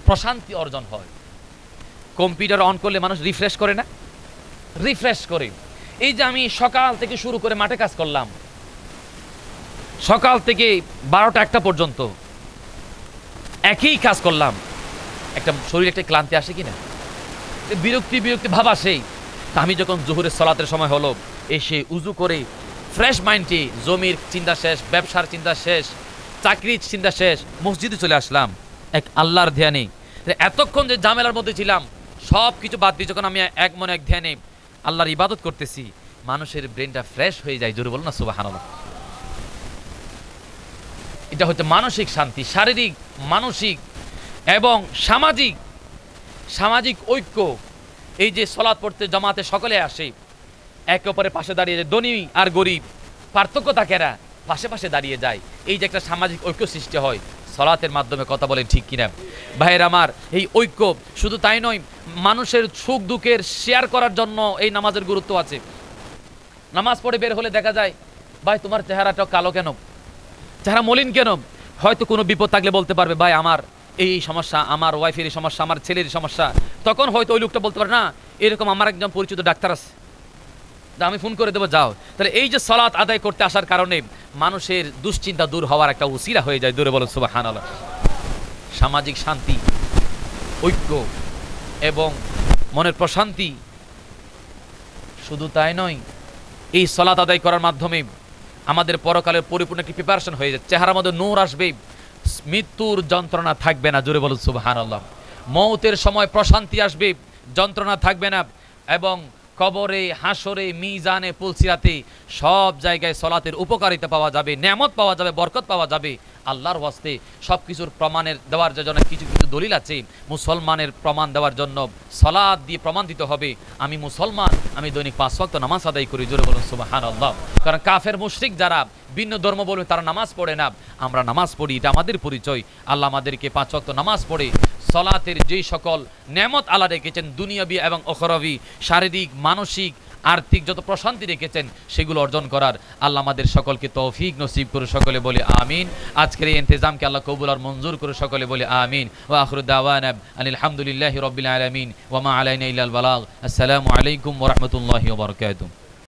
প্রশান্তি অর্জন হয়। কম্পিউটার অন করলে মানুষ রিফ্রেশ করে না? রিফ্রেশ করে। এই যে আমি সকাল থেকে শুরু করে মাঠে কাজ করলাম, সকাল থেকে 12টা 1টা পর্যন্ত একই কাজ করলাম, একটা শরীরে একটা ক্লান্তি আসে কিনা, বিরক্তি ভাব আসে। তা আমি যখন জোহরের সালাতের সময় হলো, এসে উজু করে ফ্রেশ মাইন্ডে, জমির চিন্তা শেষ, ব্যবসার চিন্তা শেষ, চাকরির চিন্তা শেষ, মসজিদে চলে আসলাম এক আল্লাহর ধ্যানে। এতক্ষণ যে ঝামেলার মধ্যে ছিলাম, সব কিছু বাদ দিয়ে যখন আমি এক মনে এক ধ্যানে আল্লাহর ইবাদত করতেছি, মানুষের ব্রেনটা ফ্রেশ হয়ে যায়। জোরে বলো না সুবহানাল্লাহ। এটা হচ্ছে মানসিক শান্তি, শারীরিক, মানসিক এবং সামাজিক ঐক্য। এই যে সালাত পড়তে জামাতে সকলে আসে, একে অপরের পাশে দাঁড়িয়ে যায়, ধনী আর গরিব পার্থক্য থাকে না, পাশে দাঁড়িয়ে যায়। এই যে একটা সামাজিক ঐক্য সৃষ্টি হয় সালাতের মাধ্যমে, কথা বলেন ঠিক কিনা? ভাইয়ের আমার, এই ঐক্য শুধু তাই নয়, মানুষের সুখ দুঃখের শেয়ার করার জন্য এই নামাজের গুরুত্ব আছে। নামাজ পড়ে বের হলে দেখা যায়, ভাই তোমার চেহারাটা কালো কেন, চেহারা মলিন কেন? হয়তো কোনো বিপদ থাকলে বলতে পারবে, ভাই আমার এই সমস্যা, আমার ওয়াইফের এই সমস্যা, আমার ছেলের সমস্যা। তখন হয়তো ওই লোকটা বলতে পারে, না এরকম আমার একজন পরিচিত ডাক্তার আছে, আমি ফোন করে দেবো, যাও। তাহলে এই যে সালাত আদায় করতে আসার কারণে মানুষের দুশ্চিন্তা দূর হওয়ার একটা উসিলা হয়ে যায়। দূরে বলো সুবহানাল্লাহ। সামাজিক শান্তি, ঐক্য এবং মনের প্রশান্তি, শুধু তাই নয়, এই সালাত আদায় করার মাধ্যমে আমাদের পরকালের পরিপূর্ণ একটি প্রিপারেশন হয়ে যায়, চেহারার মধ্যে নূর আসবে, মৃত্যুর যন্ত্রণা থাকবে না। জোরে বলুন সুবহানাল্লাহ। মৌতের সময় প্রশান্তি আসবে, যন্ত্রণা থাকবে না। এবং কবরে, হাসরে, মিজানে, পুলসিরাতে সব জায়গায় সালাতের উপকারিতা পাওয়া যাবে, নেয়ামত পাওয়া যাবে, বরকত পাওয়া যাবে। আল্লাহর ওয়াস্তে সব কিছুর প্রমাণের দেওয়ার জন্য কিছু কিছু দলিল আছে। মুসলমানের প্রমাণ দেওয়ার জন্য সালাত দিয়ে প্রমাণ দিতে হবে আমি মুসলমান, আমি দৈনিক 5 ওয়াক্ত নামাজ আদায় করি। জোরে বলুন সুবহানাল্লাহ। কারণ কাফের মুশরিক যারা ভিন্ন ধর্ম বলবে তারা নামাজ পড়ে না, আমরা নামাজ পড়ি, এটা আমাদের পরিচয়। আল্লাহ আমাদেরকে 5 ওয়াক্ত নামাজ পড়ে সালাতের যেই সকল নেয়ামত আল্লাহ রেখেছেন দুনিয়াবি এবং উখরাবি, শারীরিক, মানসিক, আর্থিক যত প্রশান্তি রেখেছেন সেগুলো অর্জন করার আল্লাহ আমাদের সকলকে তৌফিক নসিব করে। সকলে বলে আমিন। আজকের এই ইন্তজামকে আল্লাহ কবুল আর মঞ্জুর করে। সকলে বলে আমিন। ওয়া আখিরু দাওয়ানা আনিল হামদুলিল্লাহি রাব্বিল আলামিন ওয়া মা আলাইনা ইল্লাল বালাগ। আসসালামু আলাইকুম ওয়া রাহমাতুল্লাহি ওয়া বারাকাতুহু।